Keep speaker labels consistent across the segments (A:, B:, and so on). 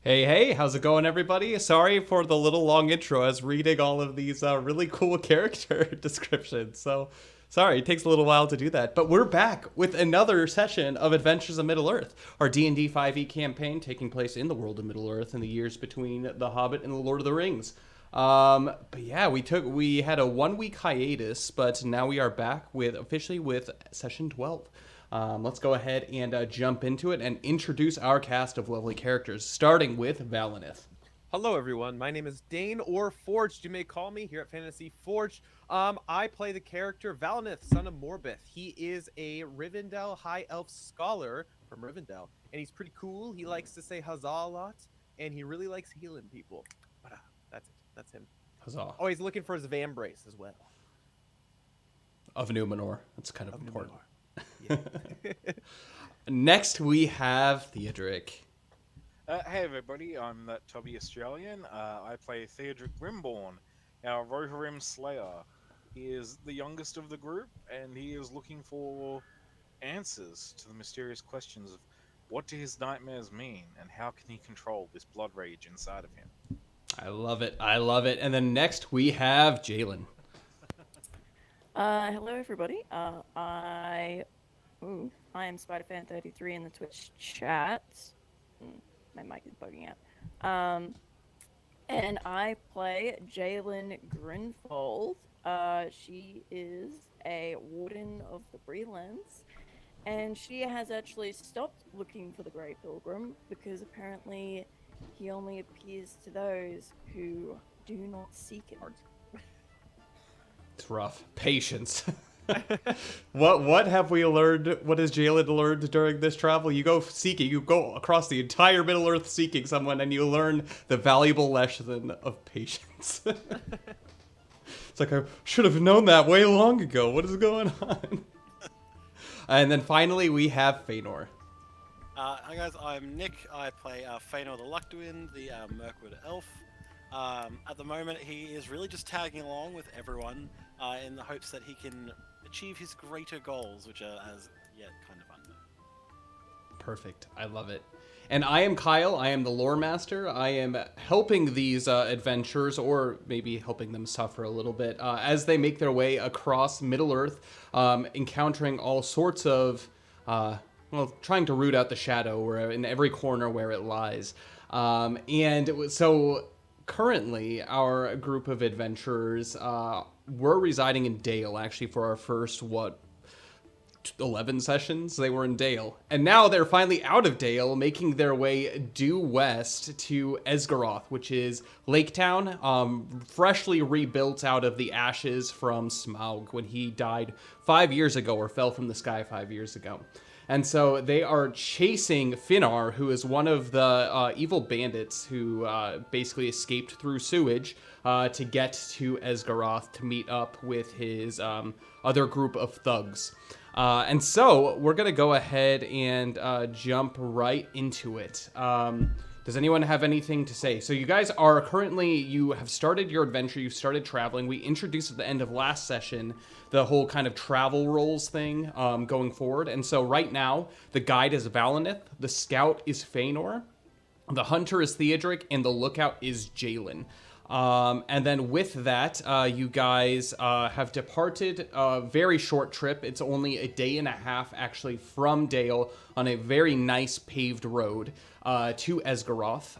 A: Hey, how's it going, everybody? Sorry for the little long intro. I was reading all of these really cool character descriptions. So, sorry, it takes a little while to do that. But we're back with another session of Adventures of Middle-earth, our D&D 5e campaign taking place in the world of Middle-earth in the years between The Hobbit and The Lord of the Rings. But yeah, we had a 1 week hiatus, but now we are back officially with session 12. Let's go ahead and jump into it and introduce our cast of lovely characters, starting with Valinith.
B: Hello, everyone. My name is Dain, or Forged. You may call me here at Fantasy Forged. I play the character Valinith, son of Morbith. He is a Rivendell High Elf scholar from Rivendell, and he's pretty cool. He likes to say huzzah a lot, and he really likes healing people. But, that's it. That's him.
A: Huzzah.
B: Oh, he's looking for his Vambrace as well.
A: Of Numenor. That's kind of
B: Of
A: important.
B: Numenor. Yeah.
A: Next, we have Theodric.
C: Hey everybody, I'm that Tubby Australian. I play Theodric Grimborn, our Rohirrim Slayer. He is the youngest of the group, and he is looking for answers to the mysterious questions of what do his nightmares mean, and how can he control this blood rage inside of him.
A: I love it. I love it. And then next, we have Jalen.
D: Hello everybody. I am SpiderFan33 in the Twitch chat. My mic is bugging out. And I play Jalen Grinfold. She is a warden of the Brelands, and she has actually stopped looking for the Grey Pilgrim because apparently he only appears to those who do not seek it.
A: It's rough. Patience. What have we learned? What has Jalen learned during this travel? You go seeking, you go across the entire Middle Earth seeking someone, and you learn the valuable lesson of patience. It's like, I should have known that way long ago. What is going on? And then finally, we have Feanor.
E: Hi guys, I'm Nick. I play Feanor the Luctwin, the Mirkwood elf. At the moment, he is really just tagging along with everyone in the hopes that he can achieve his greater goals, which are as yet kind of unknown.
A: Perfect. I love it. And I am Kyle. I am the lore master. I am helping these adventurers, or maybe helping them suffer a little bit, as they make their way across Middle-earth, encountering all sorts of, trying to root out the shadow where in every corner where it lies. So currently, our group of adventurers were residing in Dale, actually, for our first, 11 sessions. They were in Dale. And now they're finally out of Dale, making their way due west to Esgaroth, which is Lake Town, freshly rebuilt out of the ashes from Smaug when he died 5 years ago, or fell from the sky 5 years ago. And so they are chasing Finnar, who is one of the evil bandits who basically escaped through sewage to get to Esgaroth to meet up with his other group of thugs. And so we're going to go ahead and jump right into it. Does anyone have anything to say? So you guys are currently, you have started your adventure, you've started traveling. We introduced at the end of last session the whole kind of travel roles thing going forward. And so right now, the guide is Valinith, the scout is Feanor, the hunter is Theodric, and the lookout is Jalen. And then with that, you guys have departed a very short trip. It's only a day and a half, actually, from Dale on a very nice paved road to Esgaroth.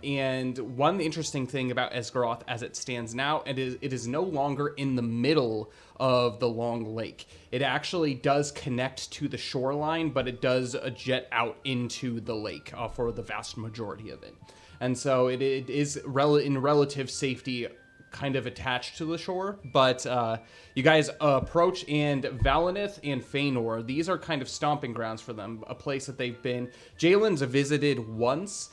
A: And one interesting thing about Esgaroth as it stands now, it is no longer in the middle of the long lake. It actually does connect to the shoreline, but it does jet out into the lake for the vast majority of it. And so it is in relative safety kind of attached to the shore. But you guys approach, and Valinith and Feanor, these are kind of stomping grounds for them, a place that they've been. Jalen's visited once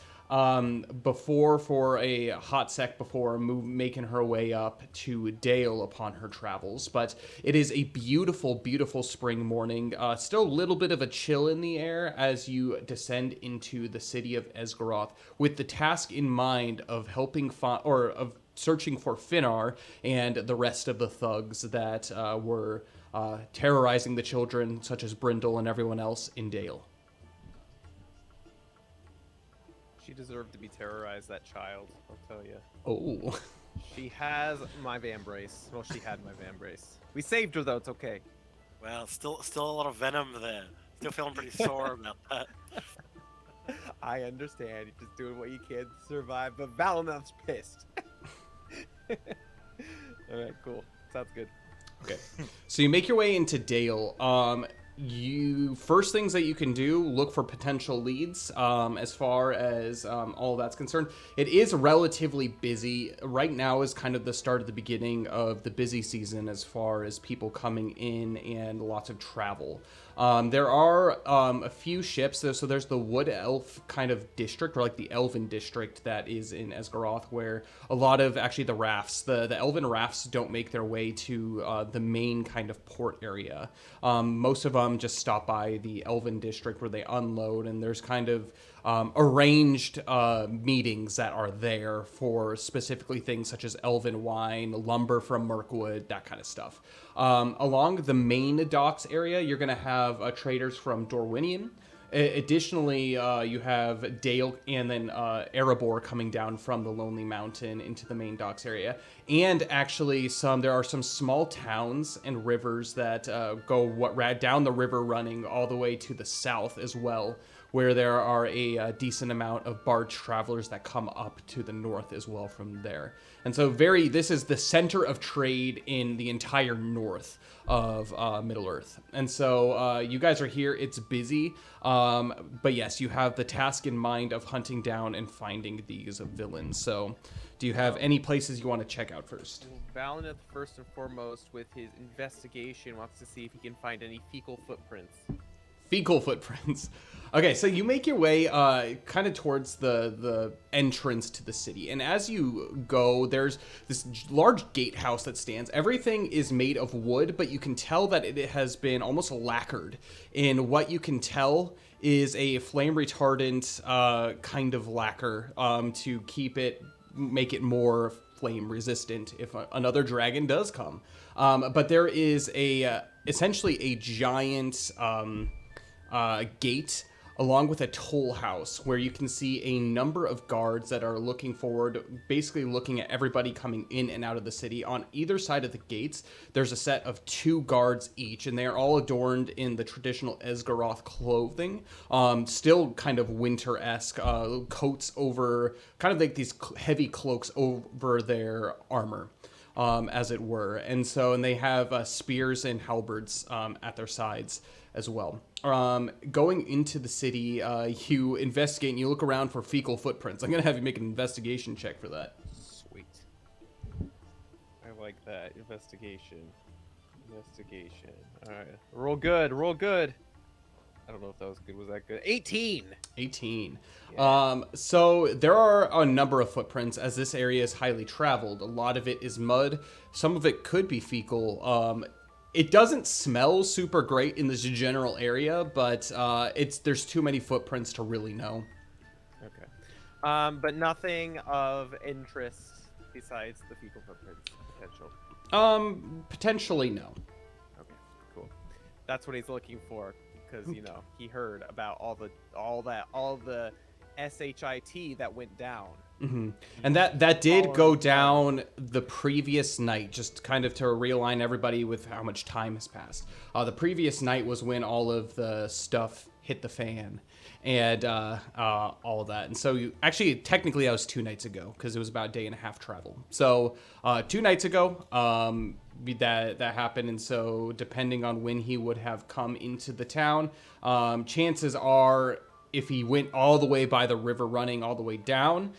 A: before for a hot sec before making her way up to Dale upon her travels. But it is a beautiful, beautiful spring morning. Still a little bit of a chill in the air as you descend into the city of Esgaroth with the task in mind of helping of searching for Finnar and the rest of the thugs that were terrorizing the children, such as Brindle and everyone else in Dale.
B: She deserved to be terrorized, that child, I'll tell you.
A: Oh.
B: She has my van brace. Well, she had my van brace. We saved her, though. It's okay.
E: Well, still a lot of venom there. Still feeling pretty sore about that.
B: I understand. You're just doing what you can to survive, but Valanoth's pissed. Alright, cool. Sounds good.
A: Okay. So you make your way into Dale. You first things that you can do, look for potential leads as far as all of that's concerned. It is relatively busy. Right now is kind of the start of the beginning of the busy season as far as people coming in and lots of travel. There are a few ships. So there's the Wood Elf kind of district, or like the Elven district that is in Esgaroth, where a lot of actually the rafts, the Elven rafts don't make their way to the main kind of port area. Most of them just stop by the Elven district where they unload, and there's kind of arranged meetings that are there for specifically things such as Elven wine, lumber from Mirkwood, that kind of stuff. Along the main docks area, you're going to have traders from Dorwinion. Additionally, you have Dale and then Erabor coming down from the Lonely Mountain into the main docks area. And actually, there are some small towns and rivers that go down the river running all the way to the south as well, where there are a decent amount of barge travelers that come up to the north as well from there. And so this is the center of trade in the entire north of Middle-earth. And so you guys are here. It's busy. But yes, you have the task in mind of hunting down and finding these villains. So do you have any places you want to check out first?
B: Valanoth, first and foremost, with his investigation, wants to see if he can find any fecal footprints.
A: Fecal footprints. Okay, so you make your way kind of towards the entrance to the city. And as you go, there's this large gatehouse that stands. Everything is made of wood, but you can tell that it has been almost lacquered. And what you can tell is a flame retardant kind of lacquer to make it more flame resistant if another dragon does come. But there is essentially a giant gate along with a toll house where you can see a number of guards that are looking forward, basically looking at everybody coming in and out of the city. On either side of the gates, there's a set of 2 guards each, and they are all adorned in the traditional Esgaroth clothing, still kind of winter-esque, coats over, kind of like these heavy cloaks over their armor. As it were. And they have spears and halberds at their sides as well. Going into the city, you investigate and you look around for fecal footprints. I'm going to have you make an investigation check for that.
B: Sweet. I like that. Investigation. Alright. Roll good. I don't know if that was good. Was that good? 18!
A: 18.
B: Yeah.
A: So there are a number of footprints as this area is highly traveled. A lot of it is mud. Some of it could be fecal. It doesn't smell super great in this general area, but there's too many footprints to really know.
B: Okay. But nothing of interest besides the fecal footprints potential.
A: Potentially no.
B: Okay, cool. That's what he's looking for, because he heard about all the shit that went down.
A: Mm-hmm. And that did go down the previous night, just kind of to realign everybody with how much time has passed. The previous night was when all of the stuff hit the fan and all of that. And so technically that was 2 nights ago because it was about a day and a half travel. So 2 nights ago that happened. And so depending on when he would have come into the town, chances are if he went all the way by the river running all the way down,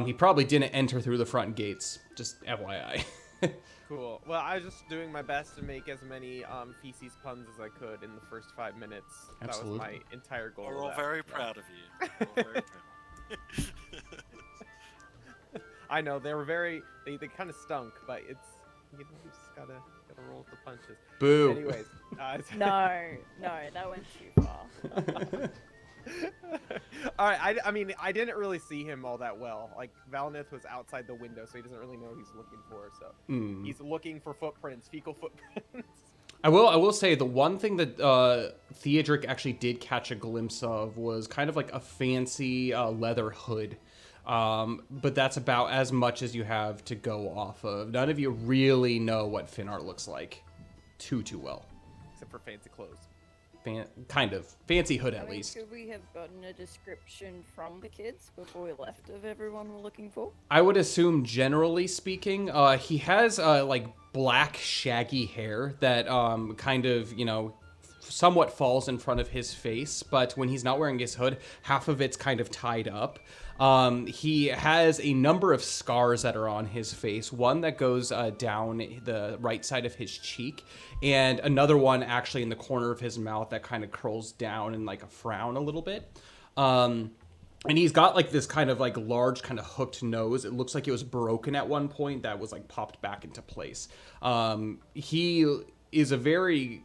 A: he probably didn't enter through the front gates. Just FYI.
B: Cool. Well, I was just doing my best to make as many feces puns as I could in the first 5 minutes.
A: Absolutely.
B: That was my entire goal.
E: We're all very proud of you. We're all very proud.
B: I know they were they kind of stunk, but you just gotta roll with the punches.
A: Boo.
B: Anyways,
D: No, that went too far.
B: all right. I mean, I didn't really see him all that well. Like Valanoth was outside the window, so he doesn't really know what he's looking for. So he's looking for footprints, fecal footprints.
A: I will say the one thing that Theodric actually did catch a glimpse of was kind of like a fancy leather hood. But that's about as much as you have to go off of. None of you really know what Finart looks like too well.
B: Except for fancy clothes.
A: Kind of. Fancy hood, at
D: I mean,
A: least.
D: could we have gotten a description from the kids before we left of everyone we're looking for?
A: I would assume, generally speaking, he has like black shaggy hair that kind of, somewhat falls in front of his face, but when he's not wearing his hood, half of it's kind of tied up. He has a number of scars that are on his face, one that goes down the right side of his cheek, and another one actually in the corner of his mouth that kind of curls down in like a frown a little bit. And he's got like this kind of like large kind of hooked nose. It looks like it was broken at one point that was like popped back into place. He is a very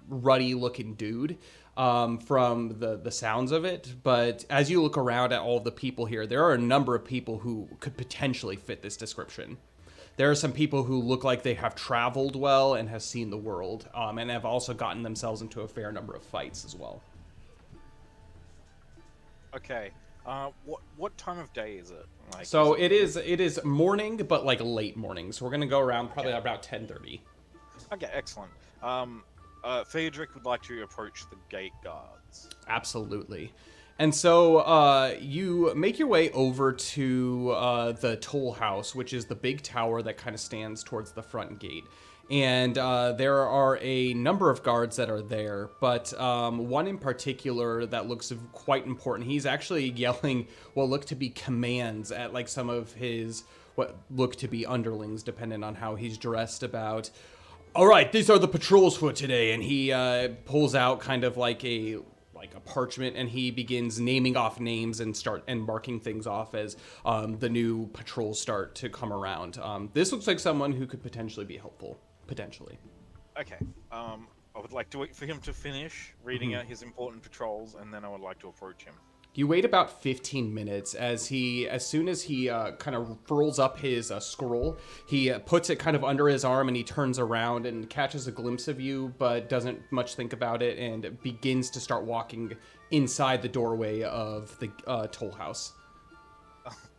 A: ruddy looking dude from the sounds of it. But as you look around at all the people here, there are a number of people who could potentially fit this description. There are some people who look like they have traveled well and have seen the world, and have also gotten themselves into a fair number of fights as well.
C: Okay. What time of day is it? Like,
A: So it is morning, but like late morning. So we're gonna go around probably about 10:30.
C: Okay, excellent. Theodric would like to approach the gate guards.
A: Absolutely. And so you make your way over to the toll house, which is the big tower that kind of stands towards the front gate. And there are a number of guards that are there, but one in particular that looks quite important. He's actually yelling what look to be commands at like some of his what look to be underlings, depending on how he's dressed about. All right, these are the patrols for today. And he pulls out kind of like a parchment, and he begins naming off names and marking things off as the new patrols start to come around. This looks like someone who could potentially be helpful. Potentially.
C: Okay. I would like to wait for him to finish reading out his important patrols, and then I would like to approach him.
A: You wait about 15 minutes as soon as he kind of furls up his scroll, he puts it kind of under his arm, and he turns around and catches a glimpse of you, but doesn't much think about it, and begins to start walking inside the doorway of the toll house.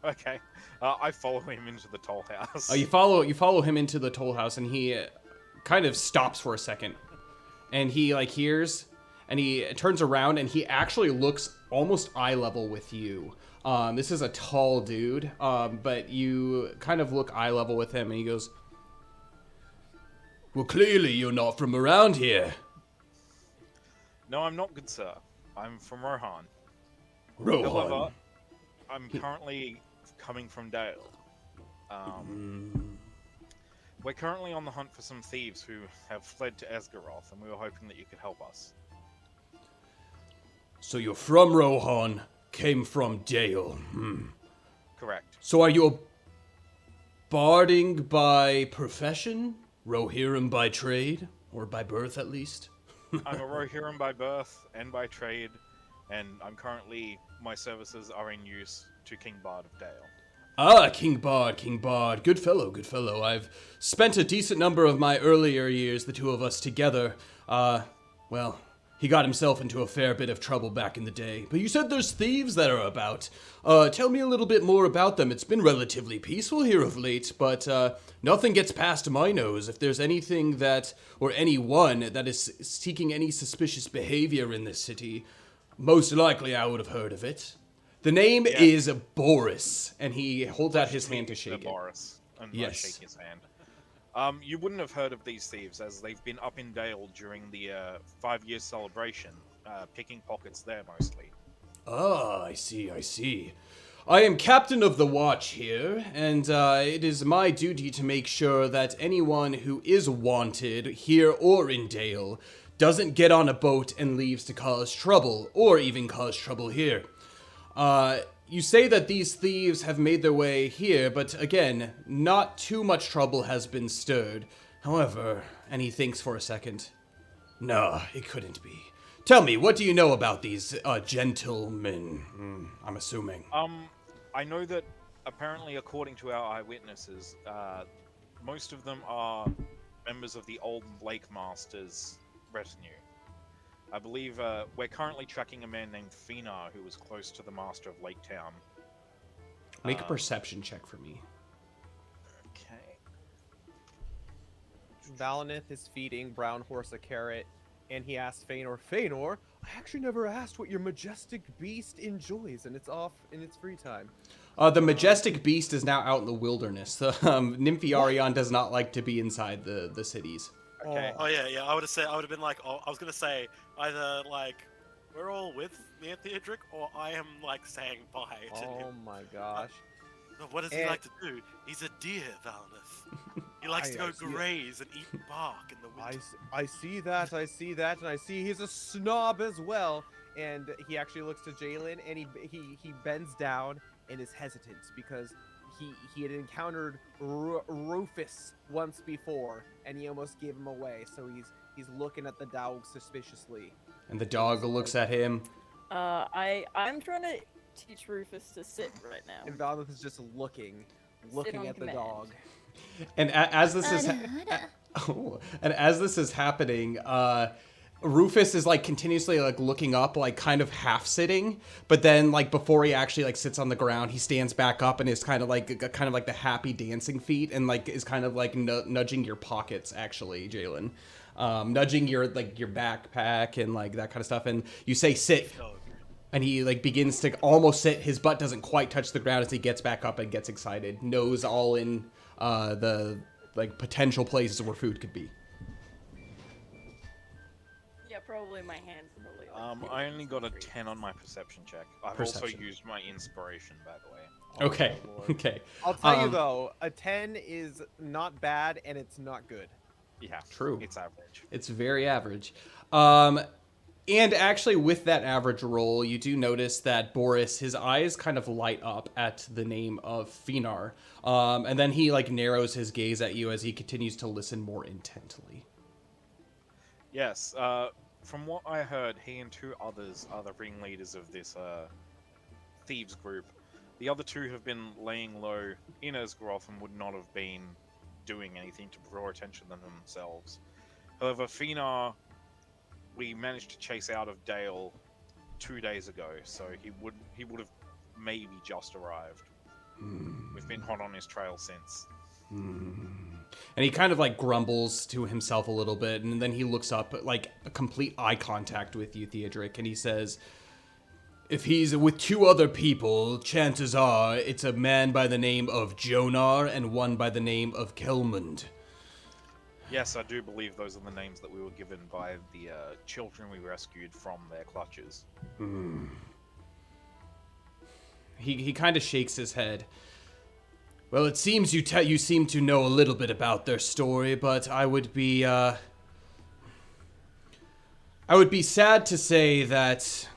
C: Okay. I follow him into the toll house.
A: You follow him into the toll house, and he kind of stops for a second, and he like hears, and he turns around, and he actually looks almost eye level with you. This is a tall dude, but you kind of look eye level with him, and he goes, "Well, clearly you're not from around here."
C: No, I'm not, good sir. I'm from Rohan.
A: Rohan.
C: However, I'm currently coming from Dale. We're currently on the hunt for some thieves who have fled to Esgaroth, and we were hoping that you could help us.
A: So you're from Rohan, came from Dale.
C: Correct.
A: So are you a barding by profession? Rohirrim by trade? Or by birth, at least?
C: I'm a Rohirrim by birth and by trade, and my services are in use to King Bard of Dale.
A: Ah, King Bard. Good fellow. I've spent a decent number of my earlier years, the two of us together. Well, he got himself into a fair bit of trouble back in the day. But you said there's thieves that are about. Tell me a little bit more about them. It's been relatively peaceful here of late, but nothing gets past my nose. If there's anything or anyone that is seeking any suspicious behavior in this city, most likely I would have heard of it. The name is Boris, and he holds out his hand to shake it.
C: Boris, and
A: Yes.
C: I shake his hand. You wouldn't have heard of these thieves, as they've been up in Dale during the 5-year celebration, picking pockets there mostly.
A: Ah, I see. I am captain of the watch here, and it is my duty to make sure that anyone who is wanted, here or in Dale, doesn't get on a boat and leaves to cause trouble, or even cause trouble here. You say that these thieves have made their way here, but again, not too much trouble has been stirred. However, and he thinks for a second, no, it couldn't be. Tell me, what do you know about these gentlemen? I'm assuming.
C: I know that apparently, according to our eyewitnesses, most of them are members of the old Lake Masters retinue. I believe we're currently tracking a man named Finar who was close to the Master of Lake Town.
A: Make a perception check for me.
C: Okay.
B: Valinith is feeding Brown Horse a carrot, and he asks Feanor, Feanor, I actually never asked what your majestic beast enjoys in its free time.
A: The majestic beast is now out in the wilderness. Nymphiarion does not like to be inside the cities.
C: Okay.
E: Oh yeah. I would have been like, I was gonna say either like we're all with me at Theodric, or I am like saying bye to
B: Oh
E: him.
B: my gosh.
E: What does he
B: And-
E: like to do? He's a deer, Valinith. He likes to
B: I
E: go
B: see it.
E: graze and eat bark in the winter.
B: I see that, and I see he's a snob as well. And he actually looks to Jalen, and he bends down and is hesitant because he had encountered Rufus once before, and he almost gave him away. So he's looking at the dog suspiciously.
A: And the dog looks at him.
D: I'm trying to teach Rufus to sit right now.
B: And Valinith is just looking
D: on
B: at the
D: command.
B: dog.
A: And as this is as this is happening, Rufus is like continuously like looking up, like kind of half sitting, but then like before he actually like sits on the ground, he stands back up and is kind of like the happy dancing feet, and like is kind of like nudging your pockets actually, Jalen, nudging your like your backpack and like that kind of stuff, and you say sit. And he like begins to almost sit. His butt doesn't quite touch the ground as he gets back up and gets excited. Nose all in the like potential places where food could be.
D: Yeah, probably my hands really.
C: I only got a 10 on my perception check. I've
A: Perception.
C: also used my inspiration, by the way.
A: Okay.
B: Oh, Lord.
A: Okay.
B: I'll tell you though, a 10 is not bad and it's not good.
C: Yeah,
A: True.
C: It's average.
A: It's very average. And actually, with that average roll, you do notice that Boris, his eyes kind of light up at the name of Finar. And then he like narrows his gaze at you as he continues to listen more intently.
C: Yes, from what I heard, he and two others are the ringleaders of this thieves group. The other two have been laying low in Esgaroth and would not have been doing anything to draw attention to themselves. However, Finar, we managed to chase out of Dale 2 days ago, so he would have maybe just arrived. We've been hot on his trail since.
A: And he kind of like grumbles to himself a little bit, and then he looks up, like a complete eye contact with you, Theodric, and he says, if he's with two other people, chances are it's a man by the name of Jonar and one by the name of Kelmund.
C: Yes, I do believe those are the names that we were given by the children we rescued from their clutches.
A: He kind of shakes his head. Well, it seems you seem to know a little bit about their story, but I would be sad to say that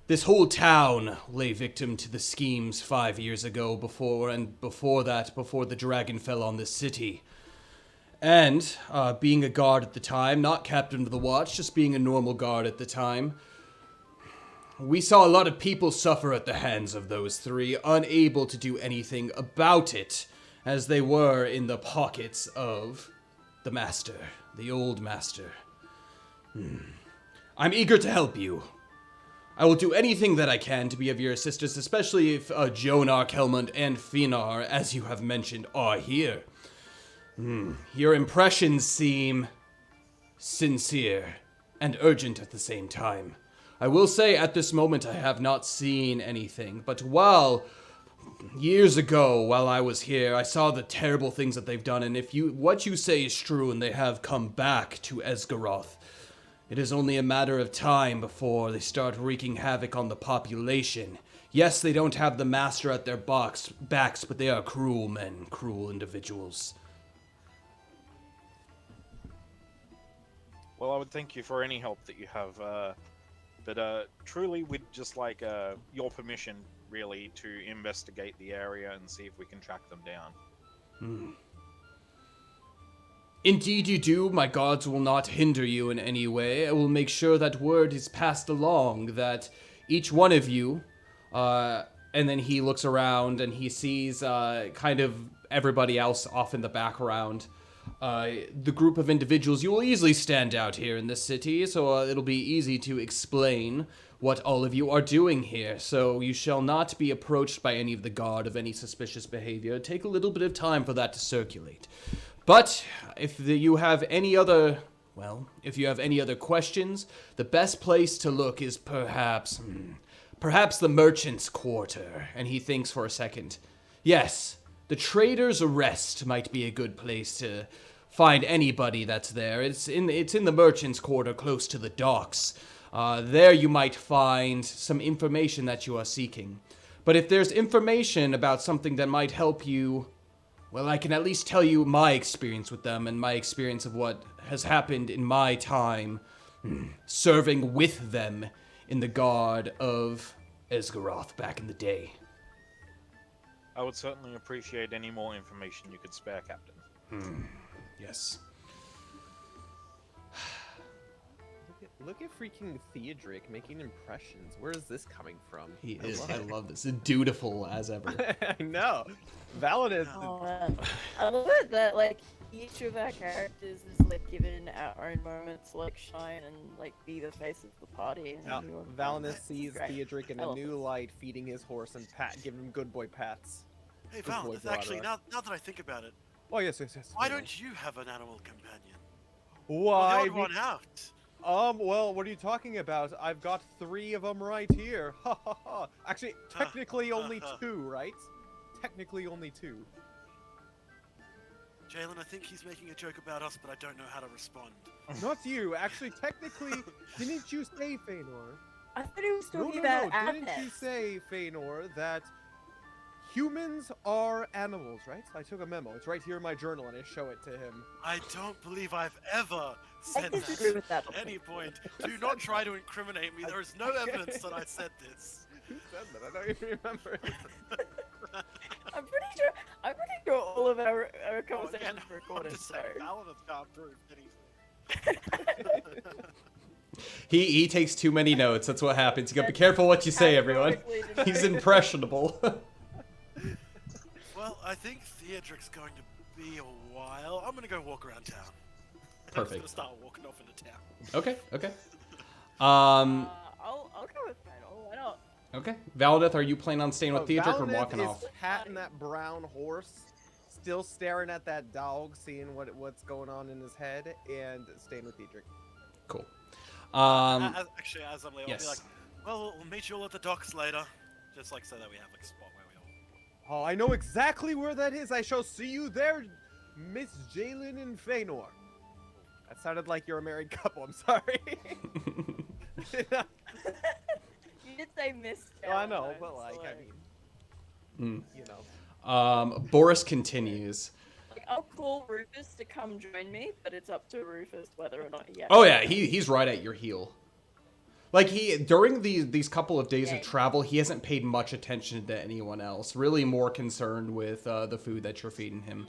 A: this whole town lay victim to the schemes 5 years ago before the dragon fell on this city. And, being a guard at the time, not captain of the watch, just being a normal guard at the time, we saw a lot of people suffer at the hands of those three, unable to do anything about it, as they were in the pockets of the master, the old master. I'm eager to help you. I will do anything that I can to be of your assistance, especially if Jonar, Kelmund, and Finar, as you have mentioned, are here. Your impressions seem sincere and urgent at the same time. I will say at this moment I have not seen anything, but years ago while I was here, I saw the terrible things that they've done, and if what you say is true and they have come back to Esgaroth, it is only a matter of time before they start wreaking havoc on the population. Yes, they don't have the master at their backs, but they are cruel men, cruel individuals.
C: Well, I would thank you for any help that you have, but truly we'd just like your permission, really, to investigate the area and see if we can track them down.
A: Indeed you do. My gods will not hinder you in any way. I will make sure that word is passed along, that each one of you, and then he looks around and he sees kind of everybody else off in the background. the group of individuals, you will easily stand out here in this city, so it'll be easy to explain what all of you are doing here. So you shall not be approached by any of the guard of any suspicious behavior. Take a little bit of time for that to circulate. But if you have any other questions, the best place to look is perhaps the merchant's quarter. And he thinks for a second. Yes, the trader's arrest might be a good place to find anybody that's there. It's in the merchant's quarter, close to the docks. There you might find some information that you are seeking. But if there's information about something that might help you, well, I can at least tell you my experience with them and my experience of what has happened in my time serving with them in the guard of Esgaroth back in the day.
C: I would certainly appreciate any more information you could spare, Captain.
A: Yes.
B: Look at freaking Theodric making impressions. Where is this coming from?
A: He is. I love this. Dutiful as ever.
B: I know. Valadin.
D: Oh, man. I love it that, like, each of our characters is, like, given our own moments to, like, shine and, like, be the face of the party. And everyone finds
B: Valinus
D: that.
B: sees
D: Great.
B: Theodric in
D: I
B: a
D: love
B: new
D: this.
B: light, feeding his horse and giving him good boy pats.
E: Hey,
B: Good
E: Val,
B: boy,
E: it's actually,
B: brother.
E: now that I think about it,
B: Oh, yes.
E: why don't you have an animal companion?
B: Why?
E: The odd one out.
B: Well, what are you talking about? I've got 3 of them right here. Ha ha ha. Actually, technically only 2, right? Technically only 2.
E: Jalen, I think he's making a joke about us, but I don't know how to respond.
B: Not you. Actually, technically, didn't you say, Feanor?
D: I thought he was
B: No,
D: talking about
B: Didn't you
D: Apex.
B: say, Feanor, that humans are animals, right? I took a memo. It's right here in my journal, and I show it to him.
E: I don't believe I've ever
D: I
E: said
D: disagree
E: that
D: with that.
E: at any point. Do not try to incriminate me. There is no evidence that I said this.
B: Who said that? I don't even remember.
D: I'm pretty sure all of our
E: Oh,
D: conversations
E: again,
D: are
E: I'm
D: recorded.
E: just
D: So.
E: saying, Valinus can't prove anything.
A: He takes too many notes. That's what happens. You gotta be careful what you say, everyone. He's impressionable.
E: Well, I think Theodric's going to be a while. I'm gonna go walk around town. I'm
A: Perfect.
E: just gonna start walking off into town.
A: Okay.
D: I'll go with Final. Why not?
A: Okay. Valdeth, are you planning on staying with Theodric or
B: Valinus
A: walking
B: is
A: off?
B: patting that brown horse, still staring at that dog, seeing what's going on in his head, and staying with Theodric.
A: Cool.
E: Actually, as I'm leaving,
A: yes.
E: I'll be like, well, we'll meet you all at the docks later. Just like so that we have like a spot where we all...
B: Oh, I know exactly where that is. I shall see you there, Miss Jalen and Feanor. That sounded like you're a married couple. I'm sorry.
D: You did say Miss.
B: Oh, I know,
D: Jalen,
B: but
D: so,
B: like, I mean, you know.
A: Boris continues.
D: Like, I'll call Rufus to come join me, but it's up to Rufus whether or not he.
A: Oh yeah, he's right at your heel. Like during these couple of days of travel, he hasn't paid much attention to anyone else. Really more concerned with the food that you're feeding him.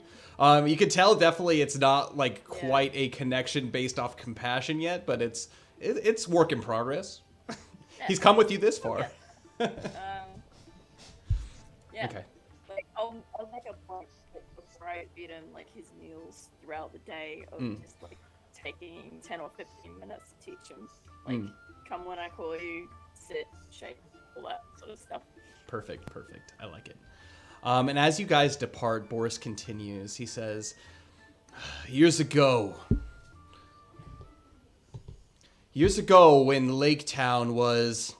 A: You can tell definitely it's not like quite a connection based off compassion yet, but it's work in progress. He's come with you this far.
D: Yeah.
A: Okay.
D: Like, I'll make a point like, before I feed him like his meals throughout the day of just like taking 10 or 15 minutes to teach him. Like, come when I call you, sit, shake, all that sort of stuff.
A: Perfect. I like it. And as you guys depart, Boris continues. He says, Years ago, when Lake Town was,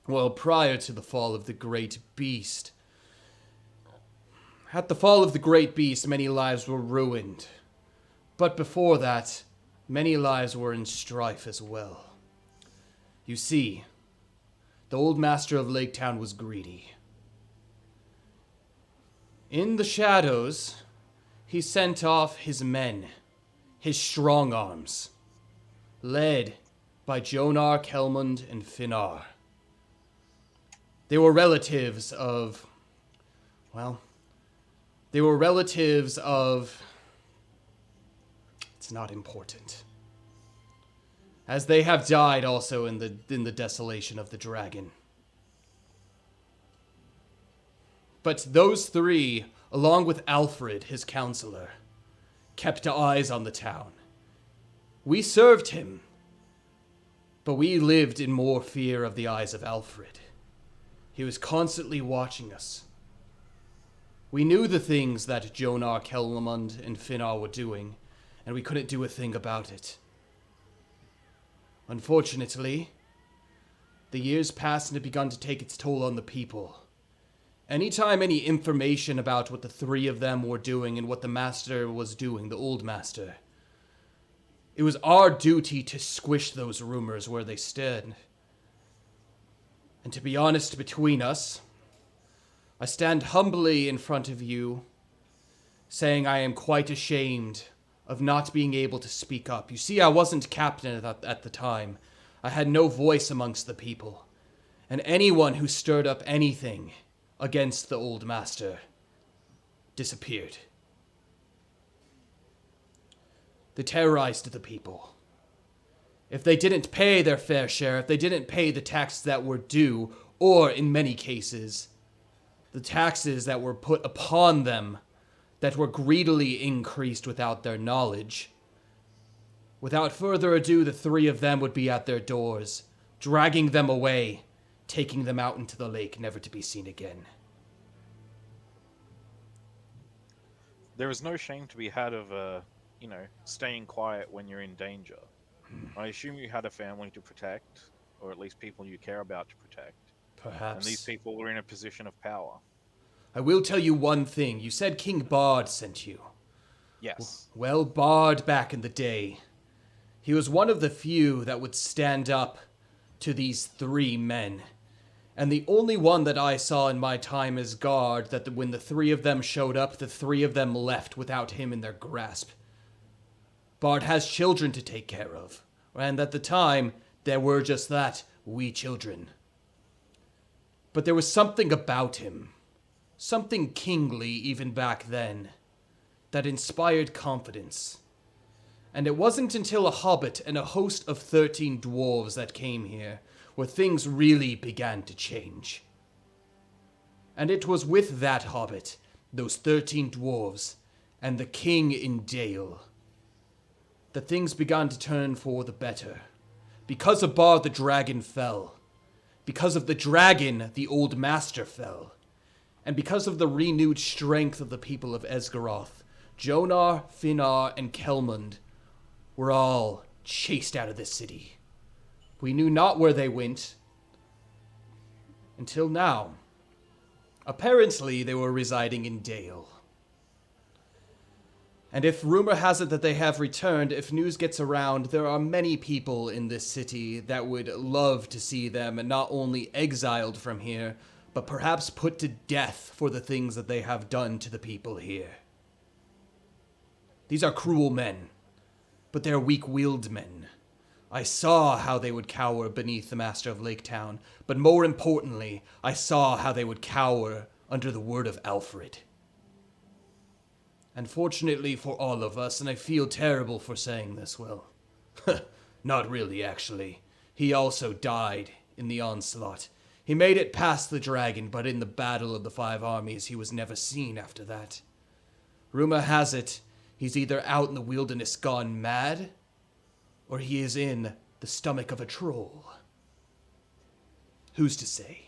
A: well, prior to the fall of the Great Beast. At the fall of the Great Beast, many lives were ruined. But before that, many lives were in strife as well. You see, the old master of Lake Town was greedy. In the shadows, he sent off his men, his strong arms, led by Jonar, Kelmund, and Finnar. They were relatives of... It's not important. As they have died also in the desolation of the dragon. But those 3, along with Alfred, his counselor, kept eyes on the town. We served him, but we lived in more fear of the eyes of Alfred. He was constantly watching us. We knew the things that Jonar, Kellamund, and Finnar were doing, and we couldn't do a thing about it. Unfortunately, the years passed and it begun to take its toll on the people. Anytime any information about what the three of them were doing and what the master was doing, the old master, it was our duty to squish those rumors where they stood. And to be honest, between us, I stand humbly in front of you, saying I am quite ashamed of not being able to speak up. You see, I wasn't captain at the time. I had no voice amongst the people. And anyone who stirred up anything against the old master disappeared. They terrorized the people. If they didn't pay their fair share, if they didn't pay the taxes that were due, or in many cases, the taxes that were put upon them that were greedily increased without their knowledge, without further ado, the three of them would be at their doors, dragging them away, taking them out into the lake, never to be seen again.
C: There is no shame to be had of, staying quiet when you're in danger. I assume you had a family to protect, or at least people you care about to protect.
A: Perhaps.
C: And these people were in a position of power.
A: I will tell you one thing. You said King Bard sent you.
C: Yes.
A: Well, Bard back in the day, he was one of the few that would stand up to these three men. And the only one that I saw in my time as guard that when the three of them showed up, the three of them left without him in their grasp. Bard has children to take care of. And at the time, there were just that, wee children. But there was something about him, something kingly even back then, that inspired confidence. And it wasn't until a hobbit and a host of 13 dwarves that came here where things really began to change. And it was with that hobbit, those 13 dwarves, and the king in Dale, that things began to turn for the better. Because of Bard the dragon fell. Because of the dragon, the old master fell. And because of the renewed strength of the people of Esgaroth, Jonar, Finnar, and Kellamund were all chased out of this city. We knew not where they went. Until now. Apparently, they were residing in Dale. And if rumor has it that they have returned, if news gets around, there are many people in this city that would love to see them not only exiled from here, but perhaps put to death for the things that they have done to the people here. These are cruel men, but they're weak-willed men. I saw how they would cower beneath the Master of Lake Town, but more importantly, I saw how they would cower under the word of Alfred. Unfortunately for all of us, and I feel terrible for saying this, well, not really actually, he also died in the onslaught. He made it past the dragon, but in the battle of the 5 armies, he was never seen after that. Rumor has it, he's either out in the wilderness gone mad, or he is in the stomach of a troll. Who's to say?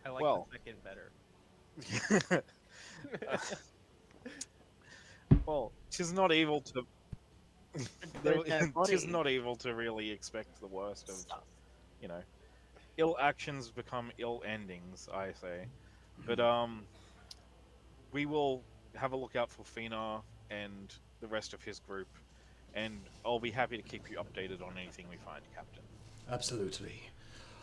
B: I like
C: Well.
B: the second better.
C: Well, tis not evil to.
D: There's no body.
C: Tis not evil to really expect the worst of, ill actions become ill endings, I say. But we will have a look out for Finnar and the rest of his group, and I'll be happy to keep you updated on anything we find, Captain.
A: Absolutely.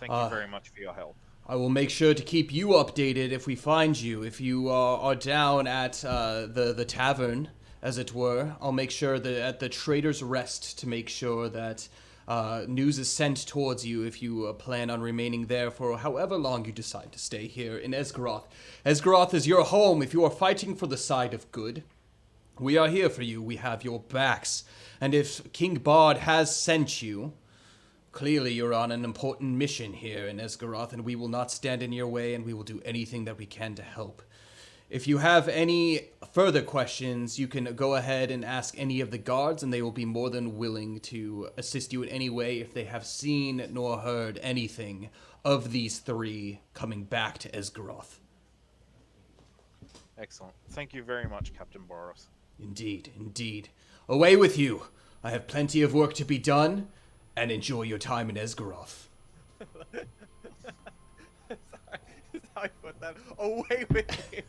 C: Thank you very much for your help.
A: I will make sure to keep you updated if we find you. If you are down at the tavern, as it were, I'll make sure that at the Trader's Rest to make sure that news is sent towards you if you plan on remaining there for however long you decide to stay here in Esgaroth. Esgaroth is your home if you are fighting for the side of good. We are here for you. We have your backs. And if King Bard has sent you, clearly you're on an important mission here in Esgaroth, and we will not stand in your way, and we will do anything that we can to help. If you have any further questions, you can go ahead and ask any of the guards, and they will be more than willing to assist you in any way if they have seen nor heard anything of these three coming back to Esgaroth.
C: Excellent. Thank you very much, Captain Boris.
A: Indeed, indeed. Away with you. I have plenty of work to be done, and enjoy your time in Esgaroth.
B: Sorry, that's how I put that. Away with you.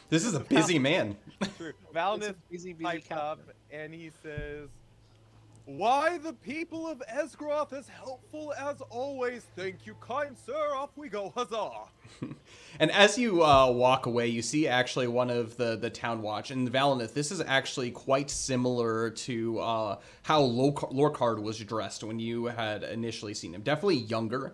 A: This is a busy man.
B: True. Valinith
C: busy
B: pipes up
C: captain.
B: and he says, "Why the people of Esgaroth as helpful as always. Thank you, kind sir. Off we go. Huzzah!"
A: And as you walk away, you see actually one of the town watch. And Valinith, this is actually quite similar to how Lorkhard was dressed when you had initially seen him. Definitely younger,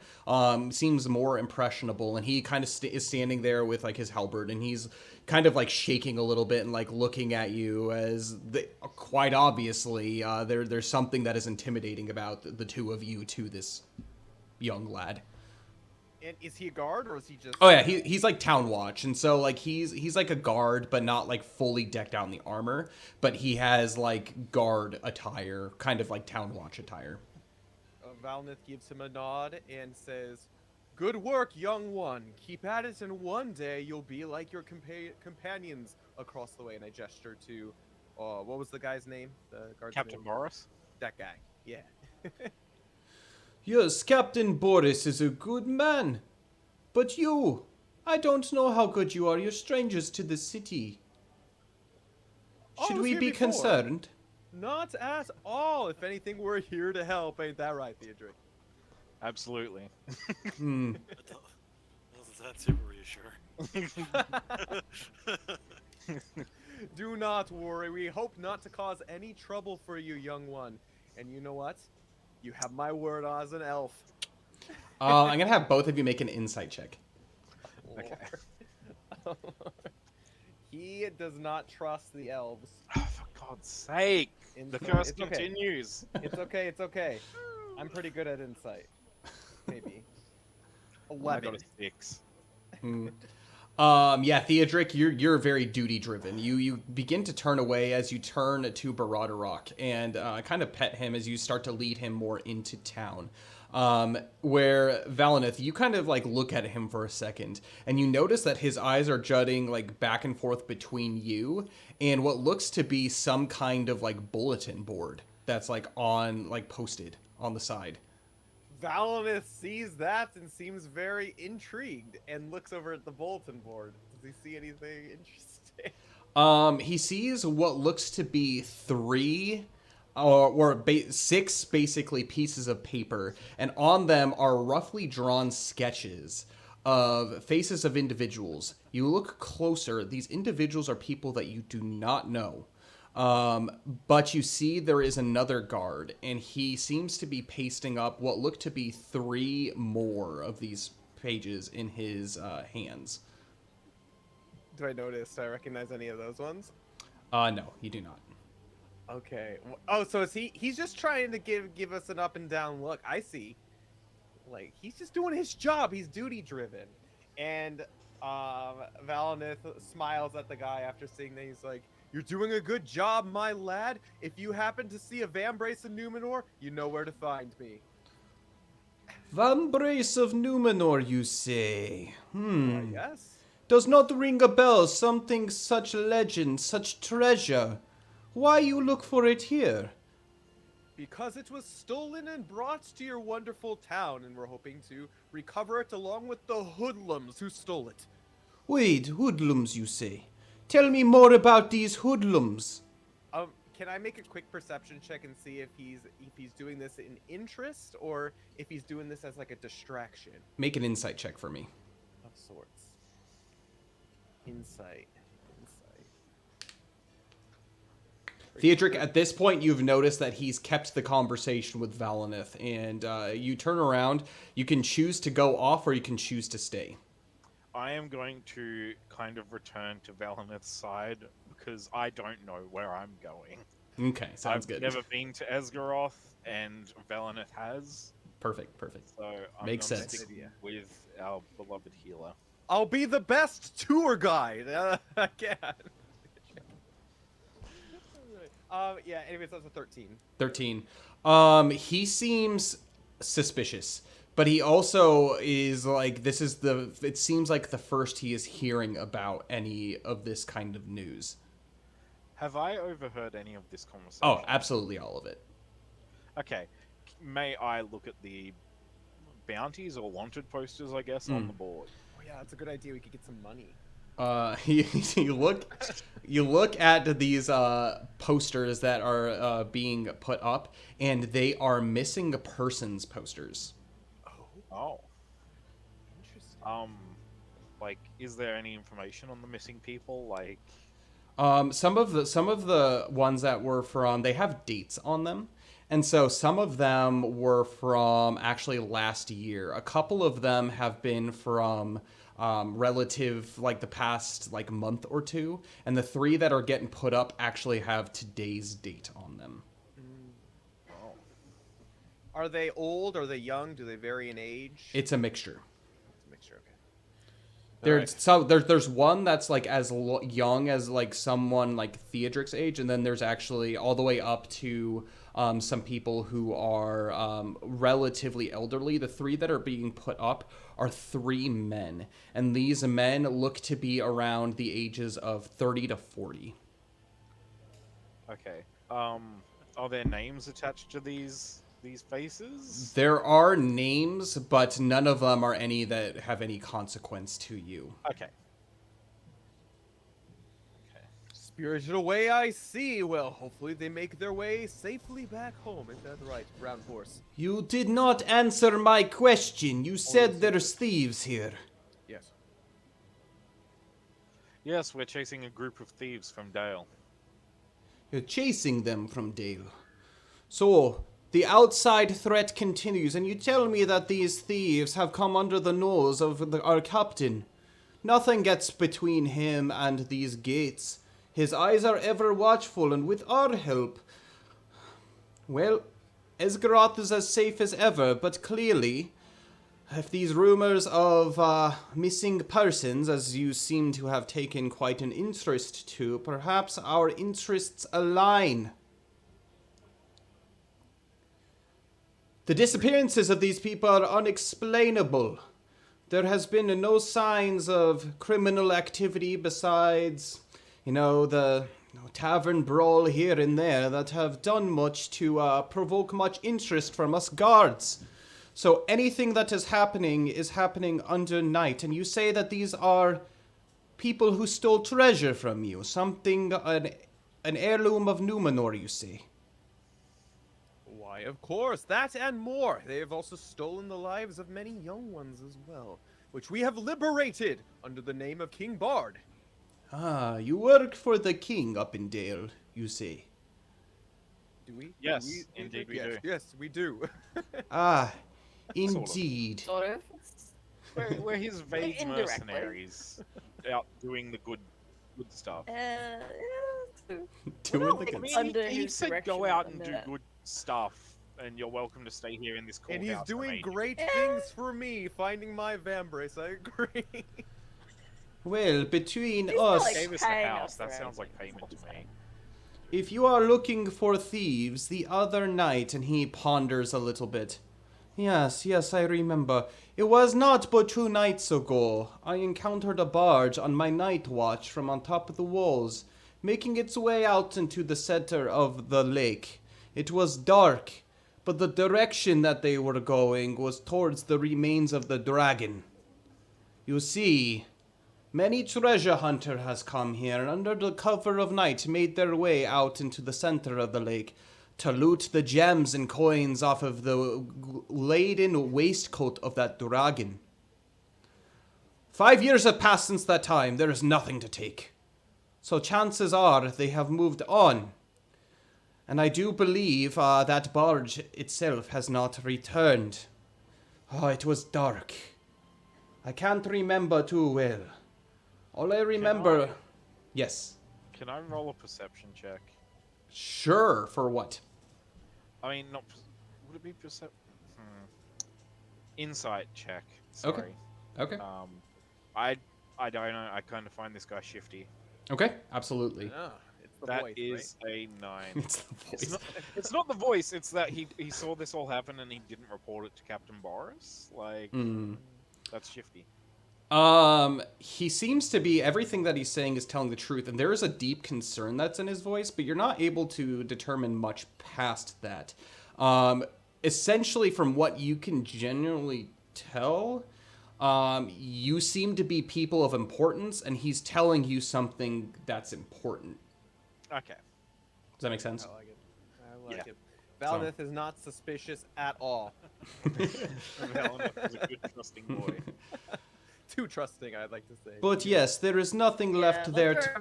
A: seems more impressionable, and he kind of is standing there with like his halberd, and he's kind of like shaking a little bit and like looking at you as quite obviously there's something that is intimidating about the two of you to this young lad.
B: And is he a guard or is he just?
A: Oh yeah, he's like town watch, and so like he's like a guard, but not like fully decked out in the armor. But he has like guard attire, kind of like town watch attire.
B: Valinith gives him a nod and says, "Good work, young one. Keep at it, and one day you'll be like your companions across the way." And I gesture to, what was the guy's name? The guard's
C: Captain
B: name?
C: Boris?
B: That guy. Yeah.
A: Yes, Captain Boris is a good man, but you, I don't know how good you are. You're strangers to the city.
B: Oh, I
A: Should
B: was
A: we
B: here
A: be
B: before.
A: concerned?
B: Not at all. If anything, we're here to help. Ain't that right, Theodric?
C: Absolutely.
E: That's super reassuring.
B: Do not worry. We hope not to cause any trouble for you, young one. And you know what? You have my word as an elf.
A: I'm gonna have both of you make an insight check.
C: Okay.
B: He does not trust the elves.
C: Oh, for God's sake. The curse
B: It's okay.
C: continues.
B: It's okay. It's okay. I'm pretty good at insight. Maybe.
C: I
B: 11.
C: got a 6.
A: Yeah, Theodric, you're very duty driven. You begin to turn away as you turn to Baradorok and kind of pet him as you start to lead him more into town. Where Valinith, you kind of like look at him for a second, and you notice that his eyes are jutting like back and forth between you and what looks to be some kind of like bulletin board that's like posted on the side.
B: Valinith sees that and seems very intrigued and looks over at the bulletin board. Does he see anything interesting?
A: He sees what looks to be 6 basically pieces of paper, and on them are roughly drawn sketches of faces of individuals. You look closer, these individuals are people that you do not know. But you see there is another guard, and he seems to be pasting up what look to be 3 more of these pages in his hands.
B: Do I recognize any of those ones?
A: No, you do not.
B: Okay. Oh, so is he's just trying to give us an up and down look. I see. Like, he's just doing his job. He's duty driven. And Valinith smiles at the guy after seeing that. He's like, "You're doing a good job, my lad. If you happen to see a Vambrace in Numenor, you know where to find me."
A: Vambrace of Numenor, you say?
B: Yes.
A: Does not ring a bell, something such legend, such treasure. Why you look for it here?
B: Because it was stolen and brought to your wonderful town, and we're hoping to recover it along with the hoodlums who stole it.
A: Wait, hoodlums, you say? Tell me more about these hoodlums.
B: Can I make a quick perception check and see if he's doing this in interest or if he's doing this as like a distraction
A: Make an insight check for me.
B: of sorts? Insight.
A: Theodric, at this point, you've noticed that he's kept the conversation with Valinith, and you turn around. You can choose to go off, or you can choose to stay.
C: I am going to kind of return to Valinith's side because I don't know where I'm going.
A: Okay, sounds
C: I've
A: good.
C: never been to Esgaroth, and Valinith has.
A: Perfect.
C: So I'm
A: Makes
C: gonna
A: sense.
C: stick with our beloved healer.
B: I'll be the best tour guide. I can. Yeah. Anyways, that's a 13.
A: 13. He seems suspicious, but he also is like, it seems like the first he is hearing about any of this kind of news.
C: Have I overheard any of this conversation?
A: Oh, absolutely all of it.
C: Okay. May I look at the bounties or wanted posters, I guess, on the board?
B: Oh yeah, that's a good idea. We could get some money.
A: You look at these posters that are being put up, and they are missing persons posters.
C: Oh.
B: Interesting.
C: Like, is there any information on the missing people? Like,
A: Some of the ones that were from, they have dates on them. And so some of them were from actually last year. A couple of them have been from relative, like the past like month or two. And the 3 that are getting put up actually have today's date on them.
C: oh,
B: Are they old? Are they young? Do they vary in age?
A: It's a mixture.
B: It's a mixture. Okay.
A: There's one that's like as young as like someone like Theodric's age, and then there's actually all the way up to some people who are relatively elderly. The 3 that are being put up are 3 men, and these men look to be around the ages of 30 to 40.
C: okay. Are there names attached to these faces?
A: There are names, but none of them are any that have any consequence to you.
C: Okay.
B: Spirited away, I see. Well, hopefully they make their way safely back home. Is that right, Brown Horse?
A: You did not answer my question. You said there's thieves here.
B: Yes.
C: Yes, we're chasing a group of thieves from Dale.
A: You're chasing them from Dale. So, the outside threat continues, and you tell me that these thieves have come under the nose of our captain. Nothing gets between him and these gates. His eyes are ever watchful, and with our help... Well, Esgaroth is as safe as ever, but clearly, if these rumors of missing persons, as you seem to have taken quite an interest to, perhaps our interests align. The disappearances of these people are unexplainable. There has been no signs of criminal activity besides, the tavern brawl here and there that have done much to provoke much interest from us guards. So anything that is happening under night. And you say that these are people who stole treasure from you. Something, an heirloom of Numenor, you say.
B: Why, of course, that and more. They have also stolen the lives of many young ones as well, which we have liberated under the name of King Bard.
A: Ah, you work for the king up in Dale, you say.
B: Do we?
C: Yes, indeed we do.
B: Yes, we do.
A: Ah, indeed.
D: Sort of.
C: We're his vague
D: Indirectly.
C: mercenaries out doing the good stuff.
A: Doing
D: not
A: the
D: like
A: good
C: I
A: stuff.
C: mean,
D: under
C: he
D: his
C: said go
D: direction
C: out
D: at
C: and
D: the
C: do
D: minute.
C: good stuff, and you're welcome to stay here in this courthouse.
B: And he's
C: I
B: doing
C: made you.
B: great
D: Yeah.
B: things for me, finding my Vambrace. I agree.
A: Well, between
D: He's
A: us,
D: like-
C: Gave us the
D: paying
C: house.
D: us
C: That
D: for
C: sounds like
D: everything.
C: payment to me.
A: if you are looking for thieves, the other night, and he ponders a little bit. Yes, I remember. It was not but 2 nights ago. I encountered a barge on my night watch from on top of the walls, making its way out into the center of the lake. It was dark, but the direction that they were going was towards the remains of the dragon. You see, many treasure hunter has come here and under the cover of night made their way out into the center of the lake to loot the gems and coins off of the laden waistcoat of that dragon. 5 years have passed since that time. There is nothing to take. So chances are they have moved on. And I do believe that barge itself has not returned. Oh, it was dark. I can't remember too well. All I remember... Yes.
C: Can I roll a perception check?
A: Sure, for what?
C: I mean, not. Would it be perception? Insight check. Sorry.
A: Okay.
C: I don't know. I kind of find this guy shifty.
A: Okay, absolutely.
B: Ah, it's the
C: That
B: voice,
C: is a 9.
A: It's the
C: It's
A: voice.
C: not, it's not the voice, it's that he saw this all happen and he didn't report it to Captain Boris. Like, that's shifty.
A: He seems to be, everything that he's saying is telling the truth, and there is a deep concern that's in his voice, but you're not able to determine much past that. Essentially, from what you can generally tell, you seem to be people of importance, and he's telling you something that's important.
C: Okay.
A: Does that make sense?
B: I like it. I like
C: Yeah.
B: it. Valinith is not suspicious at all.
C: Valinith is a good, trusting boy.
B: Too trusting, I'd like to say.
A: But yes, there is nothing left there to...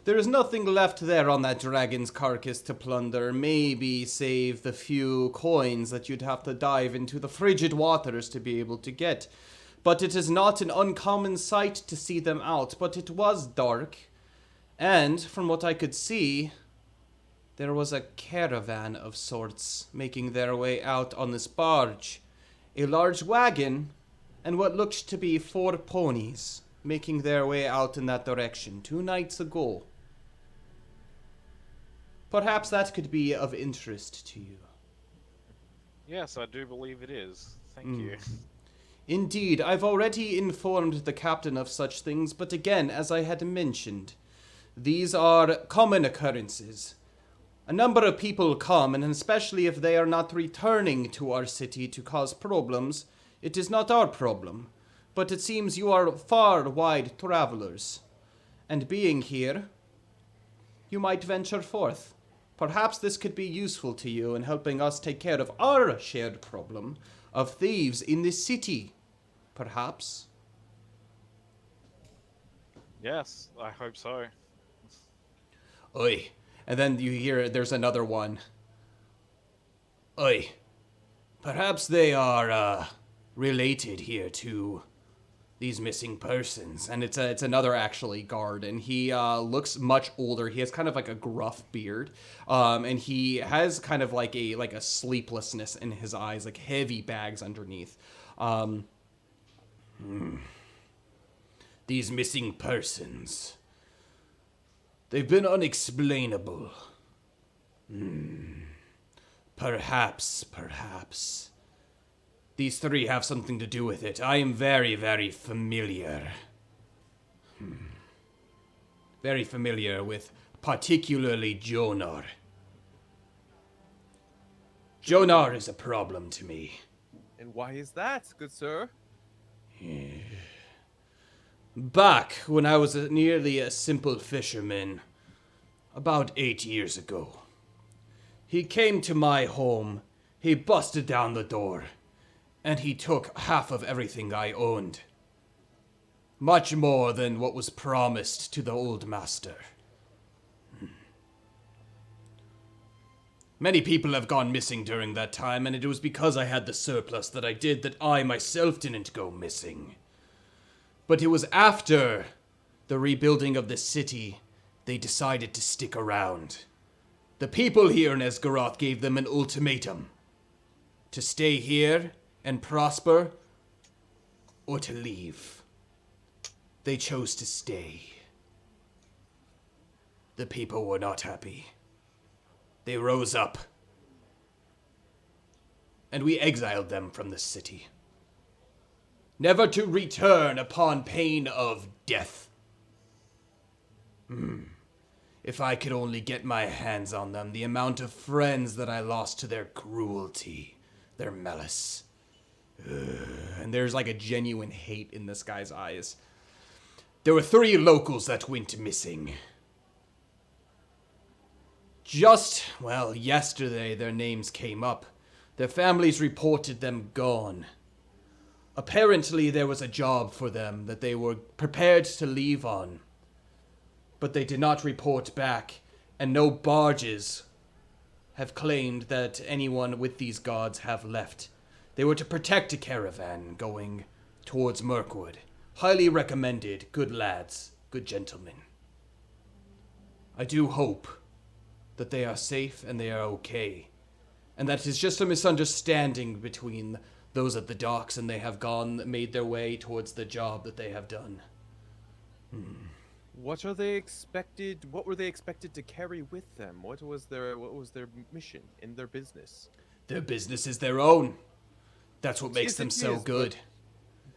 A: There is nothing left there on that dragon's carcass to plunder, maybe save the few coins that you'd have to dive into the frigid waters to be able to get. But it is not an uncommon sight to see them out, but it was dark. And, from what I could see, there was a caravan of sorts making their way out on this barge. A large wagon, and what looked to be 4 ponies making their way out in that direction 2 nights ago. Perhaps that could be of interest to you.
C: Yes, I do believe it is. Thank you.
A: Indeed, I've already informed the captain of such things, but again, as I had mentioned, these are common occurrences. A number of people come, and especially if they are not returning to our city to cause problems, it is not our problem. But it seems you are far-wide travelers, and being here, you might venture forth. Perhaps this could be useful to you in helping us take care of our shared problem of thieves in this city. Perhaps.
C: Yes, I hope so.
A: Oi. And then you hear there's another one. Oi. Perhaps they are, related here to these missing persons. And it's another actually guard, and he looks much older. He has kind of like a gruff beard, and he has kind of like a sleeplessness in his eyes, like heavy bags underneath. These missing persons, they've been unexplainable. Perhaps. These 3 have something to do with it. I am very, very familiar. Very familiar with particularly Jonar. Jonar is a problem to me.
B: And why is that, good sir?
A: Back when I was nearly a simple fisherman, about 8 years ago, he came to my home, he busted down the door, and he took half of everything I owned. Much more than what was promised to the old master. Many people have gone missing during that time, and it was because I had the surplus that I did that I myself didn't go missing. But it was after the rebuilding of the city, they decided to stick around. The people here in Esgaroth gave them an ultimatum. To stay here and prosper, or to leave. They chose to stay. The people were not happy. They rose up, and we exiled them from the city. Never to return upon pain of death. If I could only get my hands on them, the amount of friends that I lost to their cruelty, their malice. And there's like a genuine hate in this guy's eyes. There were 3 locals that went missing. Yesterday their names came up. Their families reported them gone. Apparently there was a job for them that they were prepared to leave on. But they did not report back, and no barges have claimed that anyone with these gods have left. They were to protect a caravan going towards Mirkwood. Highly recommended. Good lads. Good gentlemen. I do hope that they are safe and they are okay. And that is just a misunderstanding between those at the docks, and they have made their way towards the job that they have done.
B: What were they expected to carry with them? What was their mission in their business?
A: Their business is their own. That's what makes
B: Yes,
A: them
B: it
A: so
B: is,
A: good.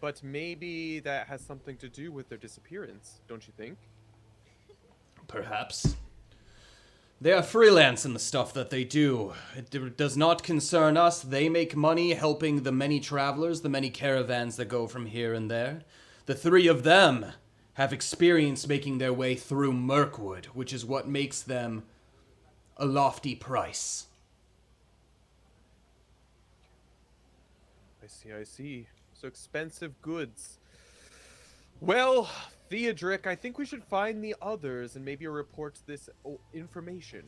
B: But maybe that has something to do with their disappearance, don't you think?
A: Perhaps. They are freelance in the stuff that they do. It does not concern us. They make money helping the many travelers, the many caravans that go from here and there. The three of them have experience making their way through Mirkwood, which is what makes them a lofty price.
B: I see. So expensive goods. Well, Theodric, I think we should find the others and maybe report this information.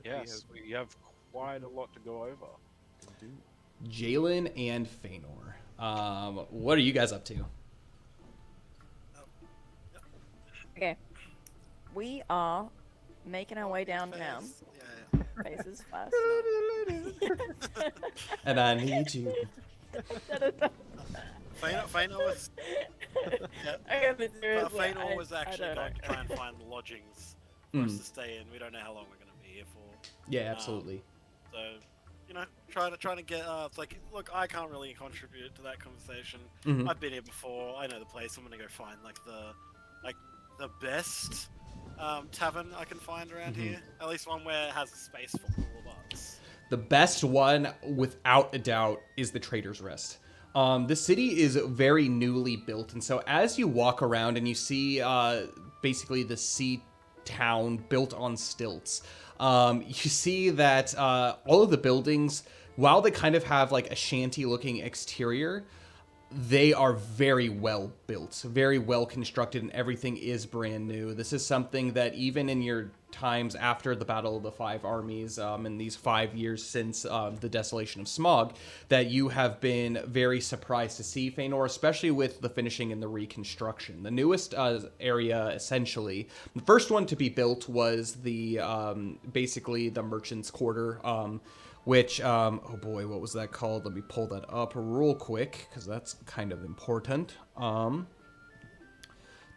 B: that
C: Yes, we have quite a lot to go over.
B: do.
A: Jalen and Feanor. What are you guys up to?
D: Okay. We are making our way downtown.
E: Yeah.
D: Faces fast.
A: And I need you.
E: Feanor was. Yeah.
D: Okay, but seriously,
E: Feanor was
D: I
E: actually
D: don't
E: going to
D: know.
E: try and find lodgings for us to stay in. We don't know how long we're going to be here for.
A: Yeah, absolutely.
E: So, you know, trying to get. It's like, look, I can't really contribute to that conversation.
A: Mhm.
E: I've been here before. I know the place. I'm gonna go find the best tavern I can find around here. At least one where it has a space for all of us.
A: The best one, without a doubt, is the Trader's Rest. The city is very newly built, and so as you walk around and you see basically the sea town built on stilts, you see that all of the buildings, while they kind of have like a shanty-looking exterior, they are very well built, very well constructed, and everything is brand new. This is something that even in your times after the Battle of the Five Armies, in these 5 years since the Desolation of Smaug, that you have been very surprised to see, Feanor, especially with the finishing and the reconstruction. The newest area, essentially, the first one to be built was the basically the Merchant's Quarter, which, oh boy, what was that called? Let me pull that up real quick, because that's kind of important. The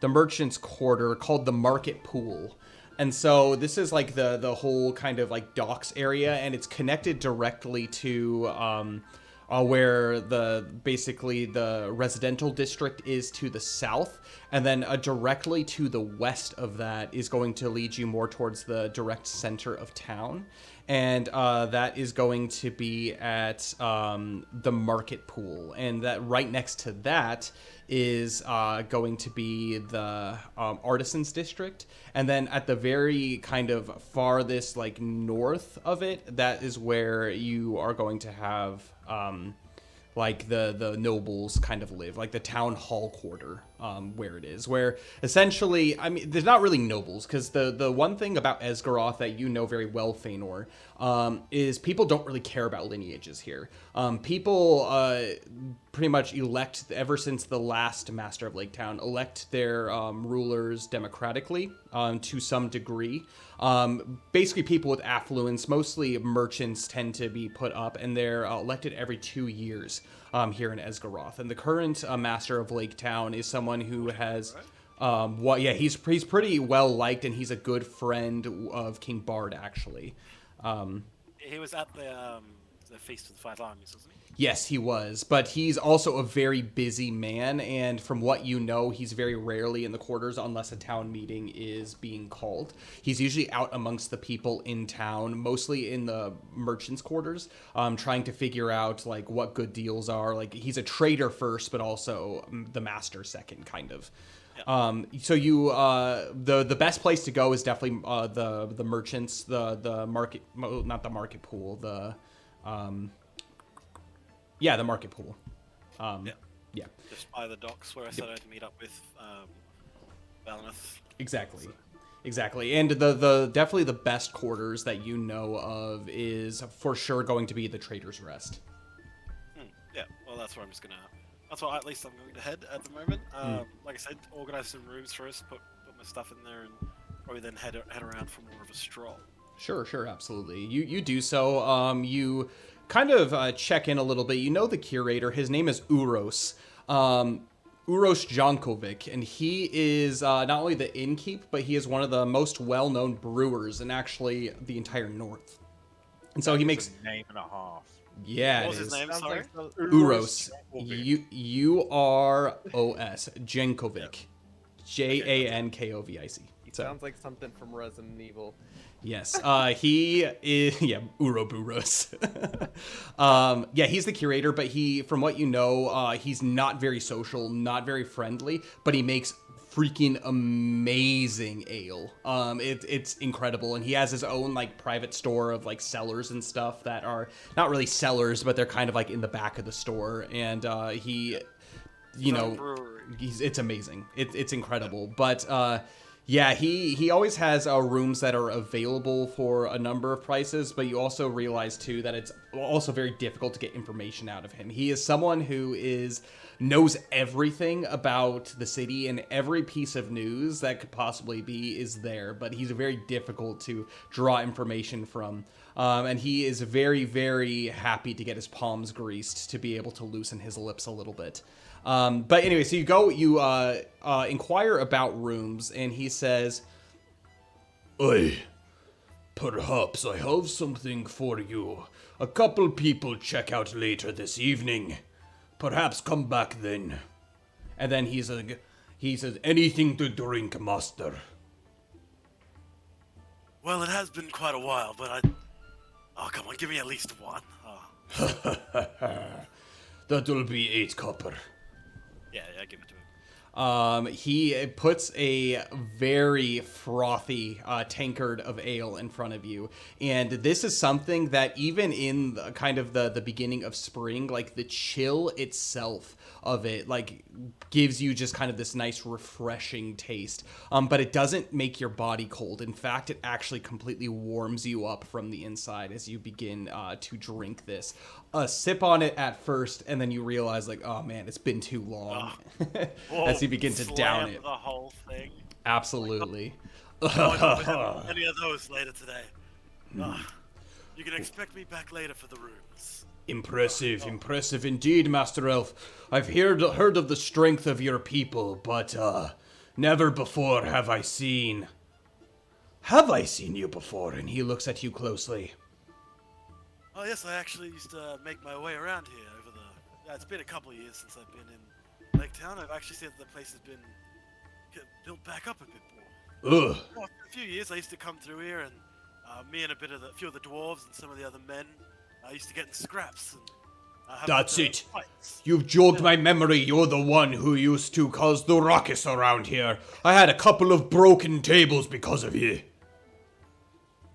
A: Merchant's Quarter, called the Market Pool. And so this is like the whole kind of like docks area, and it's connected directly to where basically the residential district is to the south, and then directly to the west of that is going to lead you more towards the direct center of town. And that is going to be at the Market Pool. And that right next to that is going to be the Artisans District. And then at the very kind of farthest, like, north of it, that is where you are going to have like the nobles kind of live, like the town hall quarter, where it is, where essentially, I mean, there's not really nobles, because the one thing about Esgaroth that you know very well, Feanor, is people don't really care about lineages here. People pretty much elect, ever since the last Master of Lake Town, elect their rulers democratically to some degree. Basically, people with affluence, mostly merchants, tend to be put up, and they're elected every 2 years here in Esgaroth. And the current Master of Lake Town is someone who has, he's pretty well liked, and he's a good friend of King Bard, actually.
E: He was at the Feast of the Five Armies, wasn't he?
A: Yes, he was, but he's also a very busy man, and from what you know, he's very rarely in the quarters unless a town meeting is being called. He's usually out amongst the people in town, mostly in the merchants' quarters, trying to figure out like what good deals are. Like, he's a trader first, but also the master second, kind of. Yeah. So you, the best place to go is definitely the merchants, the market, not the market pool, the Market Pool. Yeah.
E: Just by the docks where I started to meet up with Valneth.
A: Exactly. And the definitely the best quarters that you know of is for sure going to be the Trader's Rest.
E: Yeah, well, that's where that's where at least I'm going to head at the moment. Like I said, organize some rooms for us, put my stuff in there, and probably then head around for more of a stroll.
A: Sure, absolutely. You do so. You kind of check in a little bit. You know the curator. His name is Uros. Uros Jankovic, and he is not only the innkeep, but he is one of the most well-known brewers in actually the entire north. And so he makes
C: a name and a half.
A: yeah,
E: What
A: it
E: was his
A: is.
E: name?
B: Sounds
E: Sorry.
B: like the-
A: Uros.
C: Jankovic.
A: Uros Jankovic. Jankovic.
B: He
A: So
B: sounds like something from Resident Evil.
A: yes, he is Uroboros. Yeah, he's the curator, but from what you know, he's not very social, not very friendly, but he makes freaking amazing ale. It's incredible, and he has his own like private store of like cellars and stuff that are not really cellars, but they're kind of like in the back of the store, and he, you
E: His own
A: know,
E: brewery.
A: it's amazing. It's incredible, but yeah, he always has rooms that are available for a number of prices, but you also realize too that it's also very difficult to get information out of him. He is someone who knows everything about the city, and every piece of news that could possibly be is there, but he's very difficult to draw information from. And he is very, very happy to get his palms greased to be able to loosen his lips a little bit. But anyway, so you inquire about rooms, and he says, "Oi, perhaps I have something for you. A couple people check out later this evening. Perhaps come back then." And then he says, "Anything to drink, master?"
E: Well, it has been quite a while, but oh, come on, give me at least one. Oh.
A: That'll be 8 copper.
E: Yeah, give it to him.
A: He puts a very frothy tankard of ale in front of you, and this is something that even in the beginning of spring, like the chill itself of it, like gives you just kind of this nice refreshing taste. But it doesn't make your body cold. In fact, it actually completely warms you up from the inside as you begin to drink this. Sip on it at first, and then you realize, like, oh man, it's been too long. As you begin to down
E: Slam
A: it.
E: the whole thing.
A: Absolutely.
E: Oh, I don't have any of those later today. You can expect me back later for the rooms.
A: Impressive indeed, Master Elf. I've heard of the strength of your people, but never before have I seen. Have I seen you before? And he looks at you closely.
E: Oh yes, I actually used to make my way around here over the. It's been a couple of years since I've been in Lake Town. I've actually seen that the place has been built back up a bit more.
A: Ugh.
E: Well, for a few years, I used to come through here, and me and a few of the dwarves and some of the other men, I used to get in scraps. And,
A: That's it.
E: Fights.
A: You've jogged my memory. You're the one who used to cause the ruckus around here. I had a couple of broken tables because of you.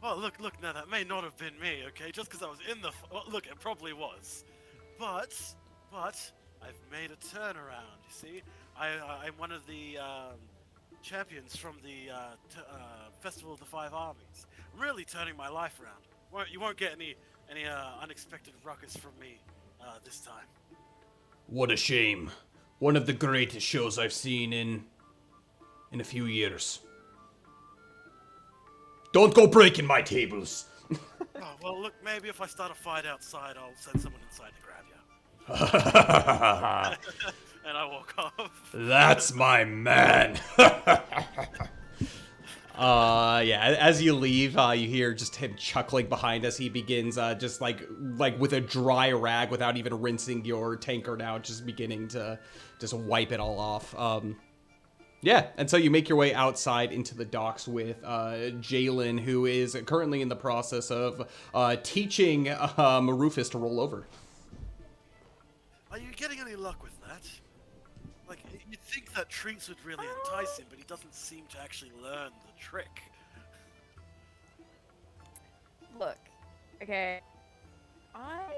E: Well, look, now that may not have been me, okay? Just because I was in the... Well, look, it probably was. But, I've made a turnaround, you see? I'm one of the champions from the Festival of the Five Armies. I'm really turning my life around. You won't get any unexpected ruckus from me this time.
A: What a shame. One of the greatest shows I've seen in a few years. Don't go breaking my tables.
E: Oh, well, look, maybe if I start a fight outside, I'll send someone inside to grab you. And I walk off.
A: That's my man. Yeah, as you leave, you hear just him chuckling behind us. He begins just like with a dry rag without even rinsing your tankard out, just beginning to just wipe it all off. Yeah, and so you make your way outside into the docks with Jalen, who is currently in the process of teaching Rufus to roll over.
E: Are you getting any luck with that? Like, you'd think that treats would really entice him, but he doesn't seem to actually learn the trick.
D: Look, okay. I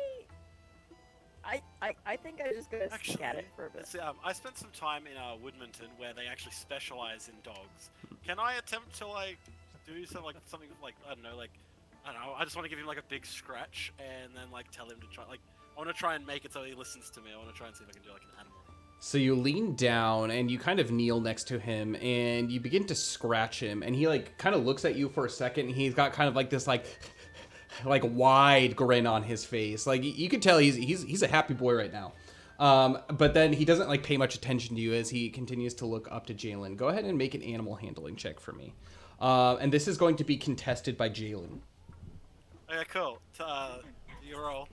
D: think I'm just gonna stick at it for a bit.
E: See, I spent some time in Woodmanton where they actually specialize in dogs. Can I attempt to do something I don't know, I just want to give him like a big scratch and then tell him to try I want to try and make it so he listens to me. I want to try and see if I can do like an animal.
A: So you lean down and you kind of kneel next to him and you begin to scratch him, and he like kind of looks at you for a second, and he's got kind of like this like wide grin on his face. Like you can tell he's a happy boy right now. But then he doesn't like pay much attention to you as he continues to look up to Jalen. Go ahead and make an animal handling check for me. And this is going to be contested by Jalen.
E: Okay, cool. You roll.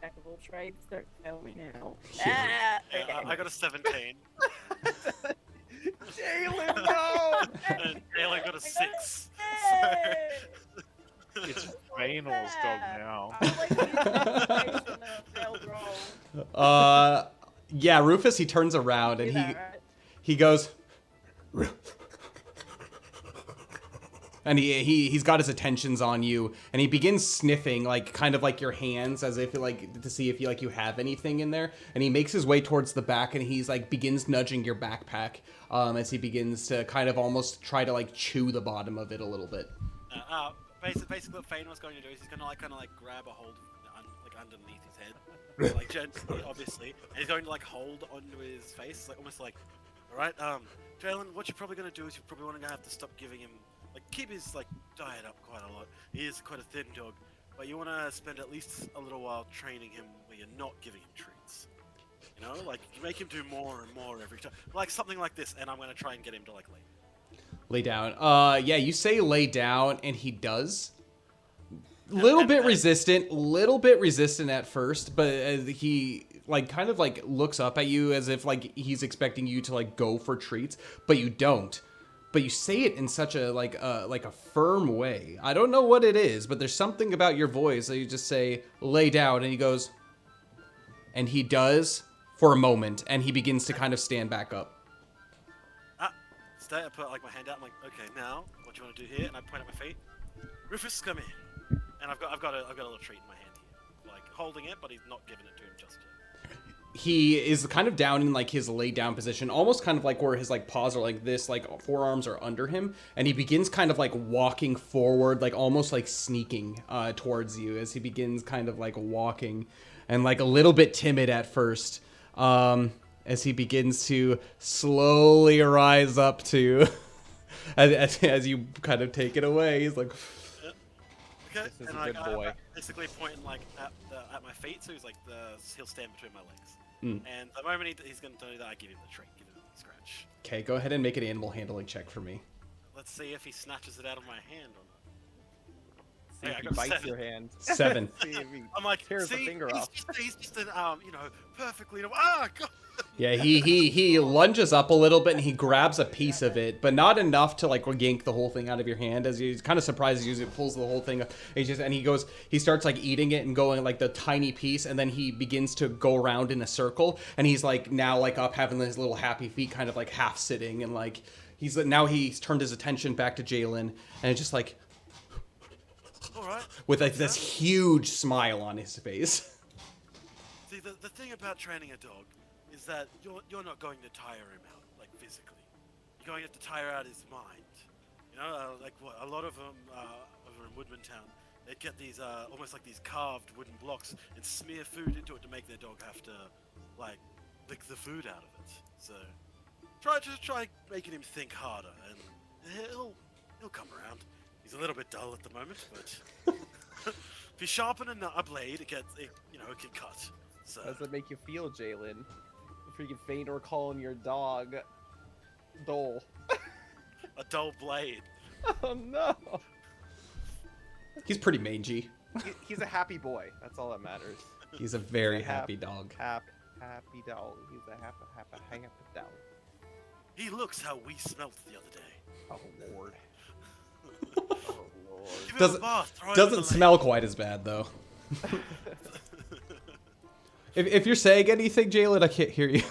D: Jack of all trades, don't tell me now.
A: Yeah.
E: Yeah, I got a 17.
B: Jalen, no!
E: And Jalen got a 6.
C: It's Vaynol's dog now.
A: Yeah, Rufus, he turns around and he goes, and he's got his attentions on you, and he begins sniffing like kind of like your hands as if like to see if you have anything in there, and he makes his way towards the back, and he's like begins nudging your backpack as he begins to kind of almost try to like chew the bottom of it a little bit.
E: Basically, what Fane was going to do is he's going to kind of grab a hold like underneath his head, like gently, obviously, and he's going to like hold onto his face, like almost like, all right, Jalen, what you're probably going to do is you're probably going to have to stop giving him, like, keep his like diet up quite a lot. He is quite a thin dog, but you want to spend at least a little while training him where you're not giving him treats. You know, like you make him do more and more every time, like something like this, and I'm going to try and get him to like leave.
A: Lay down. Yeah, you say lay down, and he does. Little bit resistant at first, but he like kind of like looks up at you as if like he's expecting you to like go for treats, but you don't. But you say it in such a like a firm way. I don't know what it is, but there's something about your voice that you just say lay down, and he goes, and he does for a moment, and he begins to kind of stand back up.
E: I put like my hand out. I'm like, okay, now what do you want to do here? And I point at my feet. Rufus, come here. And I've got a little treat in my hand here, like holding it, but he's not giving it to him just yet.
A: He is kind of down in like his lay down position, almost kind of like where his like paws are like this, like forearms are under him, and he begins kind of like walking forward, like almost like sneaking towards you as he begins kind of like walking and like a little bit timid at first. As he begins to slowly rise up to, as you kind of take it away, he's like,
E: okay,
B: This is
E: and
B: a good boy.
E: I'm basically pointing like at my feet, so he's like he'll stand between my legs. And the moment he's going to do that, I give him the treat, give him the scratch.
A: okay, go ahead and make an animal handling check for me.
E: Let's see if he snatches it out of my hand or not.
B: See
E: Hey,
B: if
E: I
B: he
E: got
B: bites
E: 7.
B: your hand.
A: 7.
B: See if he
E: I'm like,
B: tears the
E: see,
B: finger off.
E: he's just an perfectly God.
A: Yeah, he lunges up a little bit and he grabs a piece of it, but not enough to like yank the whole thing out of your hand. As he's kind of surprised as he pulls the whole thing up. He starts like eating it and going like the tiny piece, and then he begins to go around in a circle, and he's like now like up having his little happy feet, kind of like half sitting, and like he's turned his attention back to Jalen, and it's just like
E: All right.
A: with like this huge smile on his face.
E: See, the thing about training a dog is that you're not going to tire him out, like physically. You're going to have to tire out his mind. You know, like what a lot of them over in Woodman Town, they'd get these almost like these carved wooden blocks and smear food into it to make their dog have to like lick the food out of it. So try making him think harder, and he'll come around. He's a little bit dull at the moment, but if you sharpen a blade, it can cut. So.
B: How does it make you feel, Jalen? Freaking Fedor calling your dog Dole.
E: A dull blade.
B: Oh no!
A: He's pretty mangy.
B: He's a happy boy. That's all that matters.
A: He's a very happy dog.
B: Happy dog. He's a happy dog.
E: He looks how we smelt the other day.
B: Oh lord. Oh lord.
E: Give him
A: Doesn't-
E: a bath, throw him in
A: Doesn't
E: the
A: smell quite as bad though. If you're saying anything, Jalen, I can't hear you.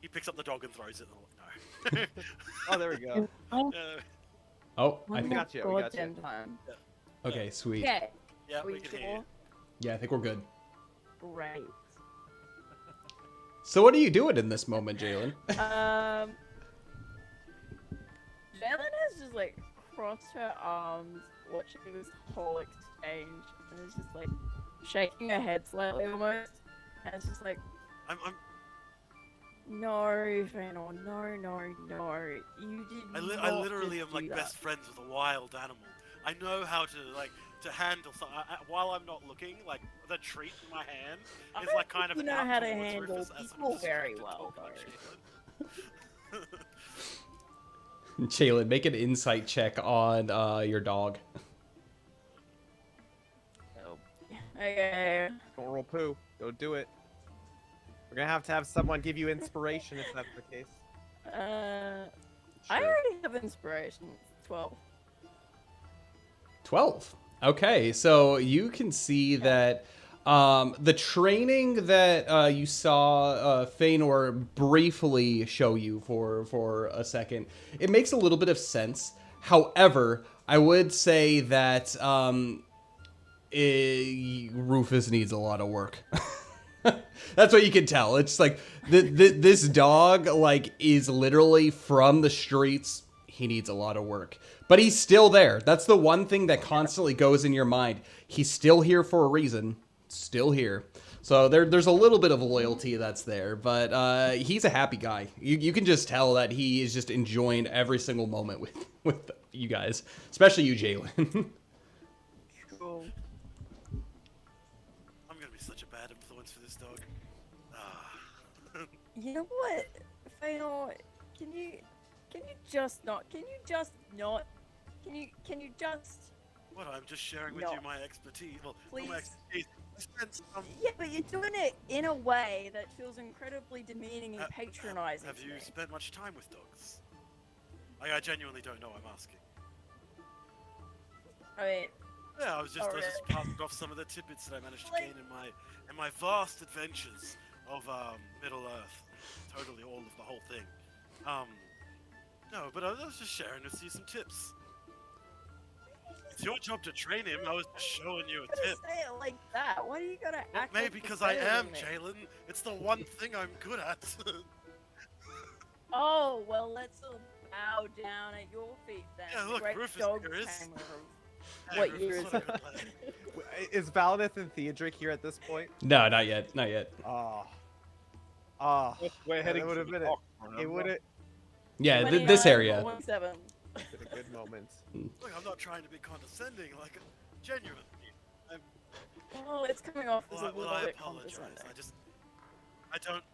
E: He picks up the dog and throws it. No.
B: Oh, there we go.
D: Oh,
A: Oh, I
D: one
A: think.
D: more
B: got you, we got you.
D: goddamn time.
A: Okay, sweet.
D: Okay.
E: Yeah,
D: Are
E: we
D: you
E: can hear you.
D: sure?
A: Yeah, I think we're good.
D: Great.
A: So what are you doing in this moment, Jalen?
D: Jalen has just like crossed her arms, watching this whole exchange, and is just like shaking her head slightly almost, and it's just like,
E: I'm
D: no, Fëanor, no, no, no, you did
E: I
D: not
E: literally
D: just
E: am like
D: do
E: best
D: that.
E: friends with a wild animal. I know how to handle something. While I'm not looking, like the treat in my hand
D: I
E: is
D: don't
E: like kind of
D: think you
E: an
D: know
E: out
D: how to
E: towards
D: handle
E: Rufus as I'm
D: people very
E: distracted
D: well,
E: talking about Jalen.
A: Jalen, make an insight check on your dog.
D: So, okay.
B: Don't roll poo. Don't do it. We're gonna have to have someone give you inspiration if that's the case.
D: I already have inspiration. It's 12.
A: 12. Okay, so you can see that the training that you saw Fëanor briefly show you for a second, it makes a little bit of sense. However, I would say that Rufus needs a lot of work. That's what you can tell. It's like this dog like is literally from the streets. He needs a lot of work, but he's still there. That's the one thing that constantly goes in your mind. He's still here for a reason. Still here. So there's a little bit of loyalty that's there, but he's a happy guy. You can just tell that he is just enjoying every single moment with you guys, especially you, Jalen.
D: Cool.
E: I'm gonna be such a bad influence for this dog.
D: You know what, Fëanor? Can you just not? Can you just?
E: What? I'm just sharing with
D: No.
E: you my expertise. Well, not my
D: Please.
E: expertise. I spent some.
D: Yeah, but you're doing it in a way that feels incredibly demeaning and
E: Ha-
D: patronizing.
E: Have
D: to
E: you
D: me.
E: spent much time with dogs? I genuinely don't know. I'm asking.
D: I mean,
E: Yeah, I was just
D: Alright.
E: passing off some of the tidbits that I managed to
D: Like-
E: gain in my vast adventures of Middle Earth. Totally, all of the whole thing. No, but I was just sharing with you some tips. It's your job to train him. I was just showing you a
D: you gotta
E: tip.
D: say it like that. Why do you gotta
E: Well,
D: act?
E: maybe
D: like
E: because
D: you're
E: I
D: better
E: am,
D: than me?
E: Jalen. It's the one thing I'm good at.
D: Oh well, let's all bow down at your feet then.
E: Yeah, look,
D: Great
E: Rufus
D: dog
E: here is-
D: tamer of-
E: Hey,
D: What
E: Rufus,
D: year is
E: what a
D: it?
E: good lad.
B: Is Valineth and Theodric here at this point?
A: No, not yet. Not yet.
C: We're heading
B: that would have
C: for the
B: been
C: dock,
B: it. It
C: remember?
B: would have
A: Yeah,
D: 29,
A: this area.
D: 27.
B: been a good moment.
E: Look, I'm not trying to be condescending. Like, genuinely.
D: Oh, it's coming off as a
E: Well,
D: little
E: I
D: bit
E: apologize.
D: condescending.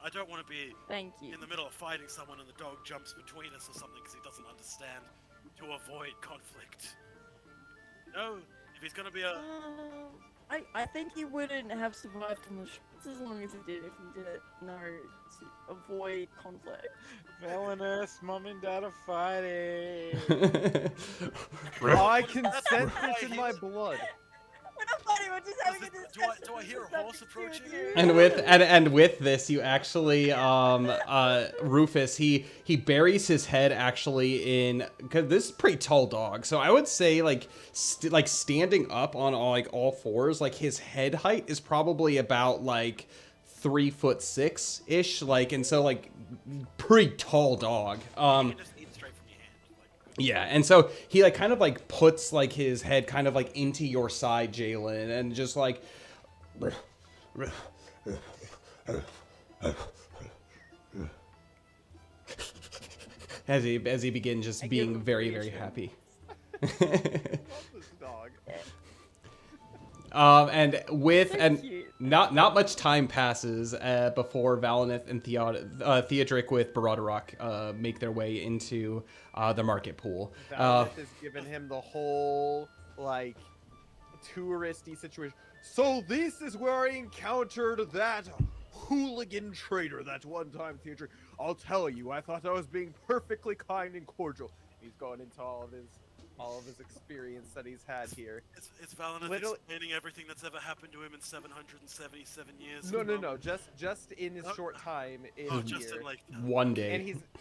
E: I don't want to be
D: Thank you.
E: in the middle of fighting someone and the dog jumps between us or something because he doesn't understand to avoid conflict. No, if he's gonna be a
D: I think he wouldn't have survived on the streets as long as he did if he didn't know to avoid conflict.
C: Valinus, mom and dad are fighting.
B: I can
E: That's
B: sense
E: right.
B: this in my blood.
D: We're not fighting, we're just having a
E: Do I-
D: discussion.
E: do I hear a
D: This has
E: horse
D: nothing to do with
E: approaching?
D: you.
A: And with this, you actually Rufus he buries his head actually in, because this is a pretty tall dog, so I would say like standing up on all fours, like his head height is probably about like 3'6" ish, like, and so like pretty tall dog.
E: you can just eat straight from your hand. Like,
A: Yeah, and so he like kind of like puts like his head kind of like into your side, Jalen, and just like as he begins just
D: I give
A: being
D: him
A: very, very
D: reassurance.
A: happy.
B: Love this dog.
A: And with
D: So
A: and
D: cute.
A: not much time passes before Valineth and Theodric with Broderick make their way into the market pool.
B: Valineth has given him the whole like touristy situation. So this is where I encountered that hooligan trader that one time, Theodric. I'll tell you, I thought I was being perfectly kind and cordial. He's going into all of his experience that he's had here.
E: it's Valineth
B: Literally-
E: explaining everything that's ever happened to him in 777 years.
B: No. Just in his short time in
E: Oh, just
B: here.
E: in like
A: One day.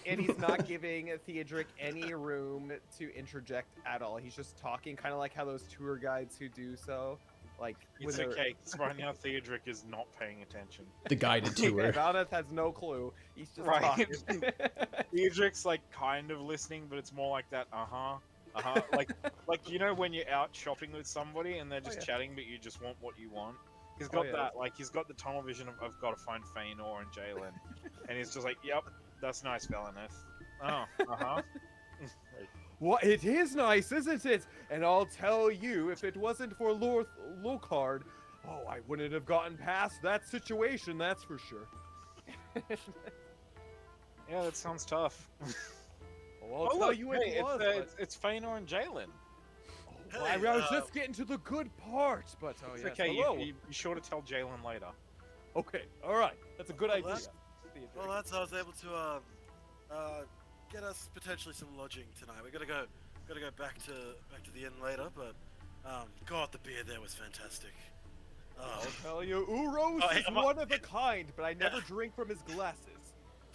B: And he's not giving Theodric any room to interject at all. He's just talking kind of like how those tour guides who do so. Like,
C: It's
B: with her-
C: okay, 'cause right now Theodric is not paying attention.
A: The guided tour.
B: Valneth has no clue. He's just
C: Right.
B: talking.
C: Theodric's like kind of listening, but it's more like that, like you know when you're out shopping with somebody and they're just
B: yeah.
C: chatting, but you just want what you want. He's
B: Oh,
C: got
B: yeah,
C: that, like he's got the tunnel vision of I've got to find Feanor and Jalen, and he's just like, yep, that's nice, Valineth. Oh,
B: Well, it is nice, isn't it? And I'll tell you, if it wasn't for Lord Locard, oh, I wouldn't have gotten past that situation, that's for sure.
C: yeah, that sounds tough.
B: Well, I'll tell
C: look,
B: you
C: hey,
B: it was.
C: it's Feanor and Jalen.
B: Well, I was just getting to the good part, but oh
C: It's
B: yes,
C: okay.
B: hello.
C: You be sure to tell Jalen later.
B: Okay, all right, that's a good
E: Well,
B: idea.
E: that's- Well, that's I was able to get us potentially some lodging tonight. We gotta go back to the inn later, but God, the beer there was fantastic.
B: I'll tell you, Uros
E: Oh, hey,
B: is
E: I'm not-
B: one of a kind, but I never drink from his glasses.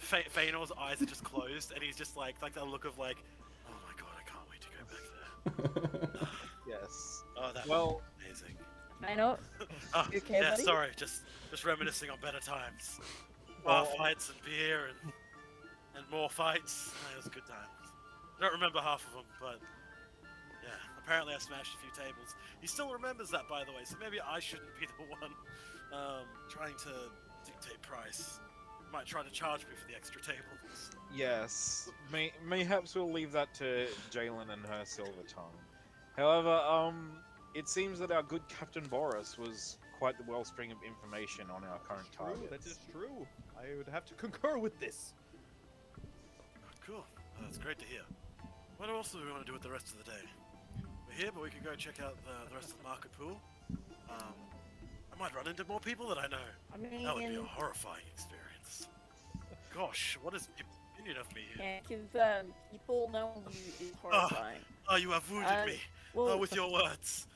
E: Feanor's eyes are just closed, and he's just like that look of like, oh my God, I can't wait to go back there.
C: Yes.
E: Oh, that
C: Well-
E: was amazing.
D: I know.
E: Oh,
D: You okay,
E: yeah,
D: buddy?
E: sorry, just reminiscing on better times.
C: Well-
E: Bar fights and beer and more fights. It was good times. I don't remember half of them, but yeah, apparently I smashed a few tables. He still remembers that, by the way, so maybe I shouldn't be the one trying to dictate price. Might try to charge me for the extra tables.
C: Yes. Mayhaps we'll leave that to Jalen and her silver tongue. However, it seems that our good Captain Boris was quite the wellspring of information on our current
B: True,
C: targets.
B: that is true. I would have to concur with this.
E: Cool. That's great to hear. What else do we want to do with the rest of the day? We're here, but we could go check out the rest of the market pool. I might run into more people that I know.
D: I mean,
E: That would be a horrifying experience. Gosh, what is people's opinion of me here?
D: yeah, because people knowing you is horrifying.
E: Oh, you have wounded me
D: Well,
E: with your words.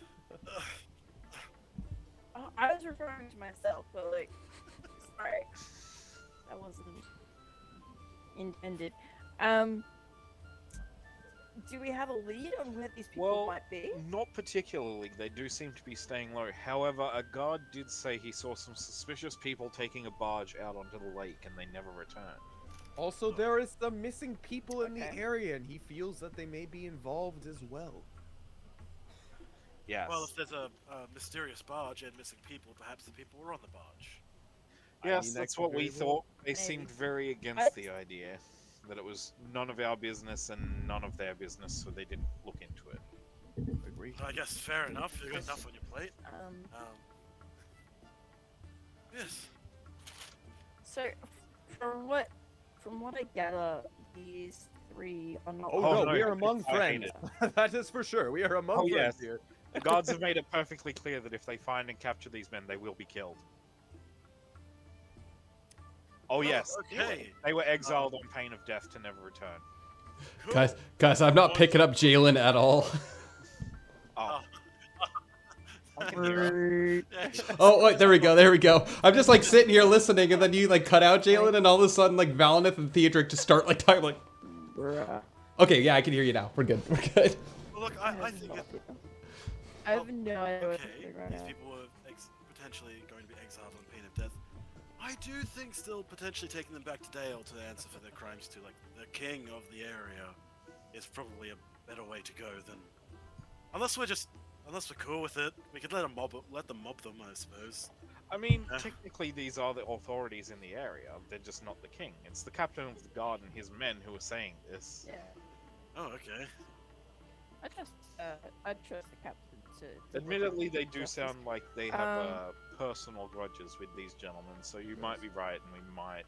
D: I was referring to myself, but like, sorry, that wasn't intended. Do we have a lead on where these people
C: Well,
D: might be?
C: not particularly. They do seem to be staying low. However, a guard did say he saw some suspicious people taking a barge out onto the lake and they never returned.
B: Also, there is some missing people in the
D: Okay.
B: area, and he feels that they may be involved as well.
C: Yes.
E: Well, if there's a mysterious barge and missing people, perhaps the people were on the barge.
C: Yes,
B: mean, that
C: that's
B: could
C: what
B: very
C: we
B: well-
C: thought. They
D: Maybe.
C: seemed very against
D: I-
C: the idea that it was none of our business and none of their business, so they didn't look into it.
B: Agree.
E: I guess fair enough. You've got enough on your plate. Yes.
D: So from what I gather, these three are not.
B: Oh,
C: Oh,
B: no,
C: no,
B: we are
C: I
B: among
C: hate
B: friends. that is for sure. We are among
C: Oh,
B: friends
C: yes.
B: here.
C: The guards have made it perfectly clear that if they find and capture these men, they will be killed. Oh yes,
E: Okay.
C: they were exiled on pain of death to never return.
E: Cool.
A: Guys, I'm not picking up Jalen at all.
C: Oh, I can hear it.
A: Oh, wait, there we go. I'm just like sitting here listening, and then you like cut out Jalen, and all of a sudden like Valineth and Theodric just start like talking like.
D: Bruh.
A: Okay, yeah, I can hear you now. We're good.
E: Well, look, I think it,
D: I have no idea what to
E: okay,
D: do right
E: these
D: now.
E: people were potentially going to be exiled on pain of death. I do think still potentially taking them back to Dale to answer for their crimes to like the king of the area is probably a better way to go than unless we're cool with it. We could let them mob them, I suppose.
C: I mean,
E: Yeah.
C: technically these are the authorities in the area. They're just not the king. It's the captain of the guard and his men who are saying this.
D: Yeah,
E: Oh, okay.
D: I trust the captain to
C: Admittedly, they do
D: justice.
C: sound like they have personal grudges with these gentlemen, so you might be right, and we might.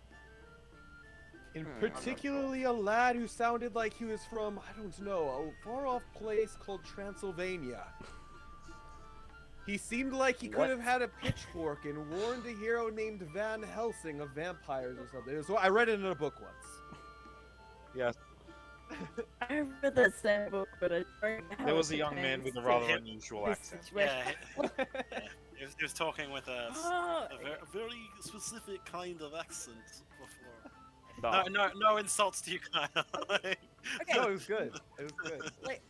B: In
D: Hmm.
B: particularly a lad who sounded like he was from, I don't know, a far-off place called Transylvania. He seemed like he could have had a pitchfork and warned a hero named Van Helsing of vampires or something. It was, I read it in a book once.
C: Yes,
D: I read that same book, but I don't know how
C: there
D: it
C: was a young man with a
D: pertains
C: rather
D: to
C: unusual
D: this
C: accent.
D: situation.
E: Yeah, he was talking with a
D: Ah,
E: very specific kind of accent before.
C: No.
E: No insults to you, Kyle.
D: okay,
B: No, it was good. It was good.
D: like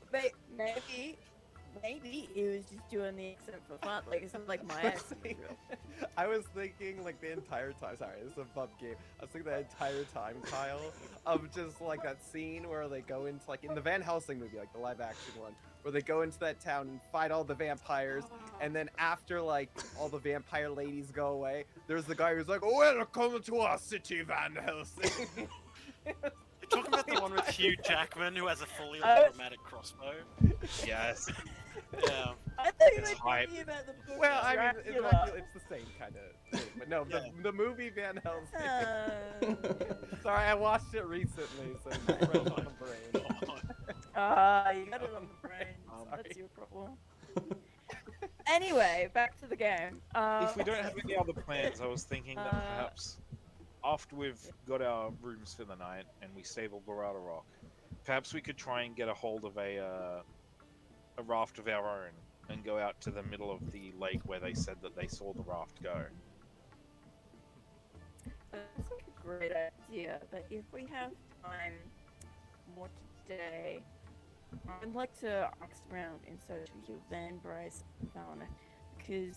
D: maybe maybe he was just doing the accent for fun. Like, it's not like my accent. is real.
B: I was thinking like the entire time. Sorry, this is a bub game. I was thinking the entire time, Kyle, of just like that scene where they go into like in the Van Helsing movie, like the live action one, where they go into that town and fight all the vampires, and then after like all the vampire ladies go away, there's the guy who's like, "Welcome to our city, Van Helsing."
E: You're talking about the one with Hugh Jackman who has a fully
D: Oh.
E: automatic crossbow?
C: Yes.
E: Yeah.
D: I thought you
C: It's
D: were
C: hype.
D: talking about the book
B: Well, I mean,
D: Dracula.
B: it's the same kind of thing, but no,
E: Yeah.
B: the movie Van Helsing.
D: Uh,
B: Sorry, I watched it recently, so it's fresh on the brain.
D: you got it on the brain. That's
B: Sorry.
D: your problem. Anyway, back to the game.
C: If we don't have any other plans, I was thinking that
D: Uh,
C: perhaps after we've got our rooms for the night and we stable Barada Rock, perhaps we could try and get a hold of a raft of our own and go out to the middle of the lake where they said that they saw the raft go.
D: That's like a great idea, but if we have time more today, I'd like to ask around in search of your Van Bryce Valna, because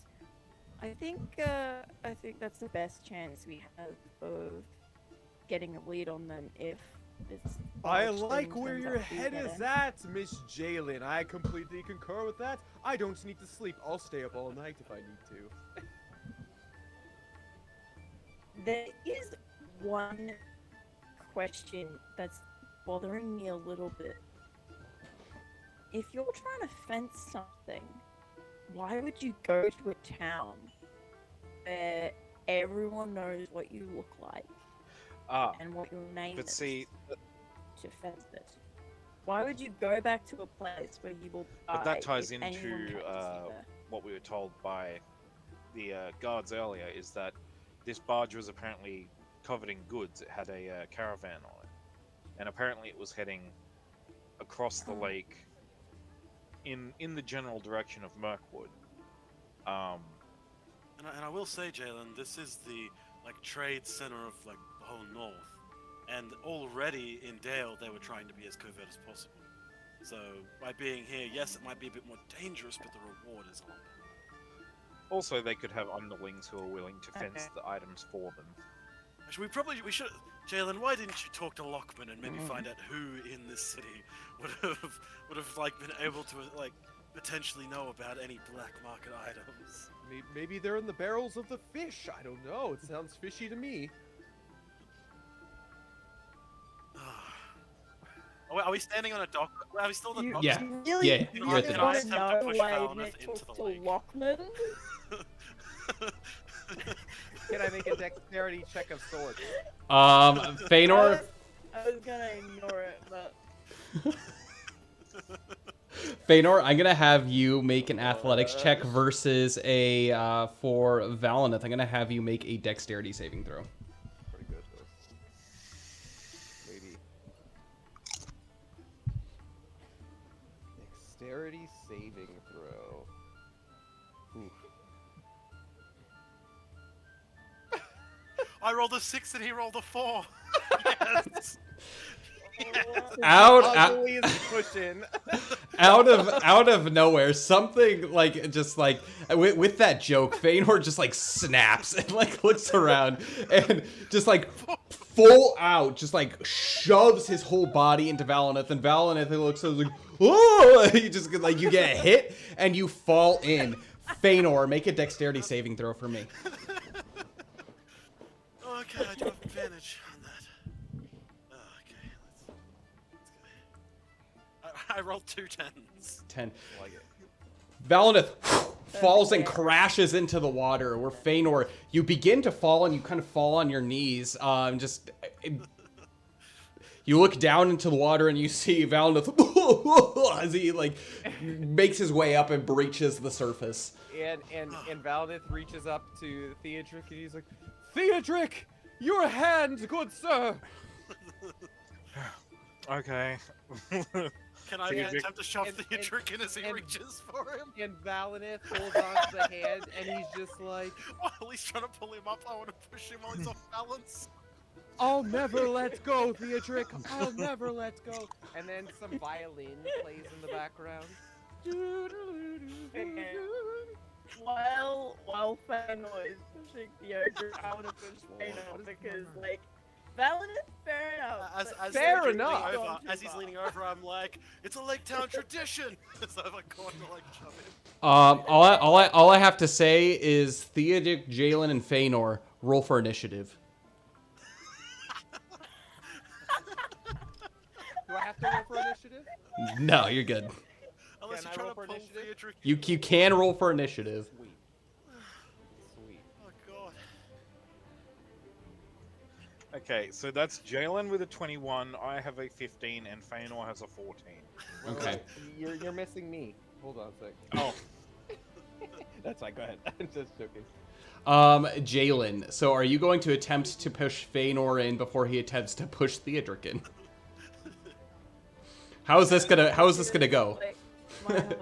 D: I think that's the best chance we have of getting a lead on them if this.
B: I
D: barge
B: like
D: thing
B: where
D: turns
B: your
D: out to be
B: head is
D: better.
B: at, Miss Jalen. I completely concur with that. I don't need to sleep. I'll stay up all night if I need to.
D: There is one question that's bothering me a little bit. If you're trying to fence something, why would you go to a town where everyone knows what you look like
C: Ah,
D: and what your name
C: but
D: is
C: see,
D: to fence it? Why would you go back to a place where you will die?
C: but that ties
D: if anyone
C: into
D: catches you there?
C: what we were told by the guards earlier, is that this barge was apparently covered in goods. It had a caravan on it, and apparently it was heading across the lake in the general direction of Mirkwood.
E: And I will say, Jalen, this is the like trade center of like the whole north, and already in Dale they were trying to be as covert as possible. So by being here, yes, it might be a bit more dangerous, but the reward is a lot better.
C: Also, they could have underlings who are willing to fence
D: Okay.
C: the items for them.
E: Actually, we should, Jalen. Why didn't you talk to Lockman and maybe find out who in this city would have like been able to like potentially know about any black market items?
B: Maybe they're in the barrels of the fish. I don't know. It sounds fishy to me.
E: Are we standing on a dock? Are we still on the
D: You,
E: dock?
A: Yeah.
D: you really,
A: Yeah,
D: you
A: you're
D: really
A: at the
E: dock.
D: want
E: Can
D: to
E: I attempt to
D: know
E: push
D: why I
E: Valneth
D: didn't
E: into
D: talk
E: the
D: to
E: lake?
D: Lockman?
B: Can I make a dexterity check of sorts?
A: Feanor,
D: I was gonna ignore it, but
A: Feanor, I'm gonna have you make an athletics check versus a for Valineth. I'm gonna have you make a dexterity saving throw.
B: Pretty good, though. Maybe. Dexterity saving throw. Oof.
E: I rolled a 6 and he rolled a 4. Yes.
A: Out,
B: Ugly is pushing.
A: out of nowhere, something like just like with that joke, Feanor just like snaps and like looks around and just like full out just like shoves his whole body into Valineth, and Valineth looks like, oh, you just like you get hit and you fall in. Feanor, make a dexterity saving throw for me.
E: Okay, I do have advantage on that. Okay, let's go. I rolled 2 10s.
A: 10.
B: Like it.
A: Valineth falls and crashes into the water, where Feanor, you begin to fall and you kind of fall on your knees. You look down into the water and you see Valineth as he like makes his way up and breaches the surface.
B: And Valineth reaches up to Theodric and he's like, Theodric, your hand, good sir.
C: Okay.
E: Can I
C: Theodric-
E: attempt to shove
B: and-
E: Theodric in as he
B: and-
E: reaches for him?
B: And Valineth holds on to the hand and he's just like,
E: While he's trying to pull him up, I want to push him while he's off balance.
B: I'll never let go, Theodric. I'll never let go. And then some violin plays in the background.
D: While Fëanor is pushing Theodric, I want to push Fëanor because, like, Valinor, fair enough. but
B: Fair
D: Theodric
B: enough.
D: has gone too
E: As he's
D: far.
E: leaning over, I'm like, it's a Lake Town tradition. So I'm like going to like shove him.
A: All I have to say is Theodric, Jalen, and Fëanor roll for initiative.
B: Do I have to roll for initiative?
A: No, you're good.
E: Unless
B: Can I
E: you're trying
B: roll
E: to
B: for
E: pull
B: initiative?
E: Theodric.
A: You can roll for initiative.
B: Sweet. Sweet.
E: Oh god.
C: Okay, so that's Jalen with a 21, I have a 15, and Fëanor has a 14.
A: Okay.
B: You're missing me. Hold on a sec.
C: Oh,
B: That's fine. Go ahead. I'm just joking.
A: Jalen, so are you going to attempt to push Fëanor in before he attempts to push Theodric in? How is this gonna go?
D: Like,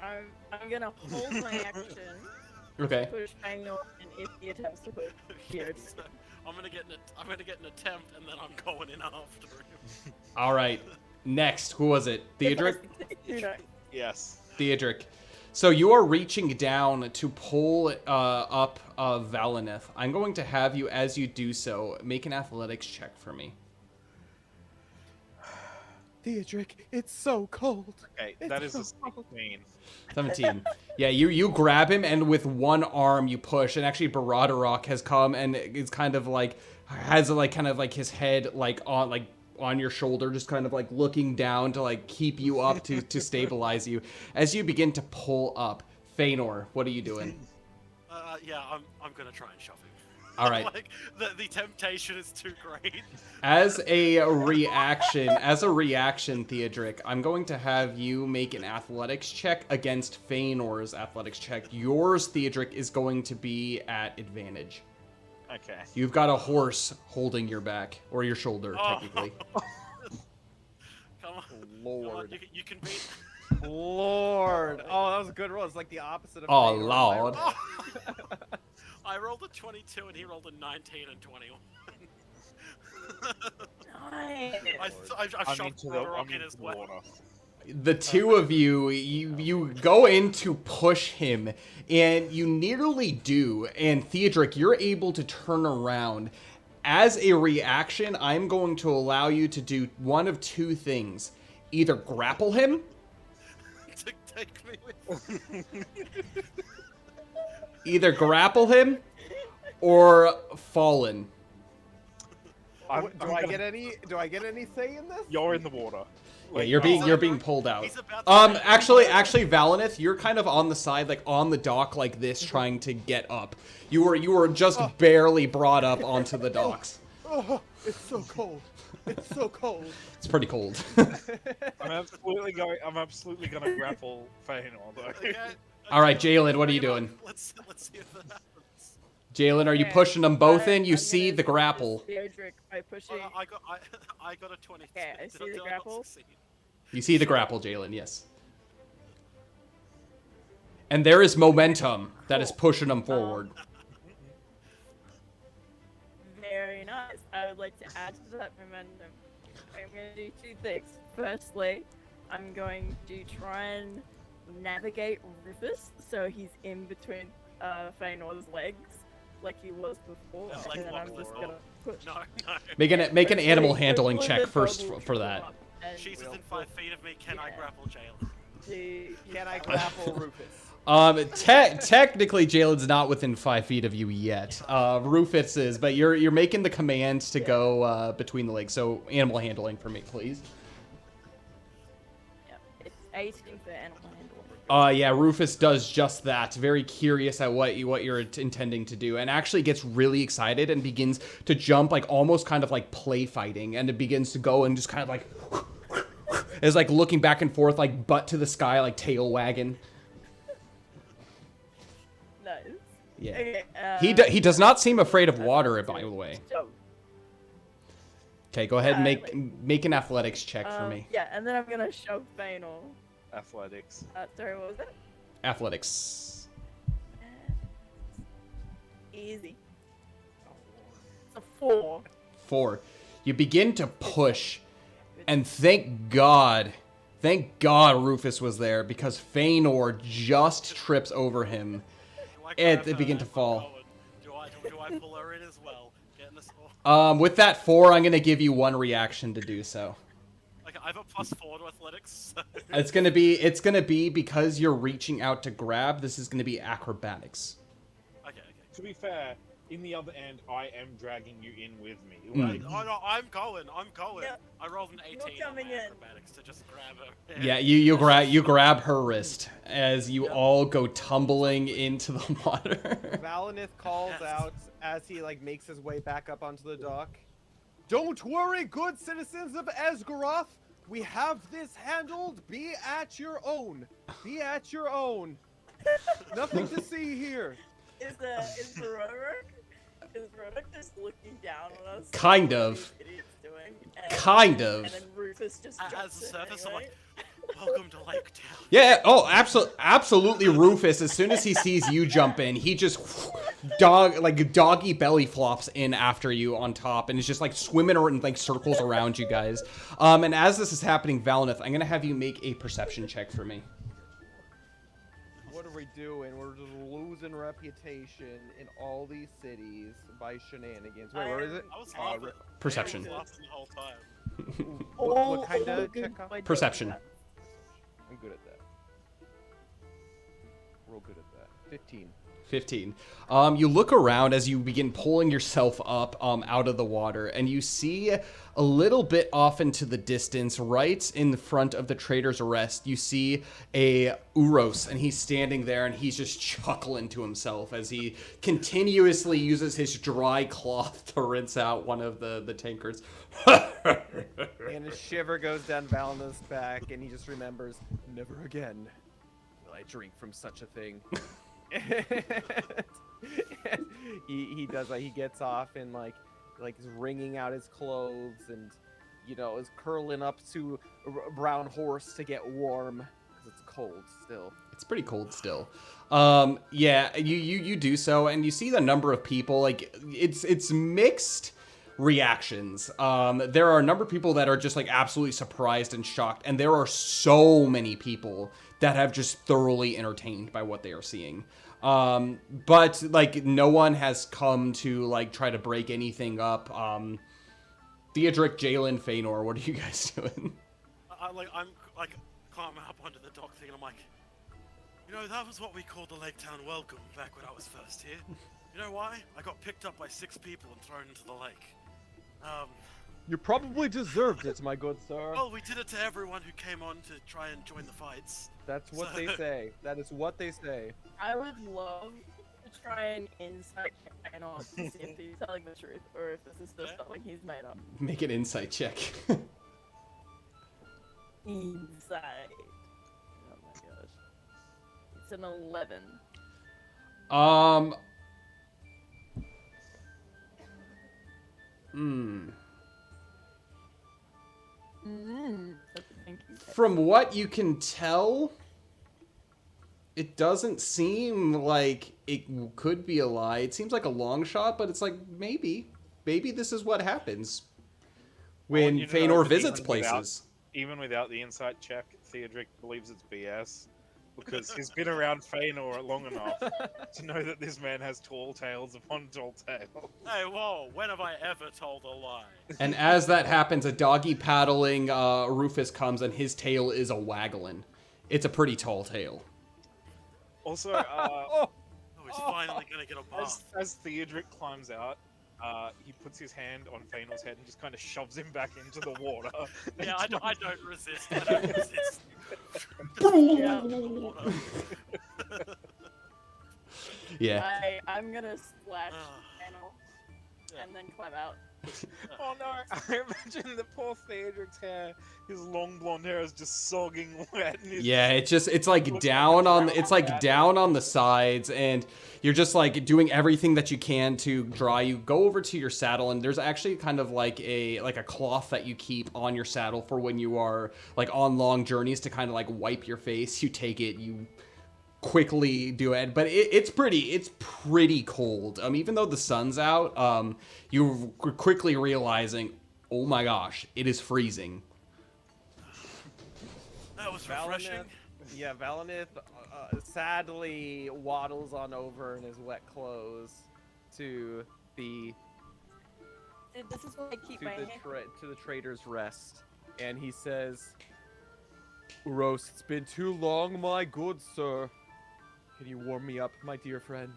D: my- I'm gonna hold my action,
A: Okay.
D: push Fëanor, and if he attempts to push Theodric.
E: So I'm gonna get an attempt, and then I'm going in after him.
A: All right. Next, who was it? Theodric?
C: yes.
A: Theodric. So you are reaching down to pull up Valineth. I'm going to have you, as you do so, make an athletics check for me.
B: Theodric, it's so cold.
C: Okay,
B: It's
C: that is a
B: so cold.
C: 16.
A: 17. Yeah, you grab him, and with one arm you push, and actually Baradarok has come and is kind of like has like kind of like his head like on your shoulder, just kind of like looking down to like keep you up to stabilize you. As you begin to pull up, Fëanor, what are you doing?
E: Yeah, I'm gonna try and shove him.
A: All right.
E: Like the temptation is too great.
A: As a reaction, Theodric, I'm going to have you make an athletics check against Fëanor's athletics check. Yours, Theodric, is going to be at advantage.
C: Okay.
A: You've got a horse holding your back, or your shoulder, technically.
E: Come on,
B: Lord.
E: you can beat.
B: Lord. Oh, that was a good roll. It's like the opposite of
A: Oh,
B: Fëanor.
A: Lord.
E: I rolled a 22 and he rolled a 19 and 21.
D: Nice.
E: I shoved Roderick in
C: into
E: as
C: the
E: well.
C: water.
A: The two of you go in to push him, and you nearly do. And Theodric, you're able to turn around. As a reaction, I'm going to allow you to do one of two things. Either grapple him,
E: Take me with.
A: or fallen.
B: Do I get any say in this?
C: You're in the water.
A: Yeah, you're being pulled out.
E: He's about to
A: Actually, Valineth, you're kind of on the side, like on the dock, like this, trying to get up. You were just barely brought up onto the docks.
B: Oh, it's so cold. It's so cold.
A: It's pretty cold.
C: I'm absolutely gonna grapple Fëanor though.
E: Okay.
A: All right, Jalen, what are you doing?
E: Let's see if that happens.
A: Jalen, are you
D: Okay,
A: pushing them both in? You
D: I'm
A: see
D: gonna
A: the
D: push
A: grapple.
D: Theodric by pushing.
E: I got a 20.
D: Okay, I
E: Did
D: see the
E: did not
D: grapple.
E: succeed?
A: You see the grapple, Jalen, yes. And there is momentum that is pushing them forward.
D: Very nice. I would like to add to that momentum. I'm going to do two things. Firstly, I'm going to try and navigate Rufus so he's in between Fëanor's legs, like he was before.
E: His
D: And
E: leg
D: then I'm
E: locked
D: just
E: before.
D: going to push.
E: No.
A: Make an animal
D: Hopefully-
A: handling
D: hopefully
A: check
D: the
A: first
D: bubble
A: for
D: will
A: that.
D: come up and
E: She's
D: we'll
E: within 5 feet of me. Can I
D: Yeah.
E: grapple Jalen?
B: Can I grapple Rufus?
A: Technically, Jalen's not within 5 feet of you yet. Rufus is, but you're making the command to go between the legs. So animal handling for me, please.
D: Yep, it's 18 for animal handling.
A: Yeah, Rufus does just that. Very curious at what you're intending to do, and actually gets really excited and begins to jump, like almost kind of like play fighting, and it begins to go and just kind of like is like looking back and forth, like butt to the sky, like tail wagging.
D: Nice.
A: Yeah.
D: Okay,
A: He does not seem afraid of water, by the way.
D: So,
A: Okay, go ahead and
D: Yeah,
A: make an athletics check for me.
D: yeah, and then I'm gonna shove Fëanor.
C: Athletics.
D: Sorry, what was it?
A: Athletics.
D: Easy. It's a 4.
A: 4. You begin to push, and thank God Thank God Rufus was there, because Feanor just trips over him. And they begin to fall.
E: Do I pull her in as well? Get in the score.
A: With that 4, I'm gonna give you 1 reaction to do so.
E: Okay, I have a +4 to athletics. So.
A: It's gonna be because you're reaching out to grab. This is gonna be acrobatics.
E: Okay.
C: To be fair, in the other end, I am dragging you in with me.
A: Mm.
E: Oh no, I'm going.
D: Yeah.
E: I rolled an 18 on my
D: coming in.
E: acrobatics to just grab her.
A: Yeah, you grab her wrist as you all go tumbling into the water.
B: Valinith calls out as he like makes his way back up onto the dock. Don't worry, good citizens of Esgaroth. We have this handled. Be at your own. Be at your own. Nothing to see here.
D: Is Roderick just looking down on us?
A: Kind
D: like,
A: of.
D: what these idiots doing?
A: Kind of.
D: And then Rufus just
E: As
D: jumps
E: the
D: in
E: surface, I'm
D: anyway.
E: like, welcome to Lake Town.
A: Yeah, oh, absolutely Rufus, as soon as he sees you jump in, he just doggy belly flops in after you on top and is just like swimming in like circles around you guys. And as this is happening, Valinith, I'm gonna have you make a perception check for me.
B: What are we doing? We're just losing reputation in all these cities by shenanigans. Wait, where is it?
E: I was laughing.
A: Perception.
E: I was laughing the whole time.
B: What kind
D: Oh,
B: of
D: good
B: check?
D: idea.
A: Perception.
B: I'm good at that. Real good at that. 15.
A: 15. You look around as you begin pulling yourself up out of the water, and you see a little bit off into the distance, right in the front of the Trader's Arrest, you see a Uros, and he's standing there, and he's just chuckling to himself as he continuously uses his dry cloth to rinse out one of the tankards.
B: And a shiver goes down Valinith's back, and he just remembers, never again will I drink from such a thing. he does like he gets off and like is wringing out his clothes and is curling up to a brown horse to get warm because it's cold still.
A: It's pretty cold still. Yeah, you do so, and you see the number of people. Like it's mixed reactions. There are a number of people that are just like absolutely surprised and shocked, and there are so many people that have just thoroughly entertained by what they are seeing. But like no one has come to like try to break anything up. Theodric, Jalen, Feanor, what are you guys doing?
E: I'm climbing up onto the dock thing, and I'm like, that was what we called the Lake Town welcome back when I was first here. You know why? I got picked up by 6 people and thrown into the lake.
B: You probably deserved it, my good sir.
E: Well, we did it to everyone who came on to try and join the fights.
B: That's what they say. That is what they say.
D: I would love to try an insight check and all to see if he's telling the truth or if this is just something he's made up.
A: Make an insight check.
D: Insight. Oh my gosh. It's an 11.
A: From what you can tell, it doesn't seem like it could be a lie. It seems like a long shot, but it's like maybe this is what happens when Feanor visits places.
C: Even without the insight check, Theodric believes it's BS. Because he's been around Feanor long enough to know that this man has tall tales upon tall tales.
E: Hey, whoa, when have I ever told a lie?
A: And as that happens, a doggy paddling Rufus comes, and his tail is a waggling. It's a pretty tall tail.
C: Also,
E: He's finally gonna get a bath.
C: as Theodric climbs out, he puts his hand on Feanor's head and just kind of shoves him back into the water.
E: Yeah, I don't resist. I don't resist.
A: Yeah.
D: I'm gonna splash panel and then climb out.
C: Oh no! I imagine the poor Theodric's hair, his long blonde hair is just sogging wet. And
A: Yeah, it's like down on the sides, and you're just like doing everything that you can to dry. You go over to your saddle, and there's actually kind of like a cloth that you keep on your saddle for when you are like on long journeys to kind of like wipe your face. You take it, you quickly do it, but it's pretty cold. Even though the sun's out, you're quickly realizing, oh my gosh, it is freezing.
E: That was refreshing.
B: Valinith sadly waddles on over in his wet clothes to the
D: Dude, this is why I keep my hand.
B: to the trader's rest, and he says, "Uros, it's been too long, my good sir. Can you warm me up, my dear friend?"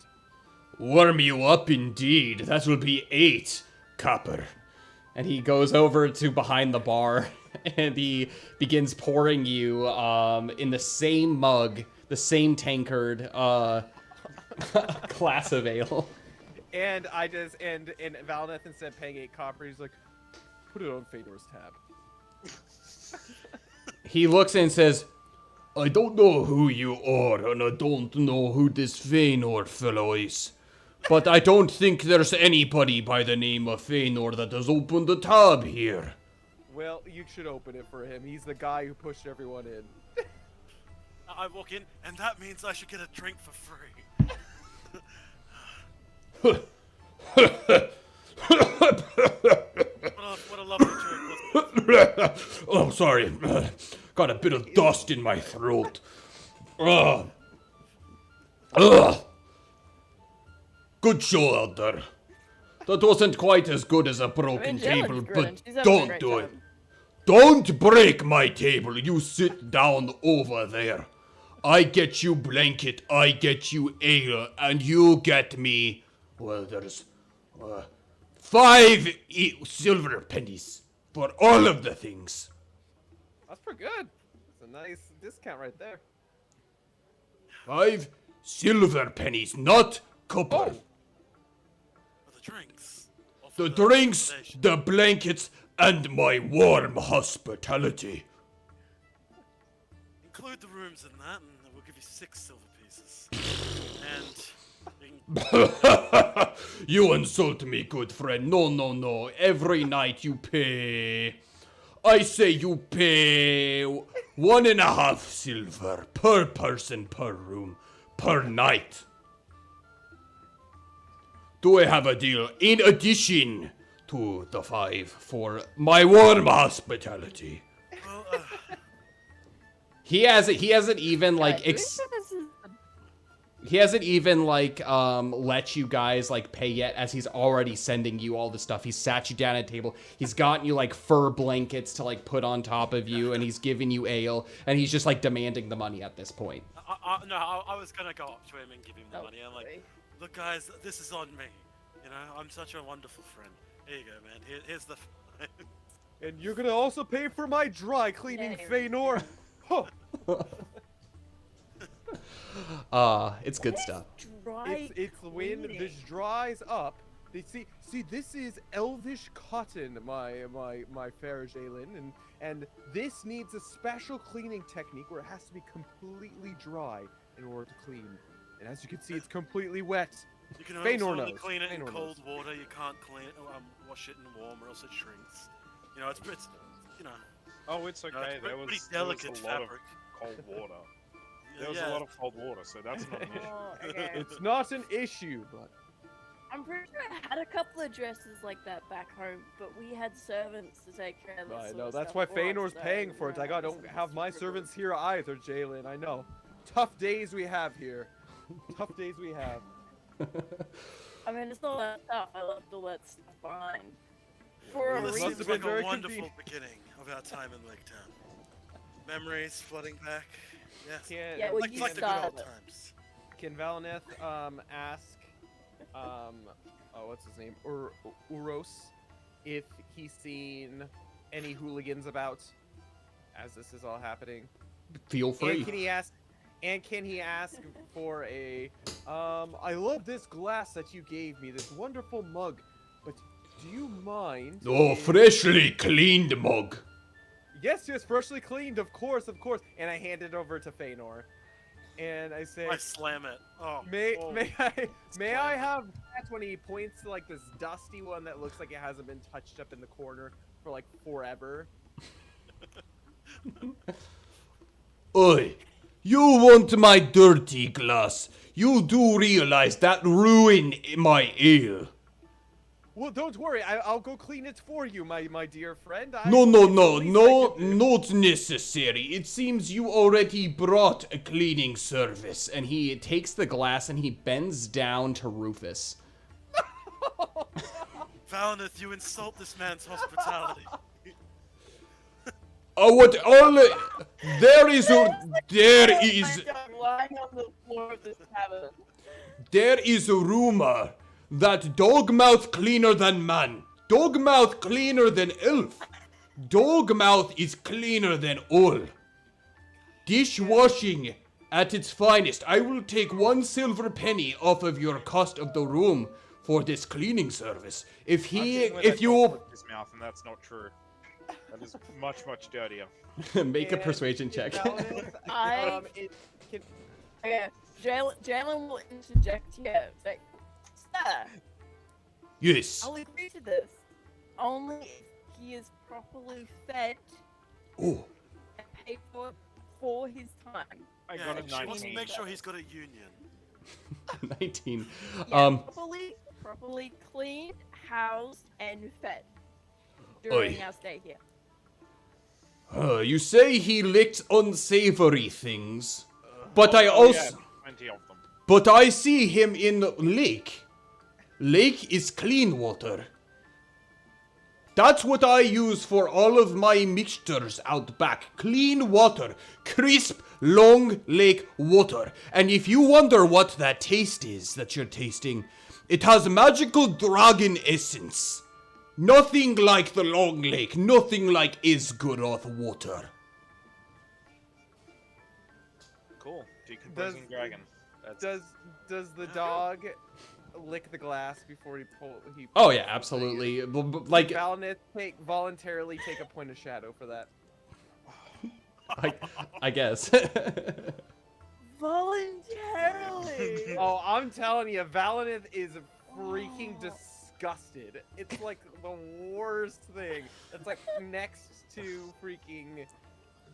A: Warm you up indeed. That will be 8 copper. And he goes over to behind the bar and he begins pouring you in the same mug, the same tankard, glass of ale.
B: And and Valinith, instead of paying 8 copper, he's like, "Put it on Fedor's tab."
A: He looks and says, I don't know who you are, and I don't know who this Feanor fellow is. But I don't think there's anybody by the name of Feanor that has opened the tab here.
B: Well, you should open it for him. He's the guy who pushed everyone in.
E: I walk in, and that means I should get a drink for free. What a lovely drink.
A: Oh, sorry. Got a bit of dust in my throat. Ugh. Good show out there. That wasn't quite as good as a broken table, but don't do it. Don't break my table. You sit down over there. I get you blanket, I get you ale, and you get me, well, there's 5 silver pennies for all of the things.
B: That's pretty good. It's a nice discount right there.
A: 5 silver pennies, not copper.
E: For the drinks. Or
A: The
E: for
A: drinks,
E: accommodation?
A: the blankets, and my warm hospitality.
E: Include the rooms in that, and we'll give you 6 silver pieces. And
A: You insult me, good friend. No. Every night you pay. I say you pay 1.5 silver per person per room per night. Do I have a deal in addition to the 5 for my warm hospitality?
E: well,
A: He hasn't even like he hasn't even like let you guys like pay yet, as he's already sending you all the stuff. He's sat you down at a table. He's gotten you like fur blankets to like put on top of you, and he's giving you ale, and he's just like demanding the money at this point.
E: I was gonna go up to him and give him the
D: Oh,
E: money. I'm like,
D: okay.
E: look, guys, this is on me. You know, I'm such a wonderful friend. Here you go, man. Here's the.
B: And you're gonna also pay for my dry cleaning,
D: Yeah,
B: Feanor. Huh.
A: It's good stuff.
B: It's when this dries up. See, this is elvish cotton, my fair Jalen, and this needs a special cleaning technique where it has to be completely dry in order to clean. And as you can see, it's completely wet.
E: You can
B: Feanor
E: only
B: knows.
E: clean it in
B: Feanor
E: cold water. You can't wash it in warm, or else it shrinks. You know, it's you know.
C: Oh, it's
E: You know,
C: okay.
E: it's
C: There
E: pretty
C: was
E: delicate
C: a lot of
E: fabric.
C: cold water. There was
E: Yeah.
C: a lot of cold water, so that's not an issue.
D: Oh, okay.
B: It's not an issue, but
D: I'm pretty sure I had a couple of dresses like that back home, but we had servants to take care of this.
B: I
D: sort
B: know
D: of
B: that's
D: stuff
B: why
D: for us,
B: Feanor's
D: so,
B: paying for it.
D: yeah,
B: I don't
D: this
B: have
D: is
B: my
D: privilege.
B: servants here either, Jalen. I know. Tough days we have here. Tough days we have.
D: I mean, it's not that stuff. I left all that stuff behind. For a
E: Well, this
B: must
D: reason.
B: have
E: seems
B: been
E: like
B: very
E: a wonderful
B: convenient.
E: beginning of our time in Lake Town. Memories flooding back. Yes.
D: Yeah, well,
E: like,
D: you
E: like the good old
D: started it.
E: times.
B: Can Valinith ask what's his name? Uros if he's seen any hooligans about as this is all happening?
A: Feel
B: And
A: free.
B: can he ask for a I love this glass that you gave me, this wonderful mug, but do you mind
A: Oh,
B: if-
A: freshly cleaned mug.
B: Yes, freshly cleaned, of course. And I hand it over to Feanor. And I say,
E: I slam it. Oh.
B: may
E: whoa.
B: may I have that when he points to like this dusty one that looks like it hasn't been touched up in the corner for like forever.
A: Oi, you want my dirty glass? You do realize that ruin my ale.
B: Well, don't worry. I'll go clean it for you, my dear friend.
A: No,
B: It's
A: no,
B: the
A: no,
B: least
A: no,
B: I can do.
A: not necessary. It seems you already brought a cleaning service. And he takes the glass and he bends down to Rufus.
E: Valineth, you insult this man's hospitality.
A: Oh, what? All there is
D: lying on the floor of this tavern.
A: there is a rumor that Dogmouth cleaner than man, Dogmouth cleaner than elf, Dogmouth is cleaner than all. Dishwashing at its finest. I will take 1 silver penny off of your cost of the room for this cleaning service. If you
C: his mouth, and that's not true. That is much, much dirtier.
A: make a
B: And
A: persuasion check.
B: Valineth,
D: I-
B: can,
D: Okay, Jalen will interject here. Like, sir,
A: Yes.
D: I'll agree to this. Only if he is properly fed
A: Oh.
D: and paid for his time.
C: I
E: Yeah,
C: got a
E: she wants to
C: 19.
E: make sure he's got a union.
A: 19.
D: Yeah, properly cleaned, housed, and fed during
A: Oi.
D: our stay here.
A: You say he licked unsavory things, but I
C: Oh,
A: also,
C: yeah, 20 of them.
A: but I see him in lake. Lake is clean water. That's what I use for all of my mixtures out back. Clean water. Crisp, long lake water. And if you wonder what that taste is that you're tasting, it has magical dragon essence. Nothing like the Long Lake. Nothing like Esgaroth water.
C: Cool. Decomposing dragon. That's
B: does the dog lick the glass before he
A: Oh yeah, absolutely. Like,
B: Valineth voluntarily take a point of shadow for that.
A: I guess.
D: Voluntarily.
B: Oh, I'm telling you, Valineth is freaking disgusted. It's like the worst thing. It's like next to freaking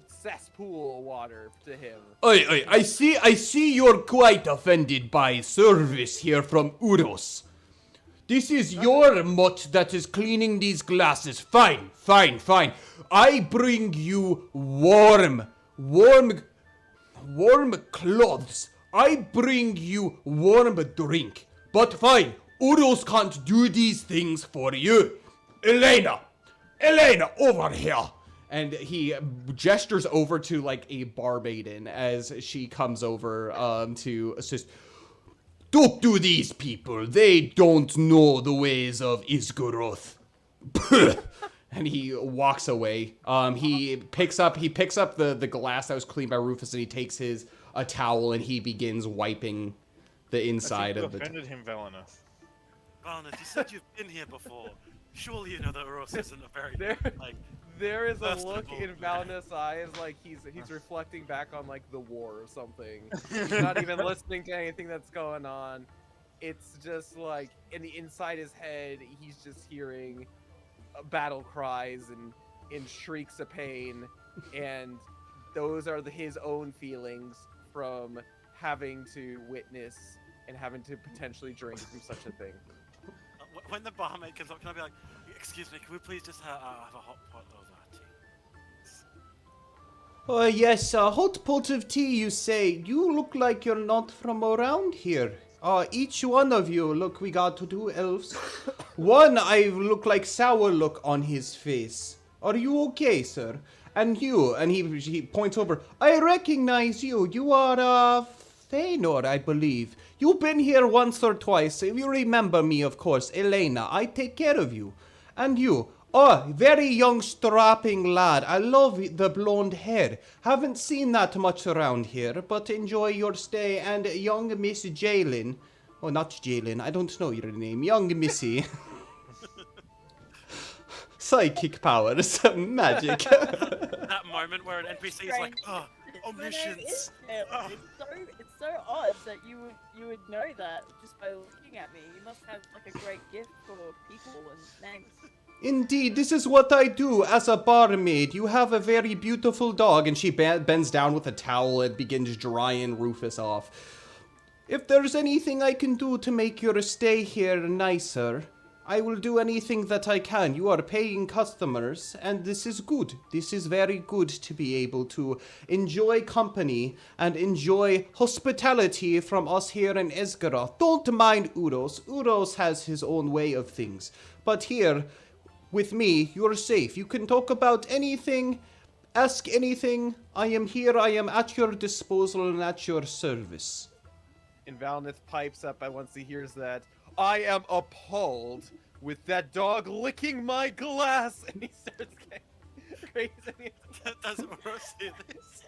B: cesspool water to him.
A: Oi, I see you're quite offended by service here from Uros. This is your mutt that is cleaning these glasses. Fine. I bring you warm clothes. I bring you warm drink. But fine, Uros can't do these things for you. Elena, over here. And he gestures over to like a barmaiden as she comes over to assist. Talk to these people. They don't know the ways of Esgaroth. And he walks away. He picks up the glass that was cleaned by Rufus, and he takes a towel and he begins wiping the inside of the.
C: offended him, Valineth.
E: Valineth, you said you've been here before. Surely you know that Uros isn't a very
B: There-
E: like.
B: There is a
E: First of
B: look
E: all,
B: in Valineth's eyes like he's reflecting back on like the war or something. He's not even listening to anything that's going on. It's just like inside his head, he's just hearing battle cries and shrieks of pain, and those are his own feelings from having to witness and having to potentially drink from such a thing.
E: When the barmaid comes up, can I be like, "Excuse me, can we please just have a hot pot of tea?"
A: Oh, yes, a hot pot of tea, you say. You look like you're not from around here. Each one of you, look, we got 2 elves. One, I look like sour look on his face. Are you okay, sir? And you, and he points over. I recognize you. You are, Fëanor, I believe. You've been here once or twice. If you remember me, of course. Elena, I take care of you. And you. Oh, very young, strapping lad. I love the blonde hair. Haven't seen that much around here, but enjoy your stay. And young Miss Jalen. Oh, not Jalen. I don't know your name. Young Missy. Psychic powers. Magic.
E: That moment where an NPC is like,
D: Strange.
E: "Oh,
D: My name is
E: omniscience."
D: Taylor. It's so odd that you would know that just by looking at me. You must have like a great gift for people and names.
A: Indeed, this is what I do as a barmaid. You have a very beautiful dog. And she bends down with a towel and begins drying Rufus off. If there's anything I can do to make your stay here nicer, I will do anything that I can. You are paying customers, and this is good. This is very good to be able to enjoy company and enjoy hospitality from us here in Esgaroth. Don't mind Uros. Uros has his own way of things. But here, with me, you're safe. You can talk about anything, ask anything. I am here. I am at your disposal and at your service.
B: And Valnith pipes up once he hears that. I am appalled with that dog licking my glass, and he starts getting crazy.
E: Does Uros hear this?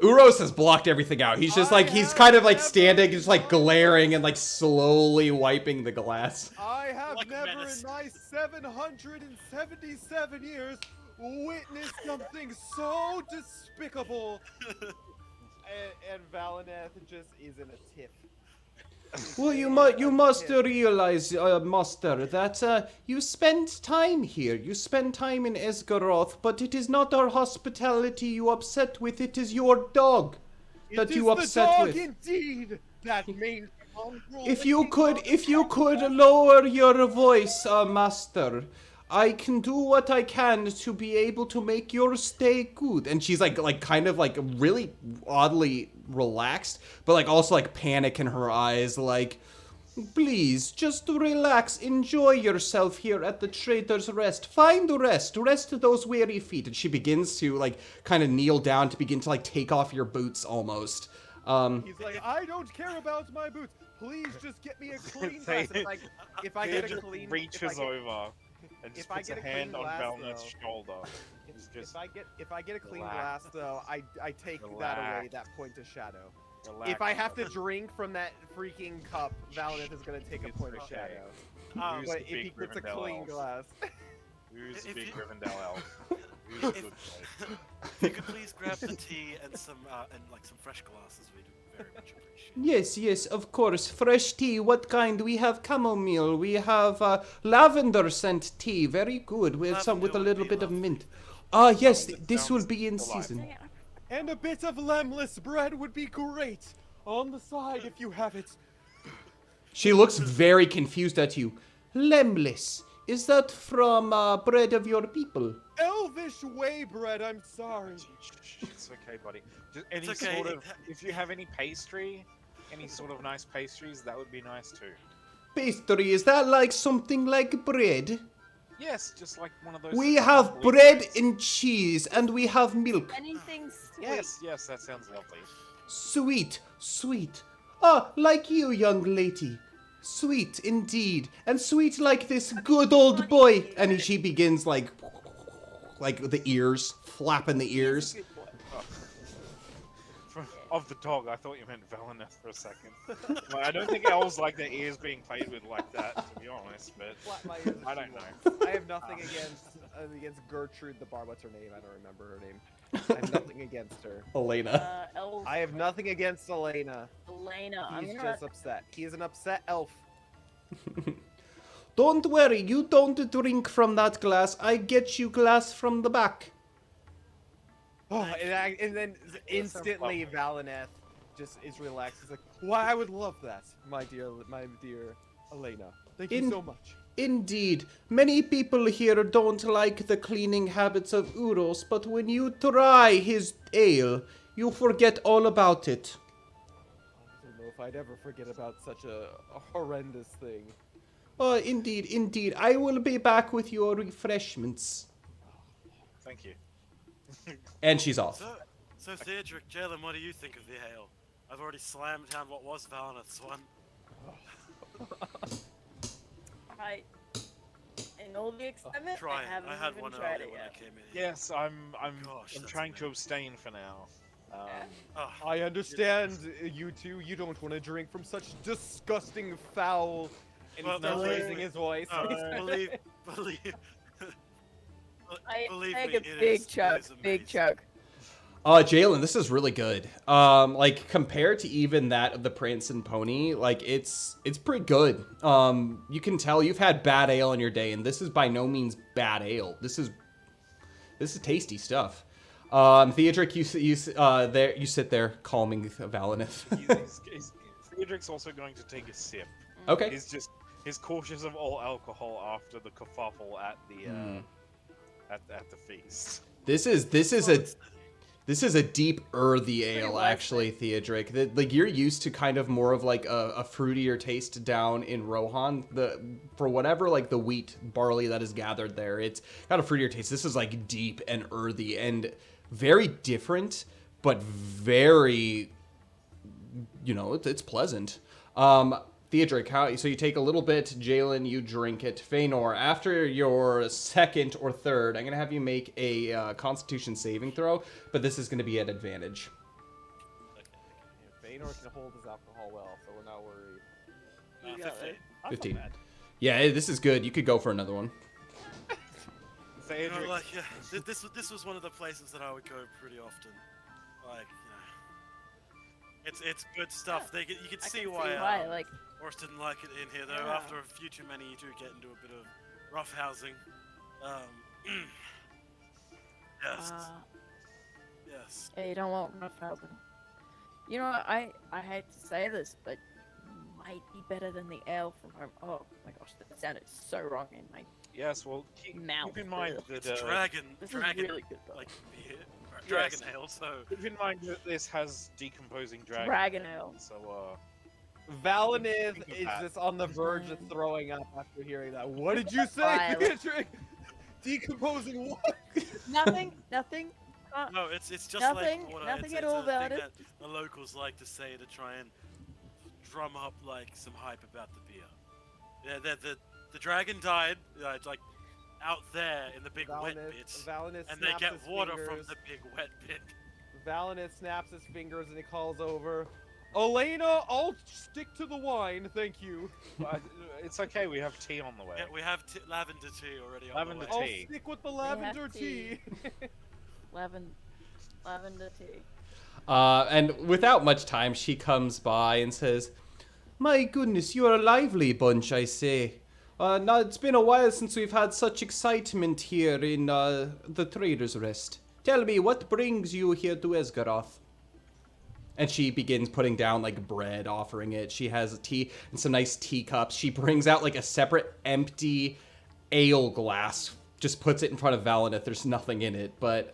A: Uros has blocked everything out. He's just like, he's kind of like standing, just like glaring and like slowly wiping the glass.
B: I have
E: Like a
B: never
E: menace.
B: in my 777 years witnessed something so despicable. and Valineth just is in a tiff.
A: Well, you must realize, Master, that you spend time here. You spend time in Esgaroth, but it is not our hospitality you upset with. It is your dog that you upset with.
B: It is the dog indeed. That means
A: If you could lower your voice, Master, I can do what I can to be able to make your stay good. And she's like kind of like really oddly relaxed, but like also like panic in her eyes, like, please just relax, enjoy yourself here at the Trader's Rest. Find rest those weary feet. And she begins to like kind of kneel down to begin to like take off your boots almost.
B: He's like, I don't care about my boots. Please just get me a clean glass. If I get a
C: Theodric
B: clean,
C: reaches over and just
B: if I
C: puts
B: get
C: a
B: a clean
C: hand on
B: glass,
C: Valneth's
B: though-
C: shoulder. He's just
B: if I get a clean
C: relax.
B: glass though, I take that away,
C: Relax.
B: that point of shadow.
C: relax.
B: If I have to drink from that freaking cup, Valineth is gonna take a point of
C: okay.
B: shadow.
C: Who's
B: But
C: the
B: if he
C: big
B: gets a
C: Rivendell
B: clean
C: elf?
B: glass,
C: Who's the
E: If
C: big
E: you-
C: Rivendell elf? Who's the good boy?
E: If you could please grab the tea and some fresh glasses, we'd very much appreciate.
A: Yes, of course. Fresh tea. What kind? We have chamomile. We have lavender scent tea. Very good. With some with a
E: Lavender would
A: little
E: be
A: bit of
E: lovely.
A: mint. Ah, yes.
C: Lavender
A: This will
C: sounds
A: be in
C: delightful.
A: season.
B: and a bit of lembless bread would be great on the side if you have it.
A: She looks very confused at you. Lemless. Is that from bread of your people?
B: Elvish way bread. I'm sorry.
C: It's okay, buddy. Just any
E: It's okay,
C: sort
E: it
C: of, if you have any pastry, any sort of nice pastries, that would be nice too.
A: Pastry. Is that like something like bread?
C: Yes, just like one of those.
A: We have
C: tumbly
A: bread
C: breads.
A: and cheese, and we have milk.
D: Anything sweet.
C: Yes, that sounds lovely.
A: Sweet. Ah, like you, young lady. Sweet indeed, and sweet like this good old boy. And she begins like the ears, flapping the ears.
C: Of the dog, I thought you meant Valineth for a second. Well, I don't think elves like their ears being played with like that, to be honest. But
B: Flap my ears if
C: I
B: she
C: don't
B: wants.
C: know.
B: I have nothing against Gertrude the Bar. What's her name? I don't remember her name. I have nothing against her.
A: Elena.
D: Elf.
B: I have nothing against Elena.
D: Elena. I'm
B: He's
D: gonna.
B: just upset. He is an upset elf.
A: Don't worry, you don't drink from that glass. I get you glass from the back.
B: Oh, and then instantly Valineth just is relaxed. He's like, "Why? I would love that, my dear Elena. Thank you so much."
A: Indeed, many people here don't like the cleaning habits of Uros, but when you try his ale, you forget all about it.
B: I don't know if I'd ever forget about such a horrendous thing.
A: Oh, indeed. I will be back with your refreshments.
C: Thank you.
A: And she's off.
E: So Theodric, Jalen, what do you think of the ale? I've already slammed down what was Valineth's one.
D: In all the excitement,
E: Try
D: I
E: it.
D: haven't
E: I had
D: even
E: one
D: tried
E: earlier
D: it
E: when I
D: yet.
E: came in here.
C: Yes, I'm
E: Gosh, that's
C: trying to
E: amazing.
C: abstain for now.
E: Oh,
B: I understand, you two. You don't want to drink from such disgusting foul. And
E: Well,
B: he starts
E: no,
B: raising his voice.
E: believe.
D: I
E: Believe
D: take
E: me,
D: a
E: it
D: big
E: is- it
D: chug,
E: is
D: big
E: amazing.
D: chug.
A: Jalen, this is really good. Like compared to even that of the Prince and Pony, like it's pretty good. You can tell you've had bad ale in your day, and this is by no means bad ale. This is tasty stuff. Theodric, you sit there calming Valineth.
C: Theodric's also going to take a sip.
A: Okay.
C: He's just He's cautious of all alcohol after the kerfuffle at the at the feast.
A: This is a deep earthy ale,
D: wise
A: actually,
D: thing.
A: Theodric. Like you're used to kind of more of like a fruitier taste down in Rohan. For whatever like the wheat barley that is gathered there, it's got a fruitier taste. This is like deep and earthy and very different, but very, it's pleasant. Theodric, so you take a little bit, Jalen, you drink it. Feanor, after your second or third, I'm going to have you make a Constitution saving throw, but this is going to be at advantage.
B: Feanor can hold his alcohol well, so we're not worried.
E: Yeah, 15.
B: That's
A: 15.
B: not bad.
A: Yeah, this is good. You could go for another one.
E: You know,
C: Theodric,
E: like, yeah, this was one of the places that I would go pretty often. Like, it's good stuff.
D: Yeah,
E: You can
D: I
E: see
D: can
E: why.
D: like,
E: Horse didn't like it in here, though.
D: Yeah.
E: After a few too many, you do get into a bit of rough housing. Yes. Yes.
D: yeah, you don't want rough housing. You know what, I hate to say this, but might be better than the ale from home. Oh my gosh, that sounded so wrong in my
C: yes, well, keep
D: mouth.
C: in mind
D: Ugh.
C: that
E: It's dragon.
D: This
E: dragon.
D: is really good though.
E: Like, beer. Dragon
C: Yes.
E: ale, so.
C: keep in mind that this has decomposing dragon.
D: Dragon ale.
C: So
B: Valinith
C: Think of
B: is
C: that.
B: just on the verge of throwing up after hearing that. What did you say,
D: Violet.
B: Theodric? Decomposing what?
D: Nothing.
E: No, it's just
D: Nothing-
E: like water.
D: nothing
E: it's
D: at
E: a
D: all
E: thing
D: about it.
E: that the locals like to say to try and drum up like some hype about the beer. Yeah, the dragon died like out there in the big wet bits,
B: Valinith
E: and they
B: snaps
E: get
B: his
E: water
B: fingers.
E: from the big wet bit.
B: Valinith snaps his fingers and he calls over, Elena, I'll stick to the wine, thank you.
C: it's okay. We have tea on the way.
E: Yeah, we have lavender tea already on
C: Lavender
E: the way.
B: I'll
C: tea.
B: stick with the
D: have
B: lavender
D: tea.
B: tea.
D: Lavender tea.
A: And without much time, she comes by and says, "My goodness, you're a lively bunch, I say. Now it's been a while since we've had such excitement here in the Trader's Rest. Tell me, what brings you here to Esgaroth?" And she begins putting down like bread, offering it. She has tea and some nice teacups. She brings out like a separate empty ale glass, just puts it in front of Valinith. There's nothing in it, but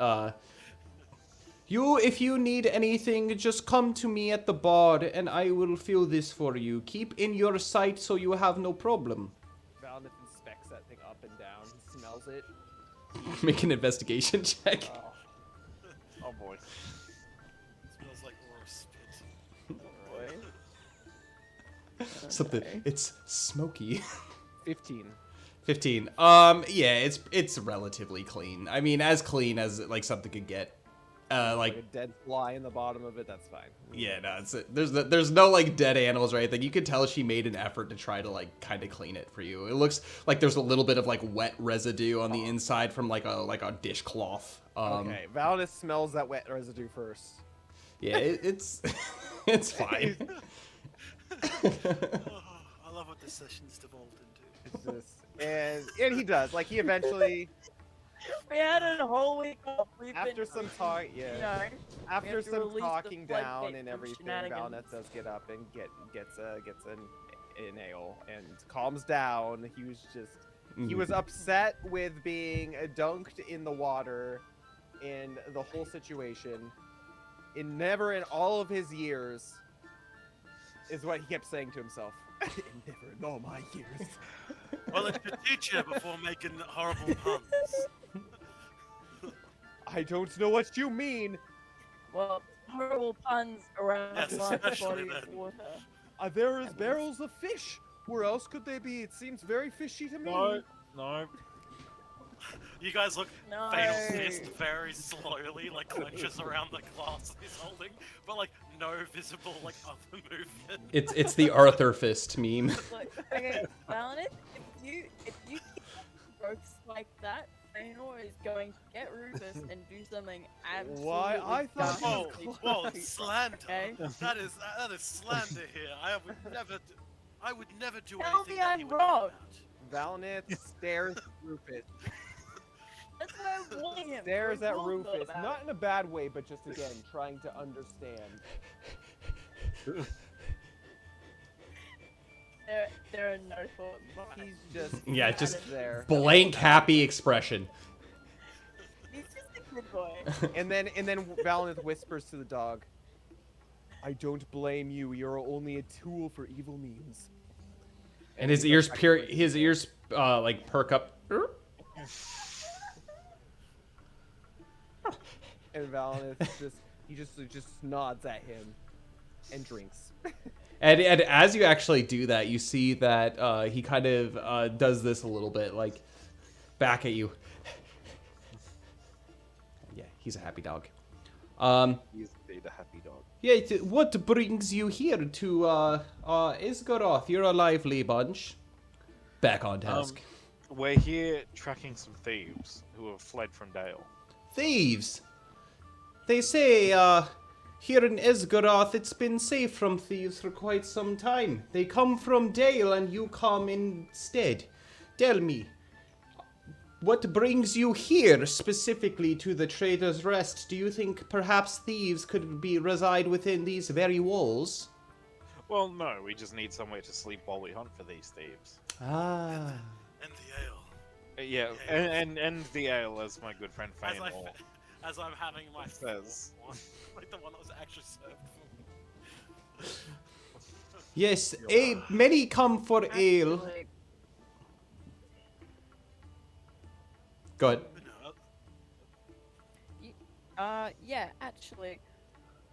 A: if you need anything, just come to me at the bar and I will fill this for you. Keep in your sight so you have no problem.
B: Valinith inspects that thing up and down. He smells it.
A: Make an investigation check.
C: Oh boy.
E: Smells like raw spit.
A: Something.
D: Okay.
A: It's smoky.
B: 15.
A: 15. Yeah, it's relatively clean. I mean, as clean as like something could get.
B: Like a dead fly in the bottom of it, that's fine.
A: Yeah, no, there's no like dead animals or anything. You could tell she made an effort to try to like kind of clean it for you. It looks like there's a little bit of like wet residue on the inside from like a dishcloth.
B: Okay, Valinith smells that wet residue first.
A: Yeah, it's it's fine.
E: I love what this session's devolved into.
B: It's just, and he does. Like he eventually,
D: We had a whole week off. We've
B: after
D: been,
B: some talk,
D: you
B: yeah.
D: know,
B: After
D: have to
B: some
D: release the
B: talking down
D: floodgate
B: and
D: from
B: everything,
D: shenanigans.
B: Valinith does get up and gets an ale and calms down. He was just he was upset with being dunked in the water in the whole situation. Never in all of his years is what he kept saying to himself. Never in all my years.
E: Well, it's a teacher before making horrible puns.
B: I don't know what you mean.
D: Well, horrible puns around
E: Yes,
D: a large
E: especially
D: body of
E: then.
D: water.
B: There is barrels of fish. Where else could they be? It seems very fishy to me.
C: No.
E: You guys look.
D: No.
E: Fatal fist very slowly, like clenches around the glass he's holding, but like no visible like other movement.
A: It's the Arthur fist meme.
D: Look, okay, Valinith, if you keep growths like that, Feanor is going to get Rufus and do something absolutely
B: Why? I thought
E: Whoa,
B: he was
E: whoa,
B: close.
E: it's slander.
D: Okay.
E: That is slander here. I would never do
D: Tell
E: anything
D: me
E: that
D: I'm
E: he would
D: wrong.
E: know about.
B: Valinith stares at Rufus.
D: That's why I'm warning him.
B: Stares
D: We're
B: at
D: both
B: Rufus,
D: about
B: not
D: it.
B: in a bad way, but just again trying to understand.
D: There are no thought marks.
B: He's just
A: Yeah, just
B: there.
A: blank happy expression.
D: He's just a good boy.
B: And then Valinith whispers to the dog, "I don't blame you. You're only a tool for evil means."
A: And his ears like perk up.
B: And Valinith just nods at him and drinks.
A: And as you actually do that, you see that he kind of does this a little bit, like back at you. Yeah, he's a happy dog.
C: He's indeed a happy dog.
A: Yeah, what brings you here to Esgaroth? You're a lively bunch. Back on task.
C: We're here tracking some thieves who have fled from Dale.
A: Thieves! They say, here in Esgaroth, it's been safe from thieves for quite some time. They come from Dale and you come instead. Tell me, what brings you here specifically to the Trader's Rest? Do you think perhaps thieves could reside within these very walls?
C: Well, no, we just need somewhere to sleep while we hunt for these thieves.
A: Ah.
E: And the ale.
C: Yeah, and the ale, as my good friend
E: As,
C: Fane will
E: as I'm having my
C: says.
E: one, like the one that was actually served.
A: Yes, many come for ale.
D: Actually,
A: Go ahead.
D: yeah, actually,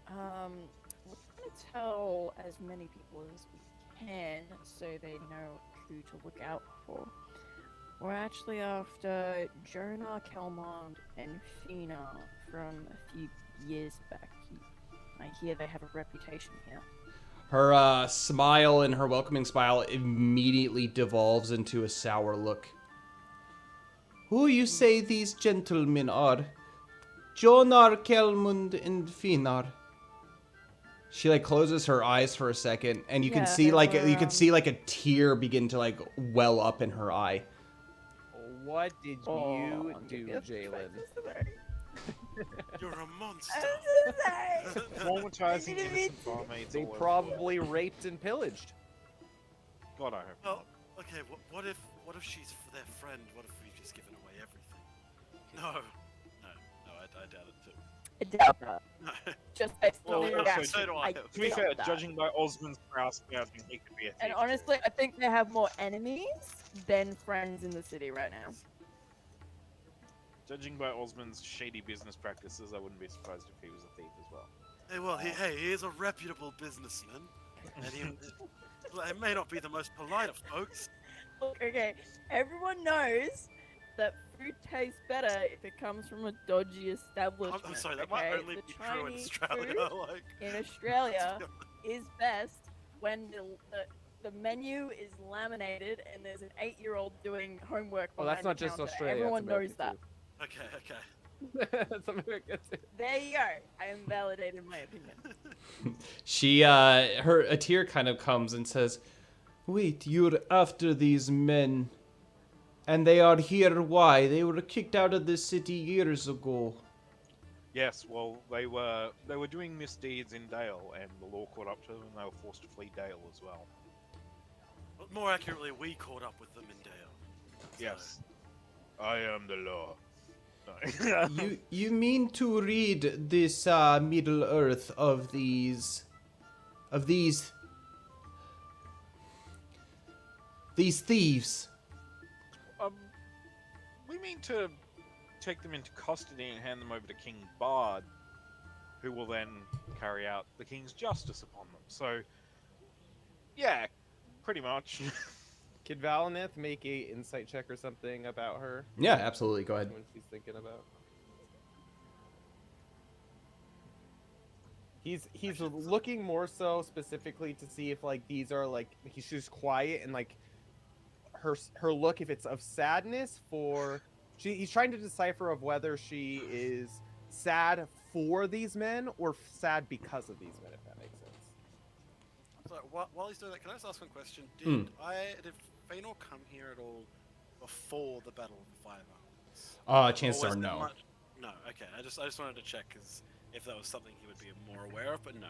D: we're trying to tell as many people as we can so they know who to look out for. We're actually after Jonah, Kelmond, and Fina from a few years back. I hear they have a reputation here.
A: Her smile and her welcoming smile immediately devolves into a sour look. Who you say these gentlemen are? Jonar, Kelmund, and Finar. She like closes her eyes for a second, and you can
D: Yeah,
A: see
D: they
A: like
D: were,
A: you can see like a tear begin to like well up in her eye.
B: What did you
D: Oh,
B: do,
D: I'm
B: Jalen?
D: so sorry.
E: You're a monster.
D: I'm so sorry.
C: Traumatizing
D: I didn't mean
C: innocent barmaids
B: They
C: all over
B: probably raped and pillaged.
C: the world. God, I hope
E: Well,
C: not.
E: okay. What if she's their friend? What if we've just given away everything? No, I doubt it too.
D: I doubt that.
E: No.
D: Just based
C: Well,
D: on the
C: also,
D: reaction,
E: so do I.
C: To be
D: doubt
C: fair,
D: that.
C: judging by Osmond's prouse, I think he could be a thief.
D: And
C: too.
D: honestly, I think they have more enemies than friends in the city right now.
C: Judging by Osmond's shady business practices, I wouldn't be surprised if he was a thief as well.
E: Hey, well, he is a reputable businessman, and it may not be the most polite of folks.
D: Look, okay, everyone knows that food tastes better if it comes from a dodgy establishment.
E: I'm sorry, that
D: okay?
E: might only
D: The
E: be true in
D: Chinese
E: Australia.
D: food
E: Like,
D: in Australia is best when the menu is laminated and there's an 8-year-old doing homework.
B: Oh, that's
D: behind
B: not
D: the
B: just
D: counter.
B: Australia.
D: Everyone
B: that's
D: knows that.
E: okay.
B: That's America too.
D: There you go. I am validated my opinion.
A: She a tear kind of comes and says, "Wait, you're after these men, and they are here. Why? They were kicked out of the city years ago."
C: Yes, well, they were doing misdeeds in Dale, and the law caught up to them, and they were forced to flee Dale as well.
E: But more accurately, we caught up with them in Dale.
C: Yes, I am the law. No.
A: You mean to read this Middle Earth of these thieves?
C: We mean to take them into custody and hand them over to King Bard, who will then carry out the king's justice upon them. So, yeah, pretty much.
B: Could Valinith make a insight check or something about her?
A: Yeah, absolutely. Go ahead.
B: What she's thinking about. He's looking more so specifically to see if like these are like she's quiet and like her look if it's of sadness for he's trying to decipher of whether she is sad for these men or sad because of these men, if that makes sense.
E: So while he's doing that, can I just ask one question? Did Feanor come here at all before the Battle of the Five Armies?
A: Chances
E: Or was
A: are
E: there
A: no.
E: No, okay. I just wanted to check because if that was something he would be more aware of, but no.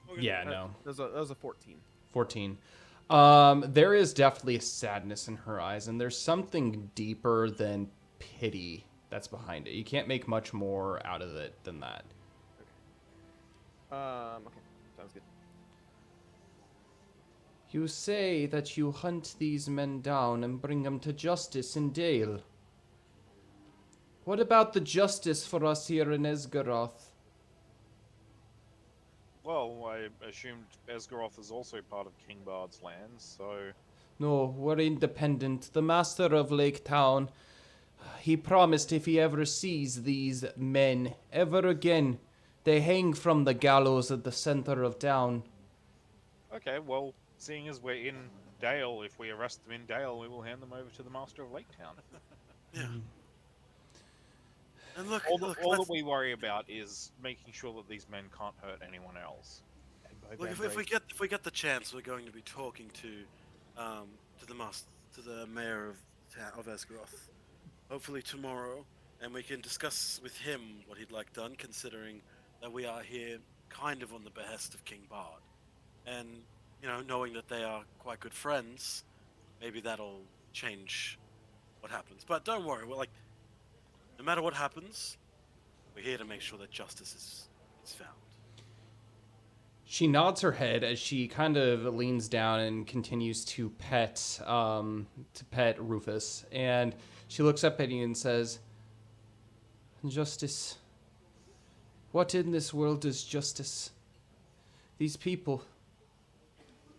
E: We're good.
A: Yeah, no.
B: That was a 14.
A: 14. There is definitely a sadness in her eyes, and there's something deeper than pity that's behind it. You can't make much more out of it than that.
B: Okay, sounds good.
A: You say that you hunt these men down and bring them to justice in Dale. What about the justice for us here in Esgaroth?
C: Well, I assumed Esgaroth is also part of King Bard's lands, so
A: No, we're independent. The master of Lake Town, he promised if he ever sees these men ever again, they hang from the gallows at the center of town.
C: okay. Well, seeing as we're in Dale, if we arrest them in Dale, we will hand them over to the Master of Lake Town.
E: Yeah. And look,
C: All
E: look,
C: that we worry about is making sure that these men can't hurt anyone else.
E: look, if we get the chance, we're going to be talking to the mayor of Esgaroth, hopefully tomorrow, and we can discuss with him what he'd like done, considering that we are here kind of on the behest of King Bard, and knowing that they are quite good friends, maybe that'll change what happens. But don't worry, we're like, no matter what happens, we're here to make sure that justice is found.
A: She nods her head as she kind of leans down and continues to pet Rufus. And she looks up at you and says, "Justice. What in this world is justice? These people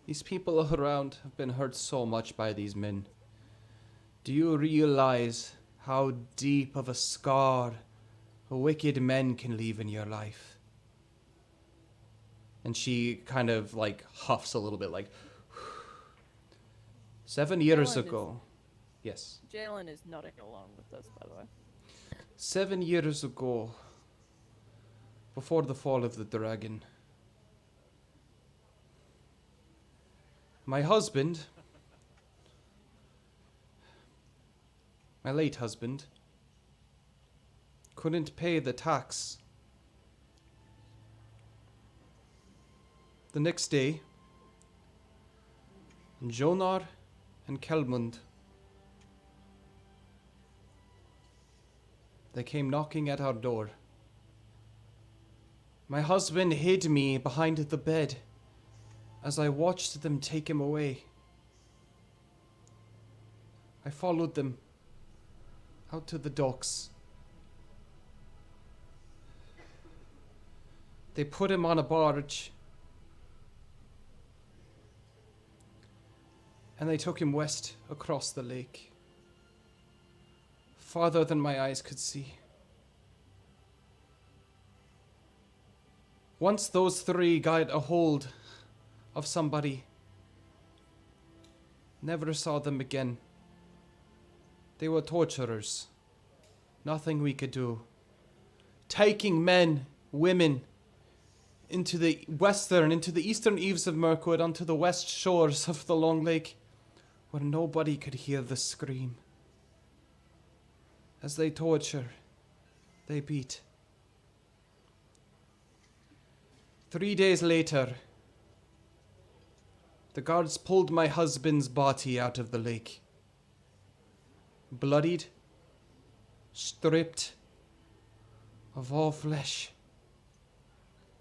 A: around have been hurt so much by these men. Do you realize how deep of a scar wicked men can leave in your life?" And she kind of like huffs a little bit, like, 7 years
D: Jalen
A: ago. Yes.
D: Jalen is nodding along with us, by the way.
A: 7 years ago, before the fall of the dragon, my husband, my late husband, couldn't pay the tax. The next day, Jonar and Kelmund, they came knocking at our door. My husband hid me behind the bed as I watched them take him away. I followed them out to the docks. They put him on a barge, and they took him west across the lake, farther than my eyes could see. Once those three got a hold of somebody, never saw them again. They were torturers. Nothing we could do. Taking men, women, into the eastern eaves of Mirkwood, onto the west shores of the Long Lake, where nobody could hear the scream. As they torture, they beat. 3 days later, the guards pulled my husband's body out of the lake. Bloodied, stripped of all flesh,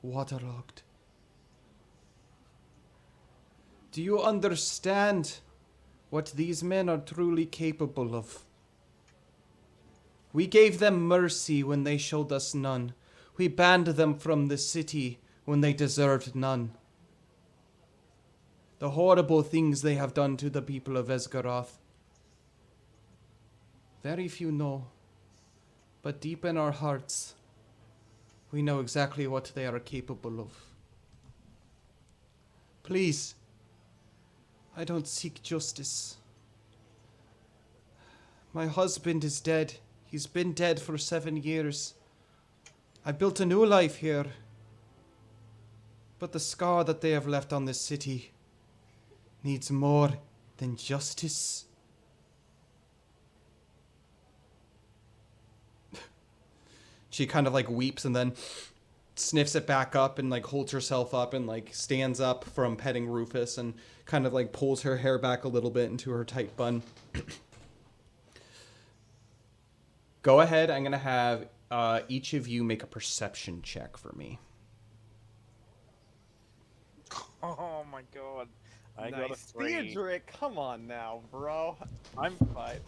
A: waterlogged. Do you understand what these men are truly capable of? We gave them mercy when they showed us none. We banned them from the city when they deserved none. The horrible things they have done to the people of Esgaroth, very few know, but deep in our hearts, we know exactly what they are capable of. Please, I don't seek justice. My husband is dead. He's been dead for 7 years. I built a new life here. But the scar that they have left on this city needs more than justice. She kind of like weeps and then sniffs it back up and like holds herself up and like stands up from petting Rufus and kind of like pulls her hair back a little bit into her tight bun. Go ahead. I'm going to have each of you make a perception check for me.
C: Oh my god. I
B: nice.
C: got a 3.
B: Theodoric, come on now, bro.
C: I'm 5.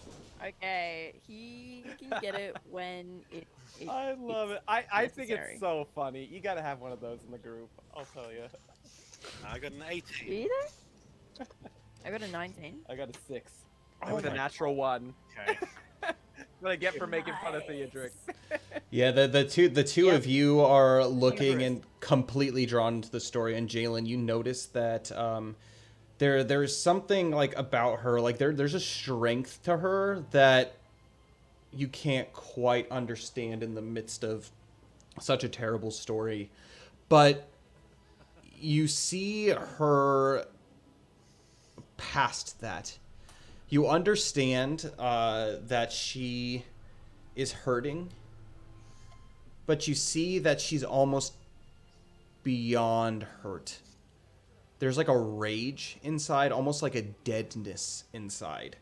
D: Okay, he can get it when it
B: I love it.
D: it's
B: I think
D: necessary.
B: it's so funny. You gotta have one of those in the group. I'll tell you.
E: I got an 18.
D: Either? I got a 19.
B: I got a 6.
C: Oh
B: With a
C: my
B: natural 1.
C: Okay.
B: What I get for making fun of Theodoric.
A: Yeah, the two
D: Yep.
A: of you are looking
B: Whatever.
A: and completely drawn into the story. And Jalen, you notice that there's something like about her, like there's a strength to her that you can't quite understand in the midst of such a terrible story. But you see her past that. You understand that she is hurting, but you see that she's almost beyond hurt. There's like a rage inside, almost like a deadness inside,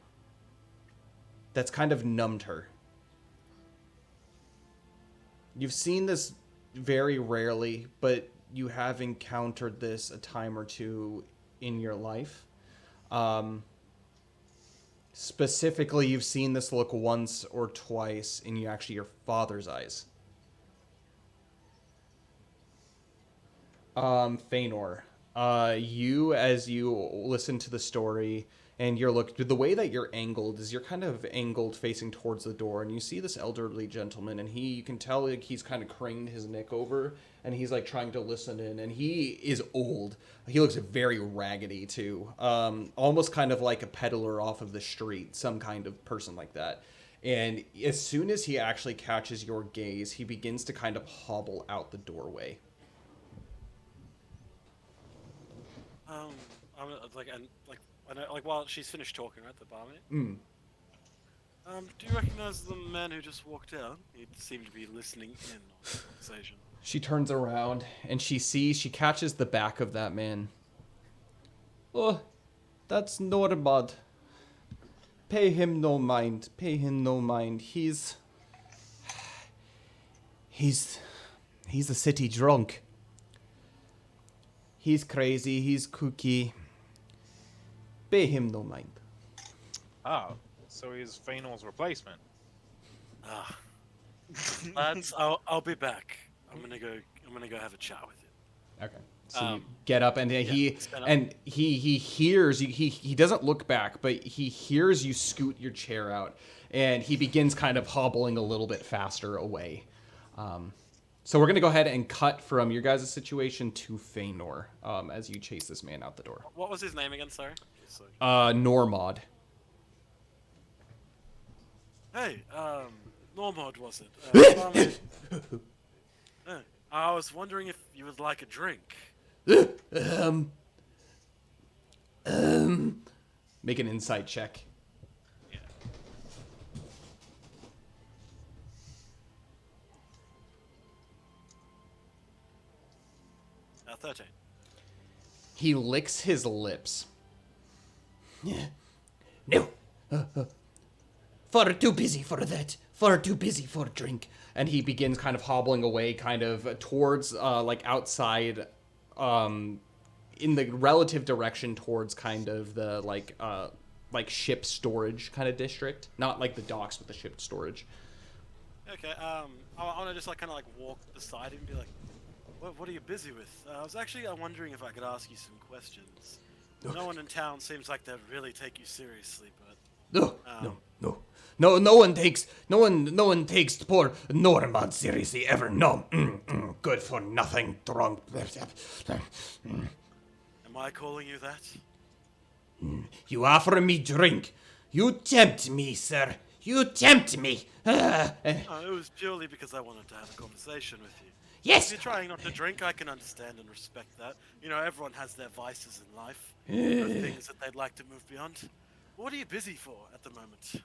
A: that's kind of numbed her. You've seen this very rarely, but you have encountered this a time or two in your life. Specifically, you've seen this look once or twice in your father's eyes. Feanor, you, as you listen to the story and the way that you're angled is you're kind of angled facing towards the door, and you see this elderly gentleman, and you can tell like he's kind of craned his neck over, and he's like trying to listen in, and he is old. He looks very raggedy too, almost kind of like a peddler off of the street, some kind of person like that. And as soon as he actually catches your gaze, he begins to kind of hobble out the doorway.
E: Like while she's finished talking, right, the barmaid. Do you recognize the man who just walked out? He seemed to be listening in on the conversation.
A: She turns around and she catches the back of that man. Oh, that's Normod. Pay him no mind. He's a city drunk. He's crazy, he's kooky. Pay him no mind.
C: Oh, so he's Feanor's replacement.
E: Ah, lads, I'll be back. I'm gonna go have a chat with him.
A: Okay. So you get up and he
E: stand up.
A: and he hears you. He doesn't look back, but he hears you scoot your chair out, and he begins kind of hobbling a little bit faster away. So we're gonna go ahead and cut from your guys' situation to Feanor as you chase this man out the door.
E: What was his name again? Sorry.
A: Normod.
E: Hey, Normod was it? I was wondering if you would like a drink.
A: Make an insight check.
E: Yeah. 13.
A: He licks his lips. No. Far too busy for that. Far too busy for drink. And he begins kind of hobbling away, kind of towards, like, outside, in the relative direction towards kind of the, like ship storage kind of district. Not like the docks, but the ship storage.
E: Okay, I want to just like kind of like walk beside him and be like, what are you busy with? I was actually wondering if I could ask you some questions. No one in town seems like they'd really take you seriously, but
A: No one takes poor Normod seriously ever. No, good for nothing, drunk.
E: am I calling you that?
A: You offer me drink. You tempt me, sir. You tempt me.
E: No, it was purely because I wanted to have a conversation with you.
A: Yes.
E: If you're trying not to drink, I can understand and respect that. You know, everyone has their vices in life. There are things that they'd like to move beyond. What are you busy for at the moment?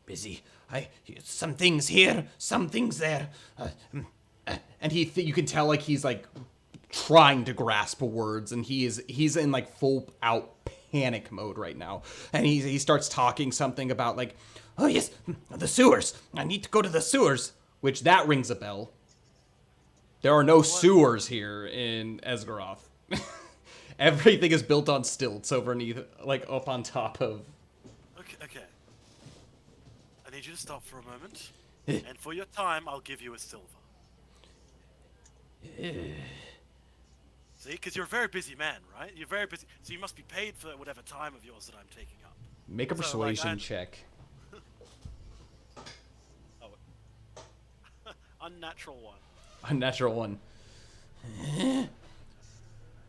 A: Busy. Some things here, some things there. and you can tell like he's like trying to grasp words, and he's in like full out panic mode right now. And he starts talking something about like, oh yes, the sewers. I need to go to the sewers, which that rings a bell. There are no sewers here in Esgaroth. Everything is built on stilts overneath, like up on top of.
E: Okay. I need you to stop for a moment, and for your time, I'll give you a silver. See, because you're a very busy man, right? You're very busy, so you must be paid for whatever time of yours that I'm taking up.
A: Make a persuasion check.
E: Oh, unnatural one.
A: Unnatural one.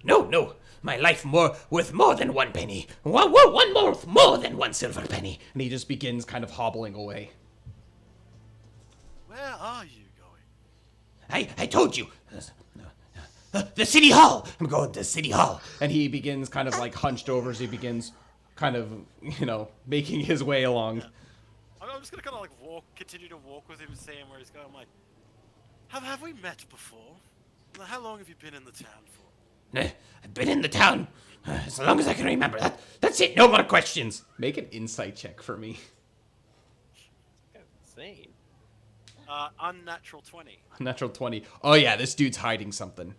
A: No, my life worth more than 1 penny. One more than 1 silver penny. And he just begins kind of hobbling away.
E: Where are you going?
A: I told you. The city hall. I'm going to city hall. And he begins kind of like hunched over as he begins kind of, making his way along.
E: Yeah. I'm just gonna kind of like continue to walk with him, seeing where he's going. I'm like, have we met before? How long have you been in the town for?
A: I've been in the town as long as I can remember. That's it. No more questions. Make an insight check for me.
B: Insane.
E: Unnatural 20.
A: Unnatural 20. Oh yeah, this dude's hiding something.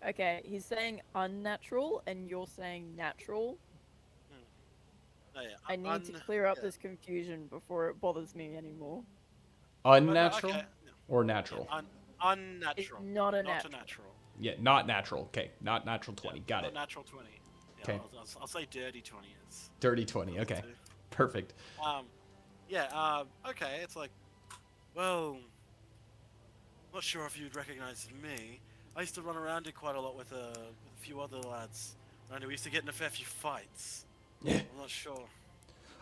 D: Okay, he's saying unnatural, and you're saying natural.
E: Oh, yeah.
D: I need to clear up this confusion before it bothers me anymore.
A: Unnatural
E: Okay.
A: or natural?
E: Yeah, unnatural.
D: It's not a
E: Not
D: natural.
A: Yeah, not natural. Okay, not natural 20.
E: Yeah,
A: Got
E: not
A: it.
E: Natural 20. Yeah,
A: Okay.
E: I'll say dirty 20 is.
A: Dirty 20. Okay, perfect.
E: Okay, it's like, well, not sure if you'd recognize me. I used to run around here quite a lot with a few other lads, and we used to get in a fair few fights.
A: Yeah.
E: I'm not sure.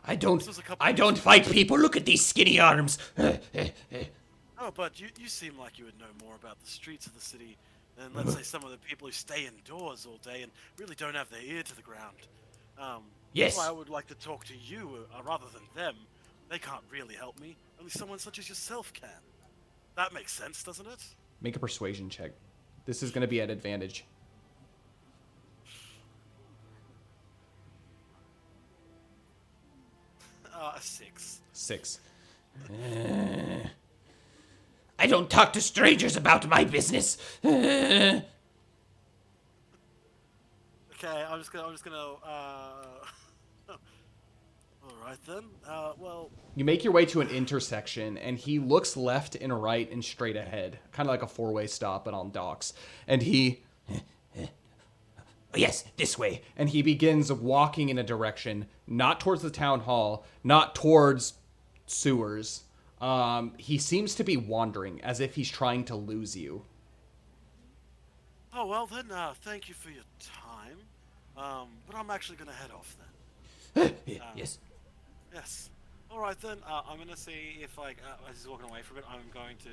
A: I
E: This was a couple
A: I
E: of
A: don't
E: years
A: fight people. Look at these skinny arms.
E: Oh, but you seem like you would know more about the streets of the city than, let's say, some of the people who stay indoors all day and really don't have their ear to the ground.
A: Yes.
E: That's why I would like to talk to you rather than them. They can't really help me. Only someone such as yourself can. That makes sense, doesn't it?
A: Make a persuasion check. This is going to be at advantage.
E: A 6.
A: 6. I don't talk to strangers about my business.
E: Okay, I'm just gonna. All right then. Well.
A: You make your way to an intersection, and he looks left and right and straight ahead, kind of like a four-way stop, but on docks. And he, yes, this way. And he begins walking in a direction, not towards the town hall, not towards sewers. He seems to be wandering, as if he's trying to lose you.
E: Oh well then. Thank you for your time. But I'm actually gonna head off then.
A: Yes.
E: Yes. All right then. I'm gonna see if as he's walking away from it, I'm going to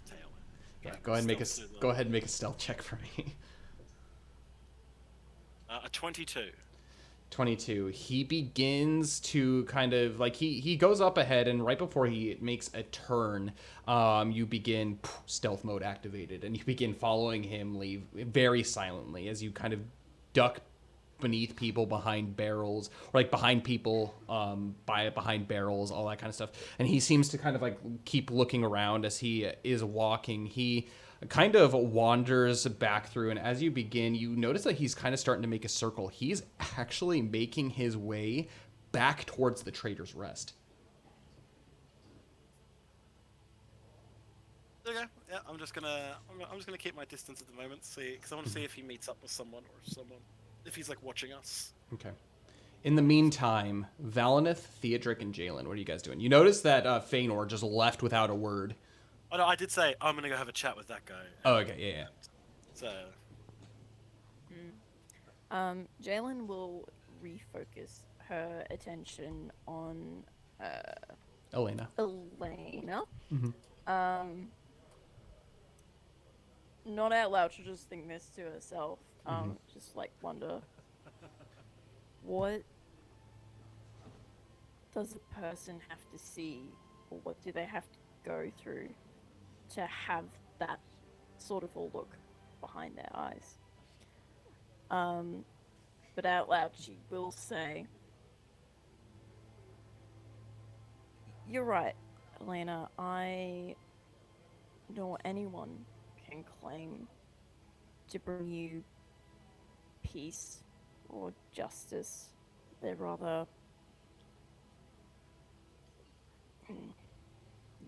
E: tail it.
A: Yeah. Go ahead and make a stealth check for me.
E: A 22.
A: 22. He begins to kind of he goes up ahead, and right before he makes a turn, you begin stealth mode activated, and you begin following him leave very silently as you kind of duck beneath people, behind barrels, or behind people, behind barrels, all that kind of stuff. And he seems to kind of keep looking around as he is walking. He kind of wanders back through, and as you begin, you notice that he's kind of starting to make a circle. He's actually making his way back towards the Trader's Rest.
E: Okay. Yeah, I'm just gonna keep my distance at the moment, because I want to see if he meets up with someone if he's watching us.
A: Okay. In the meantime, Valineth, Theodric, and Jalen, what are you guys doing? You notice that Feanor just left without a word.
E: Oh no, I did say I'm gonna go have a chat with that guy.
A: Oh, okay, yeah.
E: So.
D: Jalen will refocus her attention on
A: Elena.
D: Not out loud, she'll just think this to herself. Just wonder, what does a person have to see, or what do they have to go through to have that sort of all look behind their eyes. But out loud, she will say, "You're right, Elena. I nor anyone can claim to bring you peace or justice. They're rather...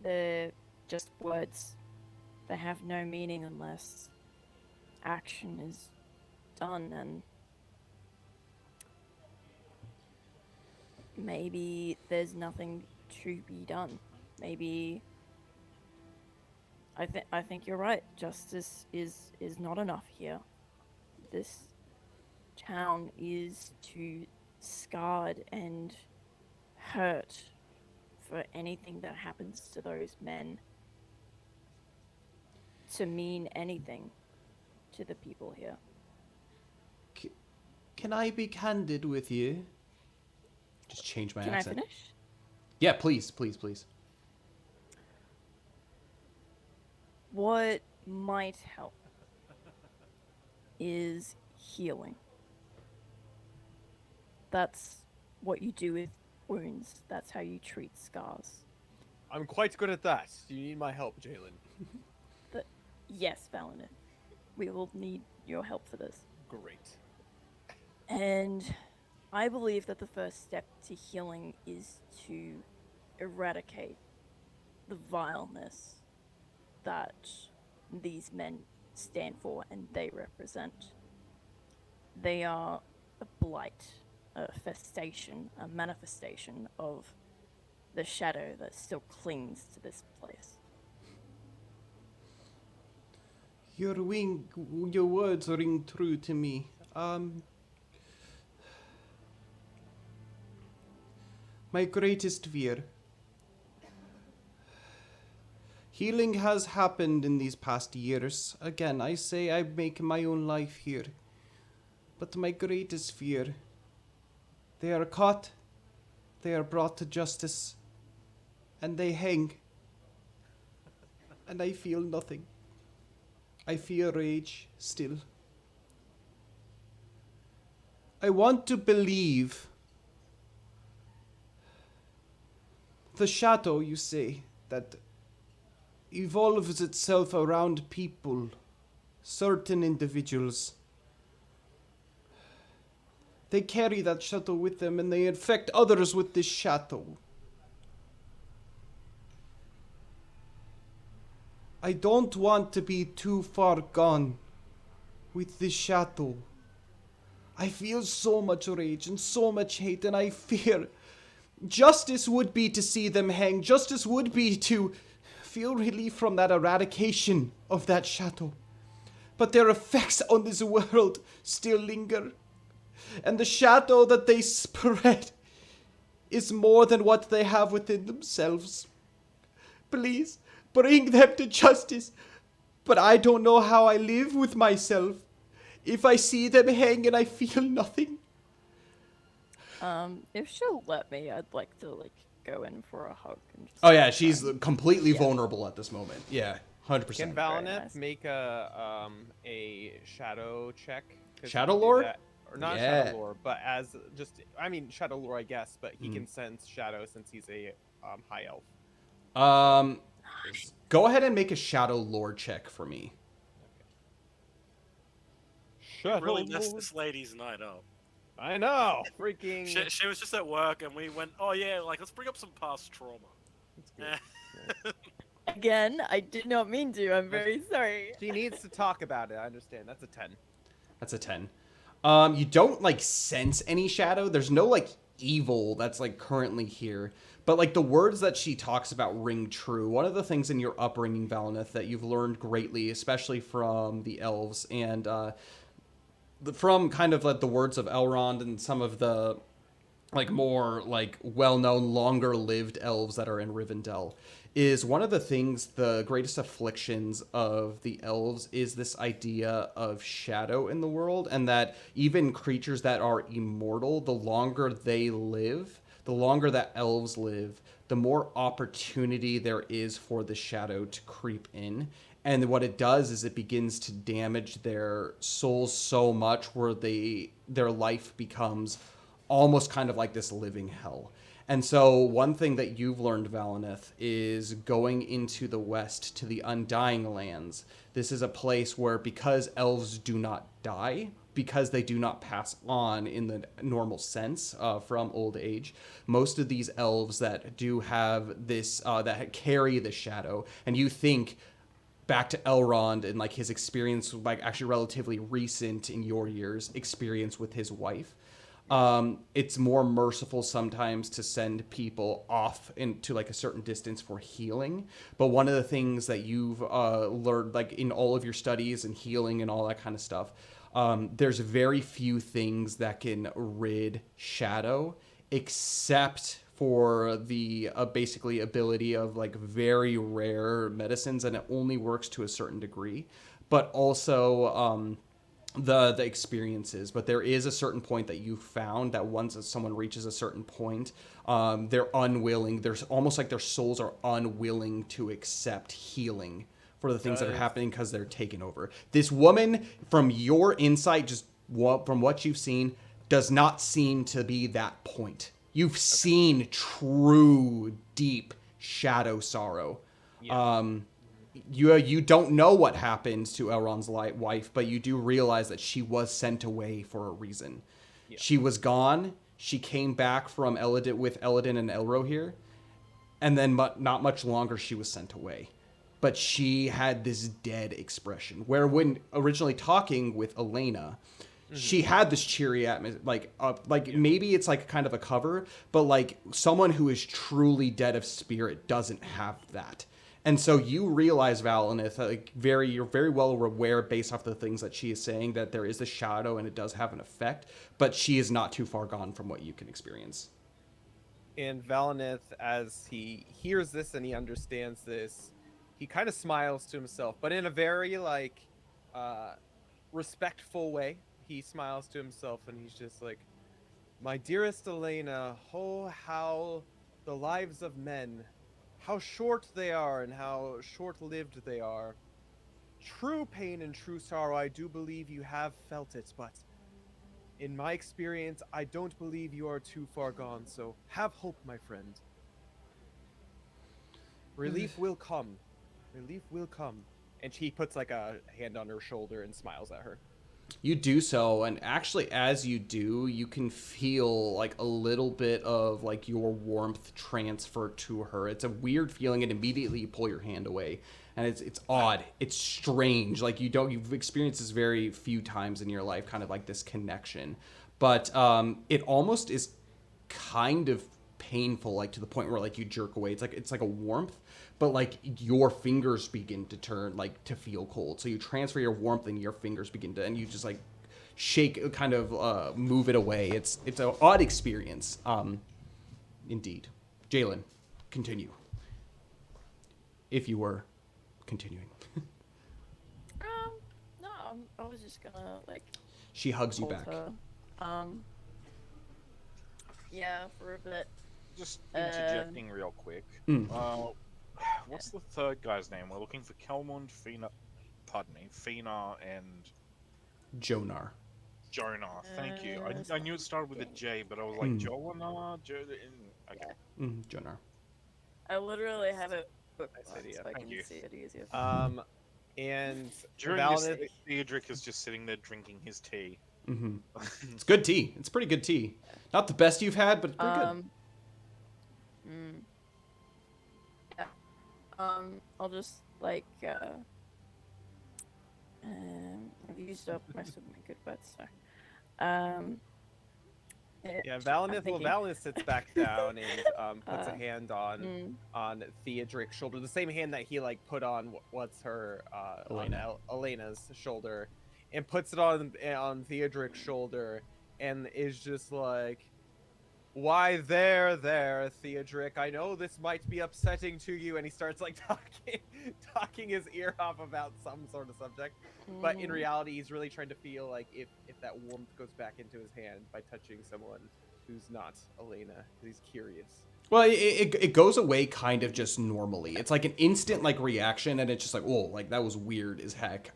D: they're just words. They have no meaning unless action is done, and maybe there's nothing to be done. Maybe I think you're right. Justice is not enough here. This town is too scarred and hurt for anything that happens to those men to mean anything to the people here."
A: Can I be candid with you? Just change my
D: Can
A: accent.
D: I finish?
A: Yeah, please, please, please.
D: What might help is healing. That's what you do with wounds. That's how you treat scars.
B: I'm quite good at that. Do you need my help, Jalen?
D: Yes, Valinor. We will need your help for this.
B: Great.
D: And I believe that the first step to healing is to eradicate the vileness that these men stand for and they represent. They are a blight, a festation, a manifestation of the shadow that still clings to this place.
A: Your words ring true to me. My greatest fear. Healing has happened in these past years. Again, I say I make my own life here. But my greatest fear. They are caught. They are brought to justice. And they hang. And I feel nothing. I feel rage still. I want to believe. The shadow, you say, that evolves itself around people, certain individuals. They carry that shadow with them and they infect others with this shadow. I don't want to be too far gone with this shadow. I feel so much rage and so much hate, and I fear justice would be to see them hang. Justice would be to feel relief from that eradication of that shadow. But their effects on this world still linger. And the shadow that they spread is more than what they have within themselves. Please, bring them to justice. But I don't know how I live with myself if I see them hang and I feel nothing.
D: If she'll let me, I'd like to go in for a hug. And just
A: Oh yeah, she's
D: try
A: completely vulnerable at this moment. Yeah, 100%.
B: Can
D: Very
B: Valinor
D: nice.
B: make a shadow check? 'Cause he
A: Shadow
B: can do
A: lore?
B: that- Or not
A: Yeah.
B: shadow lore, but as just shadow lore, I guess. But he can sense shadow since he's a high elf.
A: Go ahead and make a shadow lore check for me.
B: Shadow
E: Really messed
B: lore.
E: this lady's night up.
B: I know, freaking.
E: She was just at work and we went, oh yeah, let's bring up some past trauma.
B: That's good.
D: Again, I did not mean to. I'm very sorry.
B: She needs to talk about it. I understand. That's a 10.
A: That's a 10. You don't sense any shadow. There's no evil that's currently here. But the words that she talks about ring true. One of the things in your upbringing, Valineth, that you've learned greatly, especially from the elves and from kind of the words of Elrond and some of the more well-known, longer-lived elves that are in Rivendell, is one of the things, the greatest afflictions of the elves is this idea of shadow in the world, and that even creatures that are immortal, the longer they live, the longer that elves live, the more opportunity there is for the shadow to creep in And what it does is it begins to damage their souls so much where their life becomes almost kind of like this living hell. And so one thing that you've learned, Valineth, is going into the west to the Undying Lands. This is a place where, because elves do not die, because they do not pass on in the normal sense from old age, most of these elves that do have this, that carry the shadow, and you think back to Elrond and like his experience, like actually relatively recent in your years, experience with his wife. It's more merciful sometimes to send people off into like a certain distance for healing. But one of the things that you've learned, like in all of your studies and healing and all that kind of stuff, there's very few things that can rid shadow except for the basically ability of like very rare medicines, and it only works to a certain degree. But also the experiences. But there is a certain point that you found that once someone reaches a certain point, they're unwilling. There's almost like their souls are unwilling to accept healing for the things that are happening because they're taken over. This woman, from your insight, just from what you've seen, does not seem to be that point. You've seen true, deep shadow sorrow.
B: Yeah.
A: You don't know what happened to Elrond's wife, but you do realize that she was sent away for a reason.
B: Yeah.
A: She was gone. She came back from Elodin with Elodin and Elrohir, and then not much longer she was sent away. But she had this dead expression, where when originally talking with Elena, she had this cheery atmosphere, like maybe it's like kind of a cover, but like someone who is truly dead of spirit doesn't have that. And so you realize, Valineth, like you're very well aware based off the things that she is saying that there is a shadow and it does have an effect, but she is not too far gone from what you can experience.
B: And Valineth, as he hears this and he understands this, he kind of smiles to himself, but in a very like respectful way. He smiles to himself and he's just like, "My dearest Elena, oh how the lives of men, how short they are and how short-lived they are. True pain and true sorrow, I do believe you have felt it, but in my experience, I don't believe you are too far gone, so have hope, my friend. Relief will come. Relief will come." And he puts like a hand on her shoulder and smiles at her.
A: You do so, and actually as you do, you can feel like a little bit of like your warmth transfer to her. It's a weird feeling, and immediately you pull your hand away. And it's odd. It's strange. Like you've experienced this very few times in your life, kind of like this connection. But it almost is kind of painful, like to the point where like you jerk away. It's like a warmth, but like your fingers begin to turn like to feel cold. So you transfer your warmth and your fingers begin to, and you just like shake, kind of move it away. It's an odd experience. Indeed. Jalen, continue. If you were continuing.
D: No, I was just gonna like.
A: She hugs you
D: hold
A: back.
D: her. Yeah, for a bit.
C: Just interjecting real quick. What's the third guy's name? We're looking for Kelmund, Fina, and
A: Jonar.
C: Jonah. Thank you. I knew it started with a J, but I was like, Jonah? Okay.
A: Jonar.
D: I literally have it bookmarked
B: Nice idea.
D: so I
C: Thank
D: can
C: you.
D: see it easier.
B: And
C: During
B: Valineth,
C: this, Theodric is just sitting there drinking his tea.
A: It's good tea. It's pretty good tea. Not the best you've had, but pretty good.
D: Yeah. I'll just like I've used up most of my good words, so
B: yeah,
D: I'm
B: Valineth. Well,
D: thinking.
B: Valineth sits back down and puts a hand on Theodric's shoulder, the same hand that he like put on what's her
A: Elena.
B: on Elena's shoulder, and puts it on Theodric's shoulder, and is just like, "Why there, Theodric? I know this might be upsetting to you." And he starts like talking his ear off about some sort of subject, but in reality, he's really trying to feel like if that warmth goes back into his hand by touching someone who's not Elena. He's curious.
A: Well, it goes away kind of just normally. It's like an instant like reaction, and it's just like, oh, like that was weird as heck.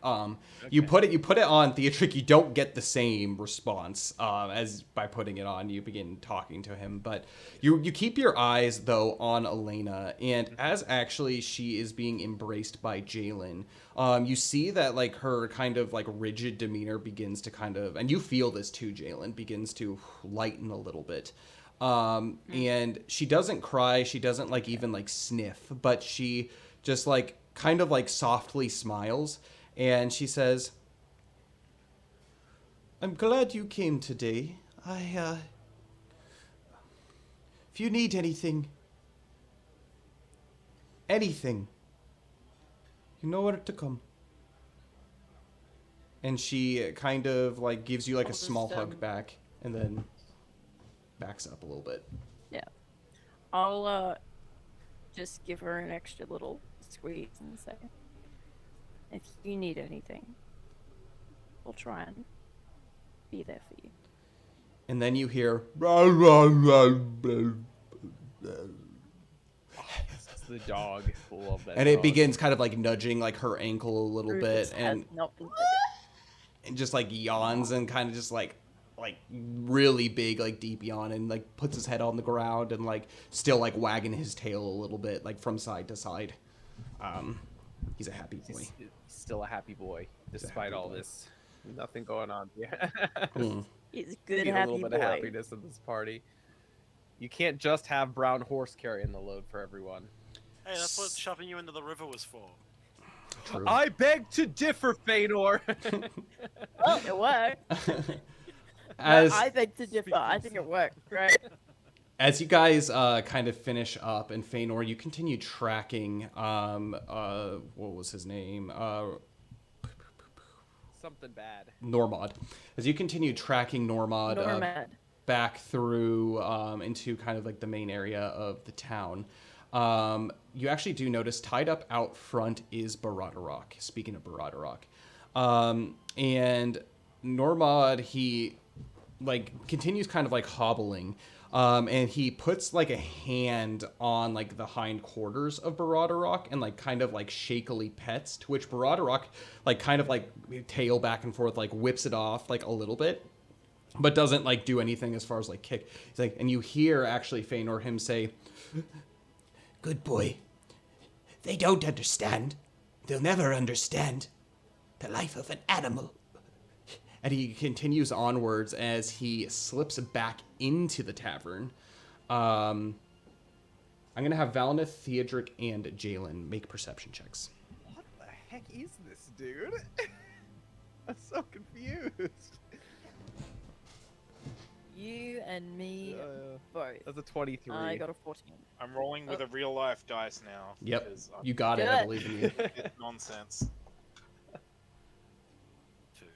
A: You put it on Theatric, you don't get the same response as by putting it on. You begin talking to him, but you keep your eyes though on Elena, and as actually she is being embraced by Jalen, you see that like her kind of like rigid demeanor begins to kind of, and you feel this too, Jalen, begins to lighten a little bit. And she doesn't cry, she doesn't like even like sniff, but she just like kind of like softly smiles, and she says, I'm glad you came today. If you need anything, you know where to come. And she kind of like gives you like a small hug back, and then backs up a little bit.
D: Yeah. I'll just give her an extra little squeeze and say, if you need anything, we'll try and be there for you.
A: And then you hear
B: It's the dog. Love that
A: and it
B: dog.
A: begins kind of like nudging like her ankle a little
D: Rufus
A: bit,
D: has
A: and
D: not been
A: just like yawns and kind of just like really big like deep yawn, and like puts his head on the ground and like still like wagging his tail a little bit like from side to side. He's a happy boy.
B: He's still a happy boy, despite
A: happy
B: all
A: boy.
B: this. Nothing going on. Yeah.
D: He's a good,
B: Need a
D: happy
B: little bit
D: boy.
B: of happiness in this party. You can't just have brown horse carrying the load for everyone.
E: Hey, that's what shoving you into the river was for.
A: True.
B: I beg to differ, Fëanor.
D: Well, it worked.
A: As
D: I beg to differ. I think it worked, right?
A: As you guys kind of finish up, and Fëanor, you continue tracking, what was his name?
B: Something bad.
A: Normod. As you continue tracking Normod,
D: Normad.
A: back through into kind of like the main area of the town, you actually do notice tied up out front is Baradarok. Speaking of Baradarok. And Normod, he like continues kind of like hobbling, and he puts like a hand on like the hindquarters of Baradarok and like kind of like shakily pets, to which Baradarok like kind of like tail back and forth, like whips it off like a little bit, but doesn't like do anything as far as like kick. He's like, and you hear actually Fëanor him say, "Good boy. They don't understand. They'll never understand the life of an animal." And he continues onwards as he slips back into the tavern. I'm going to have Valnith, Theodric, and Jalen make perception checks.
B: What the heck is this, dude? I'm so confused.
D: You and me both.
B: That's a 23.
D: I got a 14.
C: I'm rolling with a real life dice now.
A: Yep,
C: because I'm
A: you got it. I
D: Good.
A: believe in you.
C: it's nonsense.
E: 2.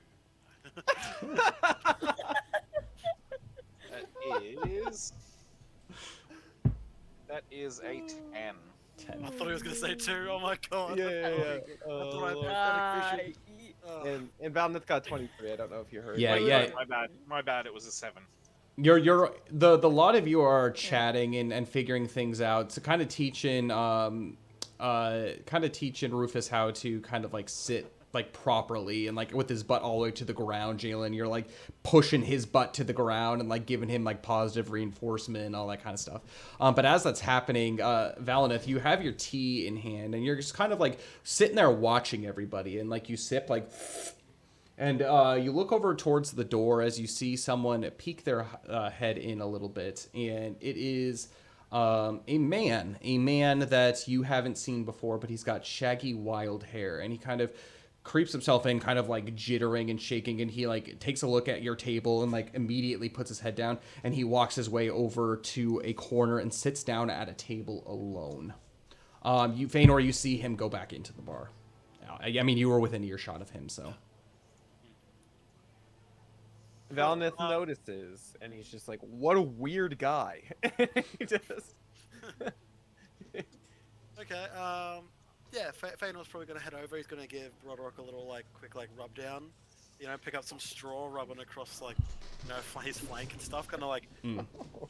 C: That is a 10.
A: 10.
E: I thought he was gonna say 2. Oh my god.
B: Yeah.
E: I thought I had pathetic vision. Oh.
B: And Valnith got 23. I don't know if you heard.
A: Yeah,
C: Wait,
A: yeah.
C: My bad. It was a 7.
A: You're the lot of you are chatting and figuring things out. So kind of teaching Rufus how to kind of like sit like properly and like with his butt all the way to the ground. Jalen, you're like pushing his butt to the ground and like giving him like positive reinforcement and all that kind of stuff. But as that's happening, Valnith, you have your tea in hand and you're just kind of like sitting there watching everybody, and like you sip like. And you look over towards the door as you see someone peek their head in a little bit, and it is a man that you haven't seen before, but he's got shaggy wild hair, and he kind of creeps himself in, kind of like jittering and shaking, and he like takes a look at your table and like immediately puts his head down, and he walks his way over to a corner and sits down at a table alone. Fëanor, you see him go back into the bar. I mean, you were within earshot of him, so.
B: Valnith notices, and he's just like, "What a weird guy." He just...
E: Okay, yeah, Fëanor's probably gonna head over. He's gonna give Roderick a little, like, quick, like, rub down. pick up some straw, rubbing across like, his flank and stuff, kind of like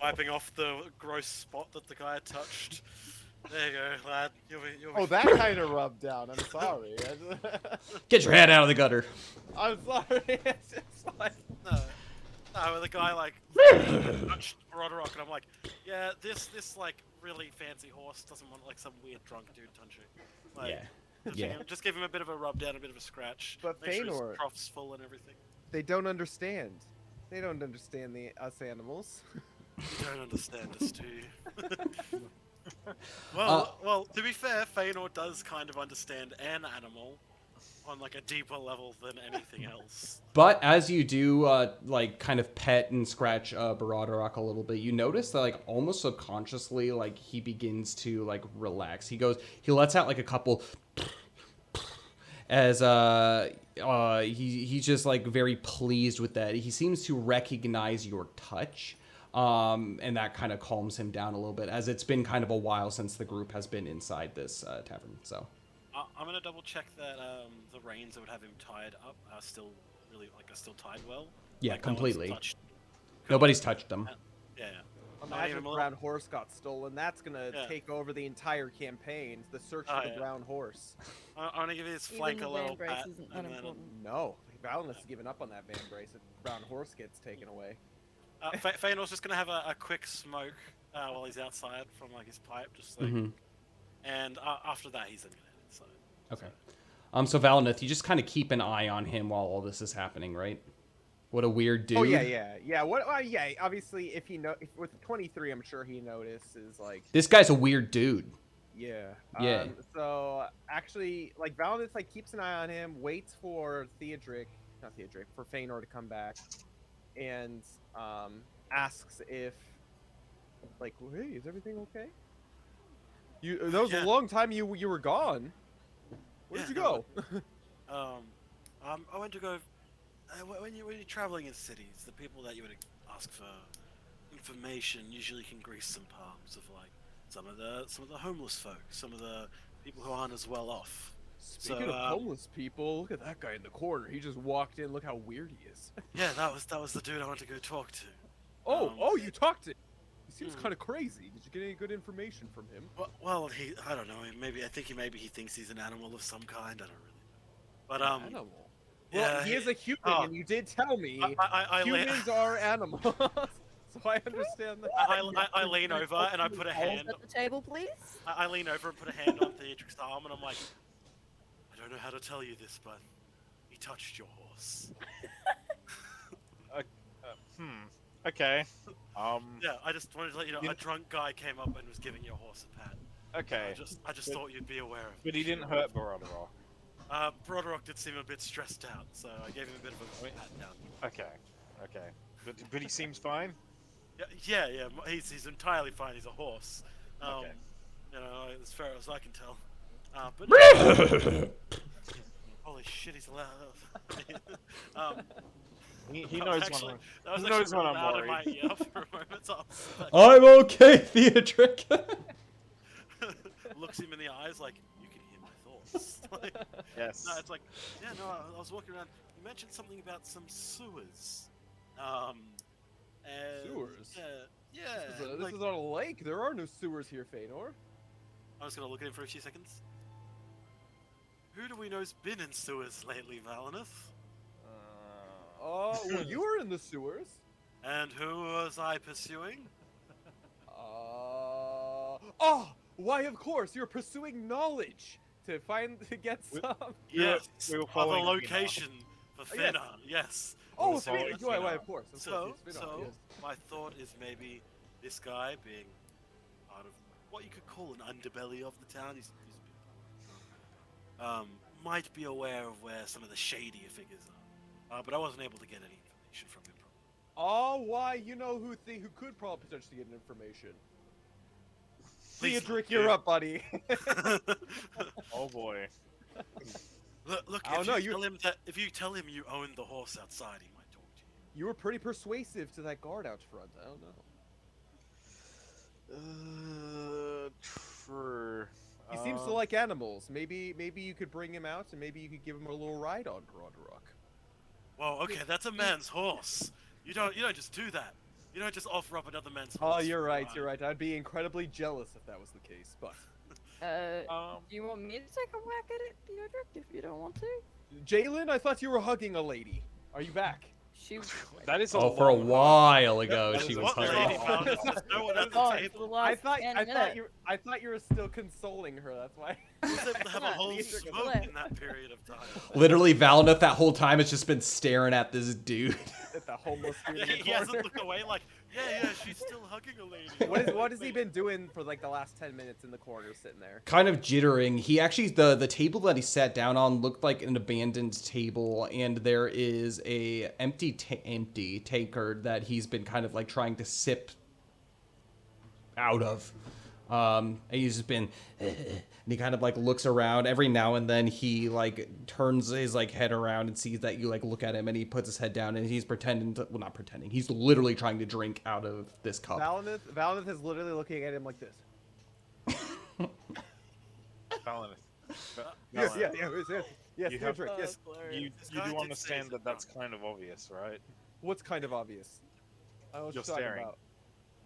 E: wiping off the gross spot that the guy had touched. There you go, lad. You'll be
B: Oh, that kind of rubbed down. I'm sorry.
A: Get your head out of the gutter.
B: I'm sorry. It's just like...
E: No, the guy like touched Broderick, and I'm like, yeah, this like really fancy horse doesn't want like some weird drunk dude touching it. Like, just give him a bit of a rub down, a bit of a scratch.
B: But
E: make sure his
B: Feanor,
E: trough's full and everything.
B: they don't understand. They don't understand us animals.
E: You don't understand us, do you? well, to be fair, Feanor does kind of understand an animal on like a deeper level than anything else.
A: But as you do, like, kind of pet and scratch Baradarok a little bit, you notice that, like, almost subconsciously, like, he begins to, like, relax. He lets out, like, a couple as he's just, like, very pleased with that. He seems to recognize your touch, and that kind of calms him down a little bit, as it's been kind of a while since the group has been inside this tavern, so...
E: I'm gonna double check that the reins that would have him tied up are still tied well.
A: Yeah,
E: like,
A: completely.
E: No
A: Nobody's touched them.
E: Yeah.
B: Imagine if the brown horse got stolen. That's gonna
E: Yeah.
B: take over the entire campaign. The search for the brown horse.
E: I'm gonna give his
D: Even
E: flank
D: the
E: a little
D: van brace
E: pat.
D: isn't
E: And then,
D: unimportant.
B: No, Valinus has given up on that van brace if the brown horse gets taken away.
E: Feanor's just gonna have a quick smoke while he's outside from like his pipe, just like, and after that he's then gonna hit it. So.
A: Okay. So Valinith, you just kind of keep an eye on him while all this is happening, right? What a weird dude.
B: Oh yeah. What? Yeah. Obviously, if with 23, I'm sure he notices like
A: This guy's a weird dude.
B: Yeah.
A: Yeah.
B: So actually, like Valinus like keeps an eye on him, waits for for Feanor to come back, and asks if, like, hey, is everything okay? That was a long time you were gone. Where did you go?
E: I went to go. When you're traveling in cities, the people that you would ask for information usually can grease some palms of like some of the homeless folk, some of the people who aren't as well off.
B: Speaking of homeless people, look at that guy in the corner. He just walked in. Look how weird he is.
E: Yeah, that was the dude I went to go talk to.
B: You talked to him. He seems kind of crazy. Did you get any good information from him?
E: Well, I don't know. Maybe he thinks he's an animal of some kind. I don't really know. But
B: Animal.
E: Yeah,
B: Well, he is a human, and you did tell me humans are animals, so I understand that.
E: I lean over and I put a hand.
D: At the table, please.
E: I lean over and put a hand on Theodric's arm, and I'm like, I don't know how to tell you this, but he touched your horse.
C: Okay.
E: Yeah, I just wanted to let you know, a drunk guy came up and was giving your horse a pat.
C: Okay.
E: I just thought you'd be aware of it.
C: But he didn't hurt Broderick.
E: Broderick did seem a bit stressed out, so I gave him a bit of a pat down.
C: Okay. But he seems fine?
E: Yeah. He's entirely fine. He's a horse.
C: Okay.
E: As far as I can tell. But holy shit, he's allowed.
C: He knows
E: actually,
C: when
E: that was
C: he knows
E: actually
C: when
E: really
C: I'm
E: loud in
C: worried.
E: my ear for a moment. So
A: I'm okay, Theodric.
E: looks him in the eyes like, you can hear my thoughts. Like,
C: Yes.
E: no, it's like, yeah, no, I was walking around. You mentioned something about some sewers. And,
B: Sewers?
E: Yeah.
B: This is on a lake. There are no sewers here, Feanor.
E: I'm just gonna look at him for a few seconds. Who do we know's been in sewers lately, Valinith?
B: Well, you were in the sewers.
E: And who was I pursuing?
B: Why, of course, you're pursuing knowledge to get some.
E: Yes,
C: we were
E: of a
C: following
E: location for
B: Yes.
E: Finna, yes.
B: Oh,
C: We're following
B: Spinner. Why,
C: Spinner.
B: of course.
E: So,
B: yes, Spinner, yes.
E: my thought is maybe this guy being part of what you could call an underbelly of the town. He's might be aware of where some of the shadier figures are. But I wasn't able to get any information from him.
B: Oh, why? You know who could probably potentially get information.
E: Please
B: Theodric,
E: don't,
B: you're
E: dude.
B: up, buddy.
C: Oh boy.
E: Look,
B: I don't know,
E: if you tell him you own the horse outside, he might talk to you.
B: You were pretty persuasive to that guard out front. I don't know.
C: True.
B: He seems to like animals. Maybe you could bring him out, and maybe you could give him a little ride on Broderick.
E: Whoa, okay, that's a man's horse. You don't just do that. You don't just offer up another man's
B: Oh,
E: horse.
B: you're
E: for a
B: right.
E: ride.
B: You're right. I'd be incredibly jealous if that was the case. But
D: Do you want me to take a whack at it, Theodric, if you don't want to?
B: Jalen, I thought you were hugging a lady. Are you back?
D: She.
C: That is a
A: Oh, for a
C: long
A: while ago,
C: That
A: she
C: is
A: was
E: What
C: very
A: hugging.
E: lady
C: long.
E: found us? There's no one at the
D: Oh, for the
E: table.
D: last 10 minutes.
B: I thought you were still consoling her. That's why.
E: We was able to have a
D: Come on,
E: whole
B: Theodric is
E: smoke
D: left.
E: in that period of time.
A: Literally, Valneth that whole time has just been staring at this dude.
B: At the homeless dude in the
E: He hasn't
B: corner.
E: looked away like, yeah, she's still hugging a lady.
B: What has he been doing for like the last 10 minutes in the corner, sitting there?
A: Kind of jittering. He actually, the table that he sat down on looked like an abandoned table, and there is a empty tankard that he's been kind of like trying to sip out of. And he's just been, and he kind of like looks around every now and then. He like turns his like head around and sees that you like look at him, and he puts his head down and he's pretending to, well, not pretending. He's literally trying to drink out of this cup.
B: Valinith is literally looking at him like this.
C: Valneth.
B: Yes,
C: Valnith,
B: yes,
C: You have-
B: Theodric, yes.
C: You
E: This
C: do
E: guy did
C: understand
E: say
C: that that's kind of obvious, right?
B: What's kind of obvious? I don't know what
C: You're
B: you're talking
C: staring.
B: about.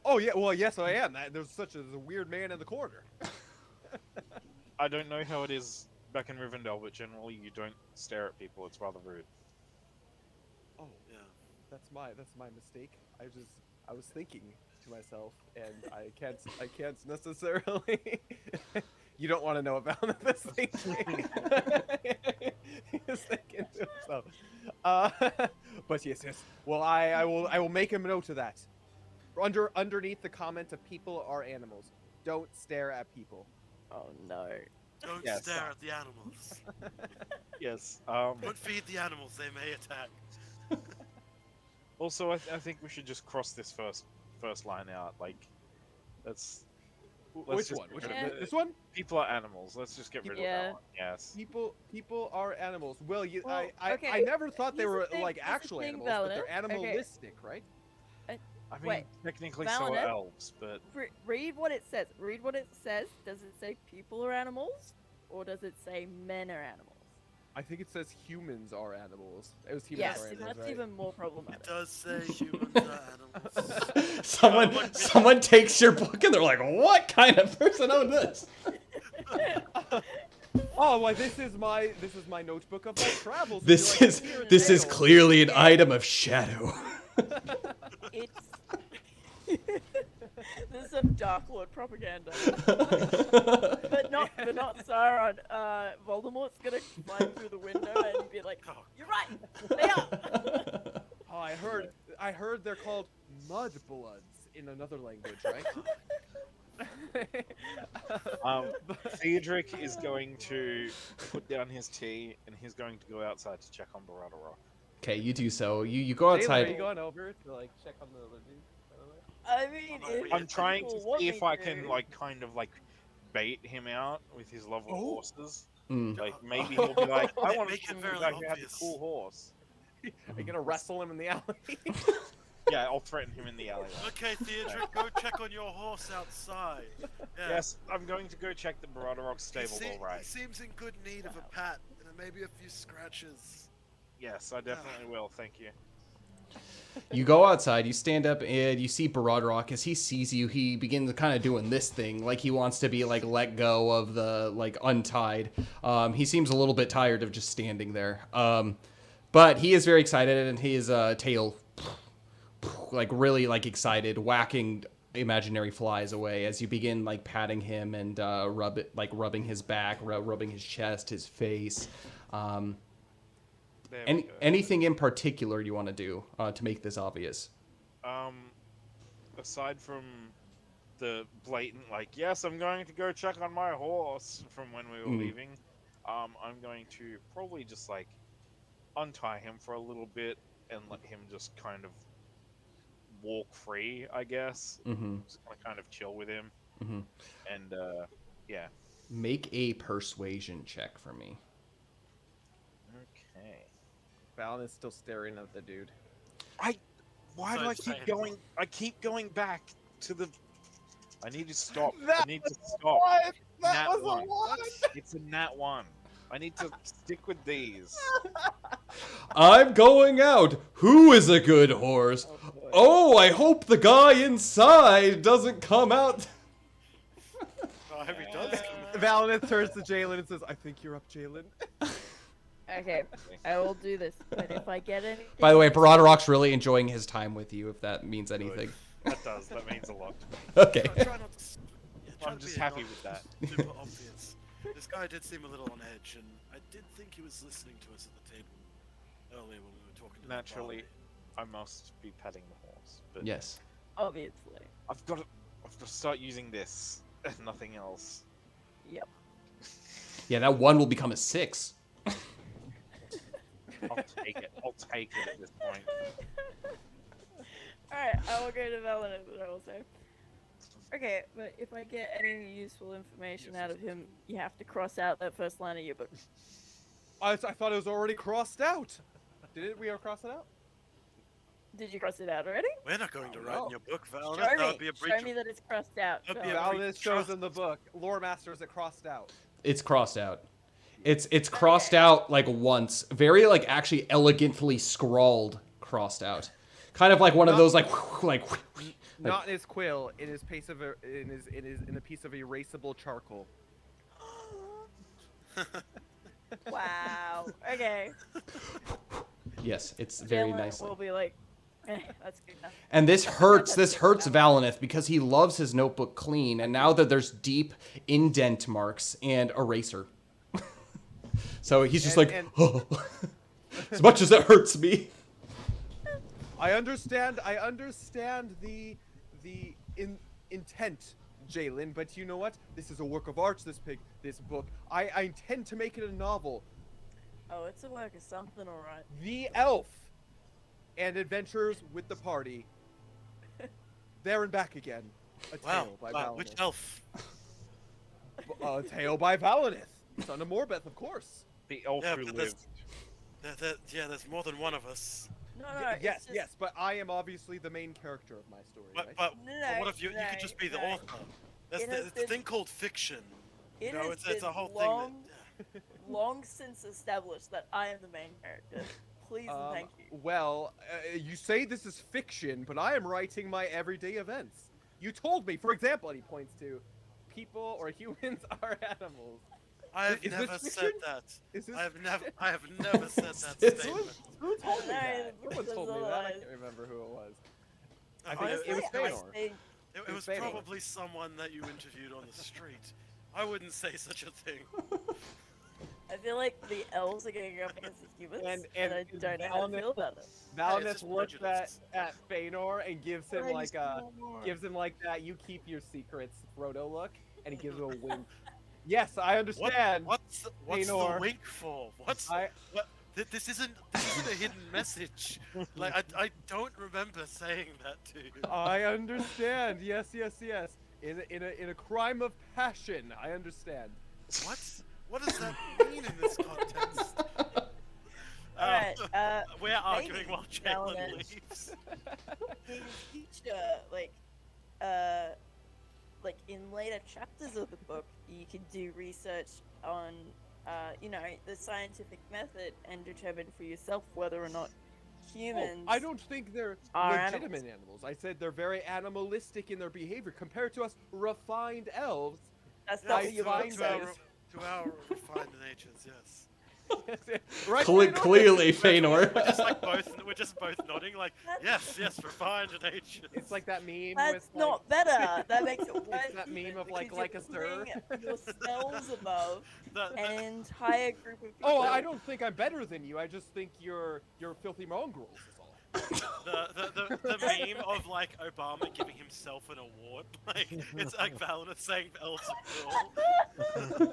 B: Oh yeah, well yes I am. There's a weird man in the corner.
C: I don't know how it is back in Rivendell, but generally you don't stare at people. It's rather rude.
B: Oh
E: Yeah.
B: that's my mistake. I was thinking to myself, and I can't necessarily. You don't want to know about this thinking. He's thinking to himself. But yes. Well, I will make him note of that. Underneath the comment of people are animals. Don't stare at people.
D: Oh no.
E: Don't
C: Yes.
E: stare at the animals.
C: Yes.
E: Don't feed the animals, they may attack.
C: Also, I think we should just cross this first line out. Like, let's
B: Which
C: just
B: one?
C: get
B: Which
C: rid
B: one?
C: of it.
B: This one?
C: People are animals. Let's just get rid of
D: Yeah.
C: that one. Yes.
B: People are animals. Well,
D: Well,
B: I
D: okay,
B: never thought they
D: here's the
B: were
D: thing-
B: like
D: here's the
B: actual
D: thing,
B: animals, but they're
D: Valinith. Okay.
B: animalistic, right?
C: I mean,
D: Wait,
C: technically so are
D: Valneth?
C: elves, but
D: Read what it says. Read what it says. Does it say people are animals, or does it say men are animals?
B: I think it says humans are animals. It was humans
D: Yes,
B: are
D: see,
B: animals,
D: that's
B: right?
D: even more
E: It
D: problematic.
E: does say humans are animals.
A: Someone takes your book and they're like, "What kind of person owned this?"
B: Oh, well, this is my notebook of my travels.
A: This
B: Would you
A: is
B: like to hear
A: this is
B: tales?
A: clearly an item of shadow.
D: It's this is some Dark Lord propaganda. but not Sauron. Voldemort's gonna climb through the window and be like,
E: Oh,
D: "You're right, they are."
B: Oh, I heard they're called mudbloods in another language, right?
C: Theodric is going to put down his tea and he's going to go outside to check on Baradorok.
A: Okay, you do so. You go
B: Taylor, are
A: outside.
B: you going over to like check on the other dude?
D: I mean, if
C: I'm trying to
D: people want
C: see
D: me
C: if I can
D: to.
C: like kind of like bait him out with his love of
B: Oh.
C: horses.
A: Mm.
C: Like maybe he'll be like, I want to
E: Make it
C: show you
E: very
C: guys who has a
E: obvious.
C: cool horse.
B: Are you gonna wrestle him in the alley?
C: Yeah, I'll threaten him in the alleyway.
E: Okay, Theodric, go check on your horse outside. Yeah.
C: Yes, I'm going to go check the Baradorok stable, alright.
E: He seems in good need of a pat and maybe a few scratches.
C: Yes, I definitely will, thank you.
A: You go outside, you stand up, and you see Baradorok. As he sees you, he begins kind of doing this thing, like he wants to be like let go of the like untied. He seems a little bit tired of just standing there, but he is very excited, and his tail, like really like excited, whacking imaginary flies away as you begin like patting him and rubbing his back, rubbing his chest, his face.
C: There we go.
A: Anything in particular you want to do to make this obvious?
C: Aside from the blatant, like, yes, I'm going to go check on my horse from when we were leaving, I'm going to probably just, like, untie him for a little bit and let him just kind of walk free, I guess.
A: Mm-hmm.
C: Just gonna kind of chill with him.
A: Mm-hmm.
C: And, yeah.
A: Make a persuasion check for me.
C: Okay.
B: Valen is still staring at the dude.
C: Why do
E: So
C: I keep
E: excited.
C: going? I keep going back to the. I need to stop. I
B: That
C: need to stop.
B: What?
C: Nat
B: That was
C: one.
B: a one.
C: It's a nat one. I need to stick with these.
A: I'm going out. Who is a good horse?
D: boy.
A: Oh, I hope the guy inside doesn't come out.
E: I hope he does.
B: Valineth turns to Jalen and says, "I think you're up, Jalen."
D: Okay, I will do this. But if I get anything,
A: By the way, Brodrock's really enjoying his time with you, if that means anything.
C: That does. That means a lot.
A: Okay.
E: Try not to, try
C: I'm
E: to
C: just
E: be
C: happy
E: not
C: with that.
E: Super obvious. This guy did seem a little on edge, and I did think he was listening to us at the table earlier when we were talking. To
C: Naturally, I must be petting the horse. But
A: Yes.
D: obviously.
C: I've got to start using this and nothing else.
D: Yep.
A: Yeah, that 1 will become a 6.
C: I'll take it. I'll take it at this point.
D: Alright, I will go to Valineth, but I will say. Okay, but if I get any useful information out of him, you have to cross out that first line of your book.
B: I thought it was already crossed out. Didn't we cross it out?
D: Did you cross it out already?
E: We're not going to write
B: no.
E: in your book, Val.
D: Show
E: That
D: me.
E: would be a breach.
D: Show me that it's crossed out.
E: That'd
D: Show
E: be
D: me.
E: a breach
B: Valineth
E: of
B: shows
E: trust.
B: in the book. Lore Master is it crossed out.
A: It's crossed out. It's crossed out like once. Very like actually elegantly scrawled crossed out. Kind of like one of those like
B: Not in his quill, in his piece of in a piece of erasable charcoal.
D: Wow. Okay.
A: yes, it's very
D: Jalen
A: nicely.
D: will be like, that's good enough.
A: And this hurts Valineth because he loves his notebook clean, and now that there's deep indent marks and eraser. So he's just
B: And-
A: oh. As much as it hurts me.
B: I understand the intent, Jalen, but you know what? This is a work of art, this book. I intend to make it a novel.
D: Oh, it's a work of something, alright.
B: The Elf and Adventures with the Party. There and back again. A
E: Wow,
B: tale by
E: wow, which
B: Valineth.
E: elf?
B: A tale by Valineth. Son of Morbeth, of course.
C: The elf
E: Yeah,
C: who
E: but
C: lived.
E: there's more than one of us.
D: No,
B: Yes,
D: it's just,
B: yes, but I am obviously the main character of my story,
E: But,
B: right?
E: but,
D: No,
E: but what if you could just be the
D: no.
E: author? That's
D: It has
E: the
D: been-
E: thing called fiction.
D: It
E: You know,
D: has
E: it's a
D: been
E: whole
D: long,
E: thing that.
D: long since established that I am the main character. Please and thank you.
B: Well, you say this is fiction, but I am writing my everyday events. You told me, for example, and he points to people or humans are animals.
E: I have
B: Is this
E: never said
B: fiction?
E: that.
B: Is this
E: I have never said that
A: It's-
E: statement.
B: Who told me
D: No,
B: that?
D: the book
B: Someone
D: says
B: told me that. I
D: otherwise.
B: can't remember who it was.
E: I
B: think
E: mean,
B: it
D: Honestly,
B: was
D: I
B: Feanor.
D: think
E: it was
B: Fedor.
E: probably someone that you interviewed on the street. I wouldn't say such a thing.
D: I feel like the elves are going up against the humans,
B: And-
D: and I don't know how to
B: Valineth-
D: feel about it.
B: Valineth
E: just
B: looks
E: prejudice.
B: at Feanor and gives him like that "you keep your secrets" Frodo look, and he gives him a wink. Yes, I understand.
E: What's the
B: Feanor.
E: wink for? What? This isn't a hidden message. Like I don't remember saying that to you.
B: I understand. Yes, yes, yes. In a crime of passion, I understand.
E: What does that mean in this context?
D: Alright,
E: we're arguing
D: maybe
E: while Jalen
D: Valineth.
E: leaves.
D: In future, like in later chapters of the book, you could do research on, the scientific method and determine for yourself whether or not humans.
B: I don't think they're
D: are
B: legitimate animals. I said they're very animalistic in their behavior compared to us refined elves.
D: That's
E: Yeah,
D: not
B: I
D: what your
B: find
D: book
B: that
D: says.
E: to our refined natures, yes.
B: Right?
A: Clearly, Feanor.
E: We're just both nodding, like yes, refined natures.
B: It's like that meme
D: That's
B: with
D: not better. That makes it worse.
B: that meme
D: even
B: of, like
D: because
B: a
D: you're
B: stir.
D: putting your spells above
E: The-
D: an entire group of people.
B: Oh, I don't think I'm better than you. I just think you're filthy mongrels. Is all.
E: the meme of like Obama giving himself an award, like it's like Valineth saying elves are cool.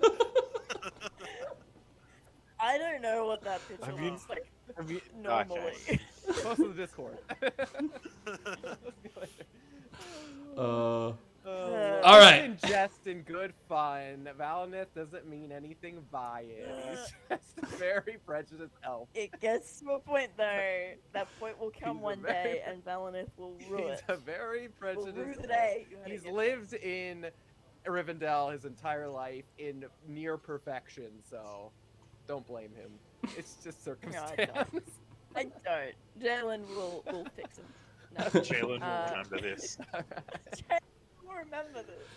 D: I don't know what that picture
C: Have you-
D: looks like
C: Have you?
D: normally.
C: Okay.
B: Post to the Discord.
A: All right.
B: In jest and good fun. Valineth doesn't mean anything by it. He's just a very prejudiced elf.
D: It gets to a point though. That point will come
B: He's a
D: one
B: very-
D: day, and Valineth will rue
B: He's
D: it.
B: a very
D: Will rue
B: prejudiced
D: the
B: elf.
D: day. you had to
B: He's
D: get
B: lived in Rivendell his entire life in near perfection, so Don't blame him. It's just
D: No,
B: circumstance.
D: I don't. I don't. Jalen will fix him. No.
C: Jalen will remember this.
D: Jalen will remember this.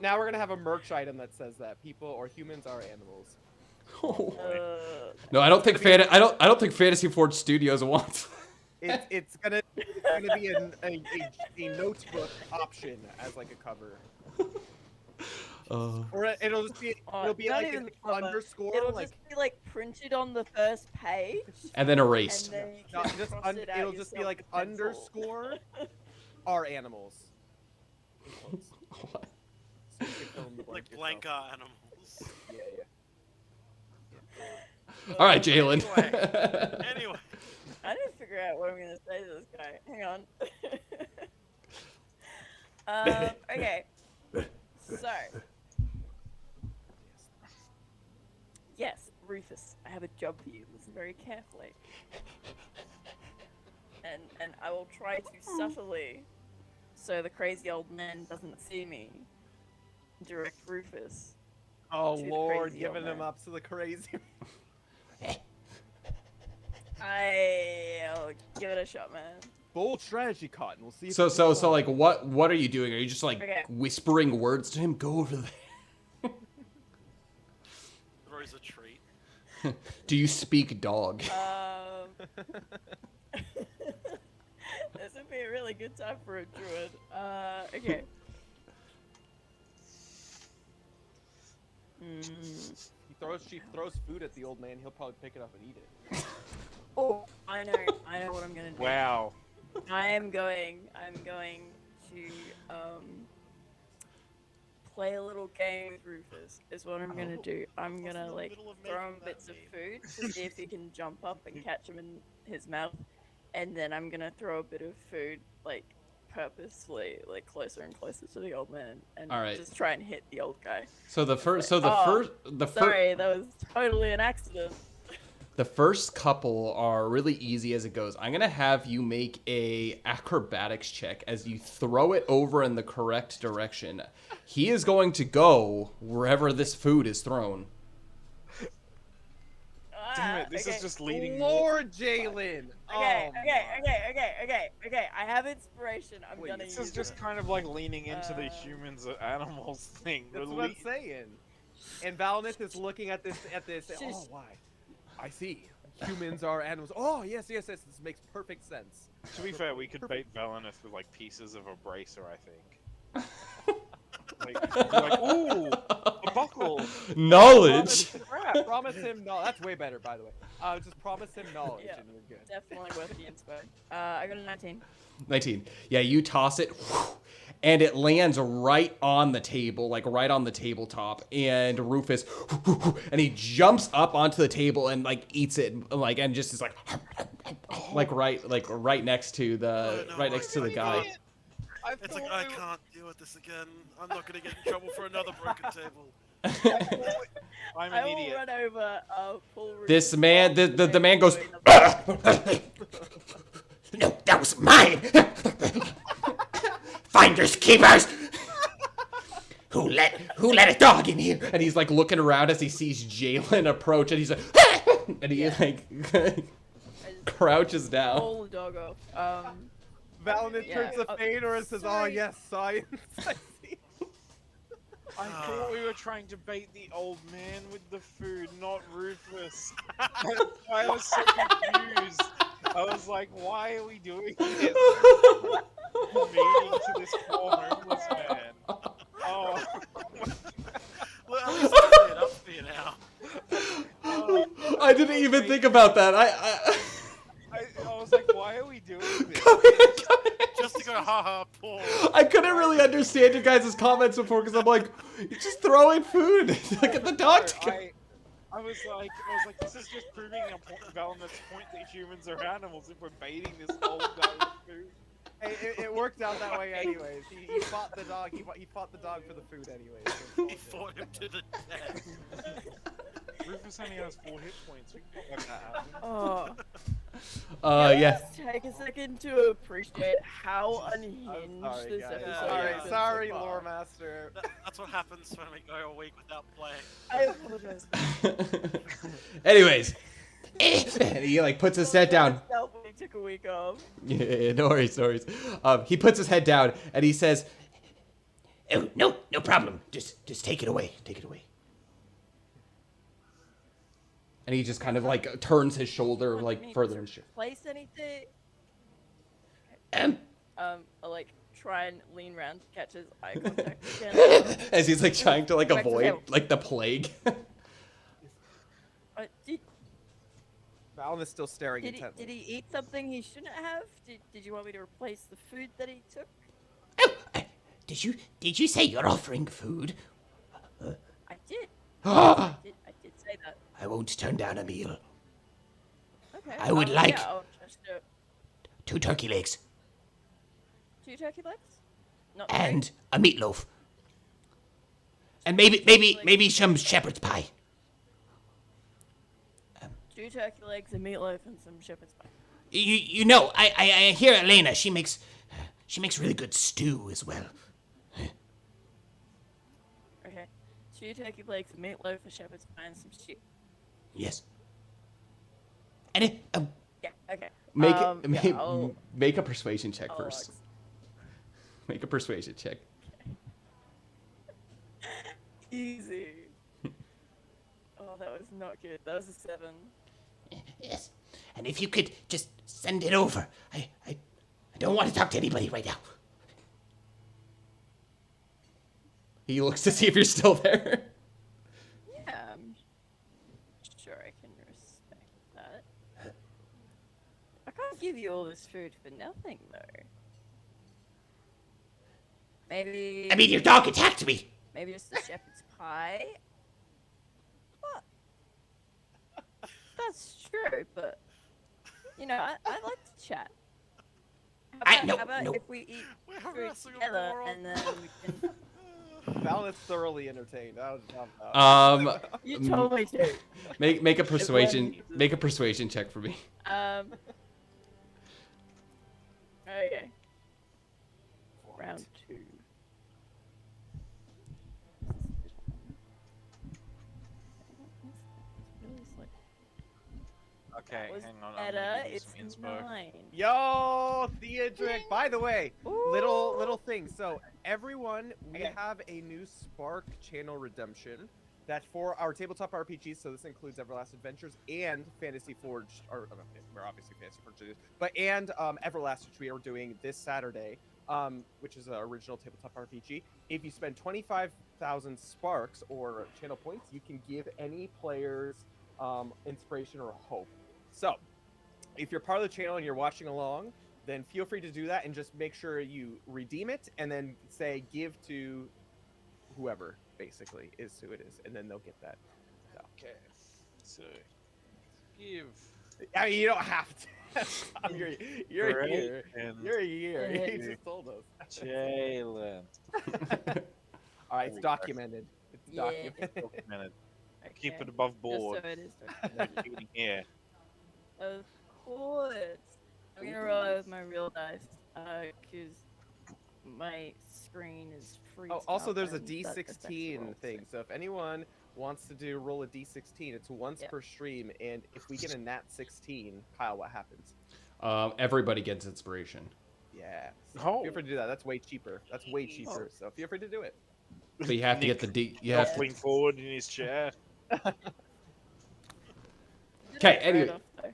B: Now we're gonna have a merch item that says that people or humans are animals.
A: No, I don't think I don't think Fantasy Forge Studios wants.
B: It's gonna be a notebook option as like a cover. Or it'll just be
D: not
B: like
D: even
B: an
D: the cover.
B: underscore.
D: It'll
B: like
D: just be like printed on the first page.
A: And then erased.
D: And then you
B: no,
D: can
B: just
D: cross it out
B: it'll just be
D: yourself
B: like
D: with pencil.
B: underscore are animals. In quotes.
A: What?
B: So you can fill in the
E: Like
B: blank
E: blank
B: yourself.
E: are animals.
B: Yeah.
A: All right, Jalen.
E: Anyway.
D: I need to figure out what I'm gonna say to this guy. Hang on. Okay. So. Yes, Rufus, I have a job for you. Listen very carefully. And I will try to subtly, so the crazy old man doesn't see me, direct Rufus.
B: Oh
D: To the
B: Lord,
D: crazy old
B: giving him
D: man.
B: up to the crazy.
D: I'll give it a shot, man.
B: Bold strategy, Cotton. We'll see. If
A: So
B: it goes on.
A: like what are you doing? Are you just like
D: Okay.
A: whispering words to him? Go over there.
E: Throws a treat.
A: Do you speak dog?
D: This would be a really good time for a druid. Okay.
B: She throws food at the old man. He'll probably pick it up and eat it.
D: Oh, I know what I'm gonna do.
C: Wow.
D: I'm going to play a little game with Rufus. Is what I'm gonna do. I'm gonna
E: the
D: like
E: middle of
D: throw him
E: making
D: bits
E: that
D: of
E: meme.
D: food to see if he can jump up and catch him in his mouth, and then I'm gonna throw a bit of food like purposefully like closer and closer to the old man, and
A: All right.
D: just try and hit the old guy.
A: So the first
D: Sorry, that was totally an accident.
A: The first couple are really easy as it goes. I'm gonna have you make a acrobatics check as you throw it over in the correct direction. He is going to go wherever this food is thrown.
C: Damn it, this
D: okay.
C: is just leading
B: Lord Jalen.
D: Okay,
B: Oh, my.
D: I have inspiration. I'm
B: Wait,
D: gonna
C: This
D: use
C: is just
D: it.
C: kind of like leaning into the humans or animals thing.
B: That's
C: The
B: what I'm
C: lead-
B: saying. And Valnith is looking at this.
D: Shush.
B: Oh, why? I see. Humans are animals. Oh, yes. This makes perfect sense.
C: To be fair, we could bait Valineth with like pieces of a bracer, I think. like, ooh, a buckle.
A: Knowledge.
B: Promise him knowledge. That's way better, by the way. Just promise him knowledge,
D: Yeah.
B: and you're good.
D: Definitely worth the inspo. I got a 19.
A: 19. Yeah, you toss it, and it lands right on the table, like right on the tabletop. And Rufus, and he jumps up onto the table and like eats it, like and just is like right next to the guy.
E: It's like, I can't deal with this again. I'm not gonna get in trouble for another broken table.
C: I'm
D: I
C: an
D: will
C: idiot.
D: run over, pull Rufus
A: This man,
D: off
A: the man goes,
D: table.
A: no, that was mine. Finders keepers. Who let a dog in here? And he's like looking around as he sees Jalen approach, and he's like, and he like
D: I just
A: crouches down.
D: pull the dog off.
B: Valnith
D: Yeah.
B: turns a fader and says, "Oh
D: Sorry.
B: yes, science." I see.
C: I thought we were trying to bait the old man with the food, not Rufus. I was so confused. I was like, why are we doing this? Meeting to this poor homeless man. Oh.
E: Well, at least I cleared up for you now.
A: I didn't even think about that.
C: I was like, why are we doing this?
E: Just to go, haha, Paul.
A: I couldn't really understand you guys' comments before because I'm like, you're just throwing food. Look at the dog.
C: I was like, this is just proving Valineth's point that humans are animals if we're baiting this old guy with food.
B: Hey, it worked out that way, anyways. He fought the dog. He fought the dog for the food, anyways.
E: He fought him to the death.
C: Rufus only has 4 hit points. We can let that happen.
D: Oh.
A: Yeah.
D: Let's take a second to appreciate how unhinged
B: sorry,
D: this
B: guys.
D: episode
E: Yeah,
D: has been
B: Sorry,
D: so far.
B: lore master.
E: That's what happens when we go a week without playing.
D: I apologize.
A: Anyways, and he like puts his head down.
D: He took a week off.
A: Yeah, no worries, no worries. He puts his head down and he says, "Oh, no problem. Just take it away. Take it away." And he just kind of like turns his shoulder
D: Want
A: like
D: me
A: further
D: to
A: and shit.
D: Place anything?
A: Um,
D: I like try and lean around to catch his eye contact again.
A: as he's like trying to like
D: Back to
A: avoid
D: him.
A: like the plague.
D: Did
B: Valen is still staring
D: he,
B: intently.
D: did he eat something he shouldn't have? Did you want me to replace the food that he took?
A: Did you say you're offering food?
D: I did.
A: I
D: I did say that.
A: won't turn down a meal.
D: Okay.
A: I would like-
D: Yeah, I'll just
A: 2 turkey legs
D: 2 turkey legs. Not three?
A: and a meatloaf. And maybe some shepherd's pie.
D: 2 turkey legs, a meatloaf, and some shepherd's pie.
A: You know, I hear Elena, she makes really good stew as well.
D: Okay. 2 turkey legs, a meatloaf, a shepherd's pie, and some stew.
A: Yes. And
D: Yeah. Okay.
A: make make a persuasion check
D: I'll
A: first.
D: ask.
A: Make a persuasion check.
D: Easy. Oh, that was not good. That was a 7.
A: Yes. And if you could just send it over. I don't want to talk to anybody right now. He looks to see if you're still there.
D: Yeah, I'm sure I can respect that. I can't give you all this food for nothing, though. Maybe.
A: I mean, your dog attacked me.
D: Maybe just the shepherd's pie. What? That's true, but you know, I like to chat. How about
A: no.
D: if we eat
E: We're
D: food
E: harassing a
D: together
E: moron.
D: and then we can.
B: Valen is thoroughly entertained.
D: You totally do.
A: Make a persuasion check for me.
D: Okay. Round 2.
C: Okay,
D: Was
C: hang on.
D: better.
C: I'm gonna give you
D: It's
C: some inspo.
D: 9.
B: Yo, Theodric. By the way,
D: Ooh.
B: little thing. So everyone, we have a new Spark channel redemption. That's for our tabletop RPGs. So this includes Everlast Adventures and Fantasy Forged, or we're obviously Fantasy Forged, but and Everlast, which we are doing this Saturday, which is an original tabletop RPG. If you spend 25,000 sparks or channel points, you can give any players inspiration or hope. So, if you're part of the channel and you're watching along, then feel free to do that and just make sure you redeem it and then say give to whoever basically is who it is, and then they'll get that. So,
C: Okay, so give.
B: I mean, you don't have to. You're
C: Great,
B: here.
C: and
B: You're here.
D: Yeah.
B: You just told us.
C: Jalen.
B: All right, it's documented. It's
D: Yeah.
B: documented.
C: Documented. Keep
D: Okay.
C: it above
D: Just
C: board.
D: so it is.
C: Keep it here.
D: Of course. I'm gonna roll with my real dice, because my screen is freezing.
B: Oh, also,
D: up
B: there's a
D: and that affects the
B: D16
D: rolls.
B: thing. So if anyone wants to roll a D16, it's once
D: Yep.
B: per stream, and if we get a nat 16, Kyle, what happens?
A: Everybody gets inspiration.
B: Yeah. So
C: Oh.
B: feel free to do that. That's way cheaper. That's way cheaper. So feel free to do it.
A: But you have to get the D. You have to.
C: Lean forward in his chair.
A: Okay,
D: Right
A: anyway.
D: off though.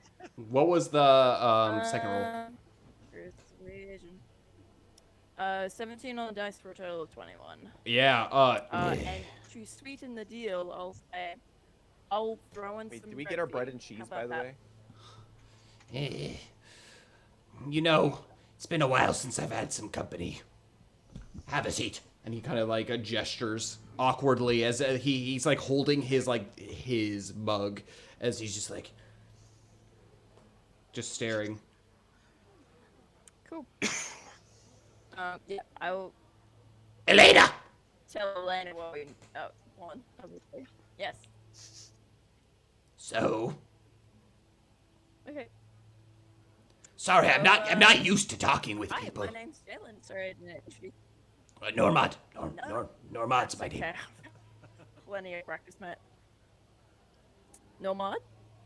A: What was the second roll?
D: Persuasion. 17 on the dice for a total of 21.
A: Yeah.
D: And to sweeten the deal, I'll say I'll throw in
B: Wait,
D: some.
B: do we get our bread and
D: tea.
B: cheese,
D: How
B: by
D: about
B: the
D: that?
B: way?
A: You know, it's been a while since I've had some company. Have a seat. And he kind of like gestures awkwardly as he's like holding his mug as he's just staring.
D: Cool. Yeah, I will
A: Elena.
D: tell Elena what we want. Obviously. Yes.
A: So,
D: Okay.
F: Sorry, I'm not used to talking with
D: Hi,
F: people.
D: my name's Jalen. Sorry I didn't introduce.
F: Normad.
D: No.
F: Normad's my
D: That's
F: name.
D: okay. Plenty of practice, mate. Nomad?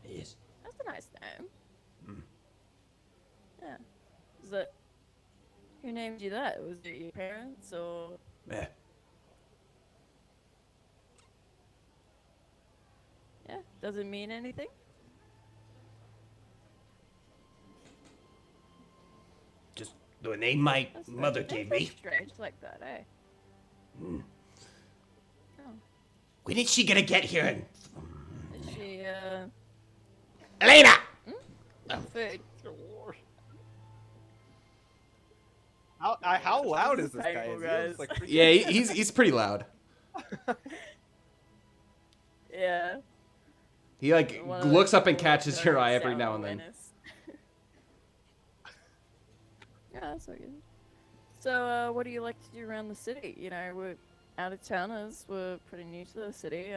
F: Yes.
D: That's a nice name.
F: Mm.
D: Yeah. Is it... Who named you that? Was it your parents, or...
F: Eh.
D: Yeah, does it mean anything?
F: Just the name my
D: That's
F: mother
D: that's
F: gave me.
D: strange like that, eh?
F: Mm.
D: Oh.
F: When is she gonna get here?
D: Is she,
F: Elena!
D: food?
B: How loud is this guy?
D: Painful,
B: Is he
D: guys.
B: just, like, freaking-
A: Yeah, he's pretty loud.
D: Yeah.
A: He like
D: One of
A: looks
D: those
A: up and
D: people with
A: catches
D: no
A: your eye every
D: sound
A: now and then.
D: awareness. Yeah, that's all good. So, what do you like to do around the city? You know, we're out of towners. We're pretty new to the city.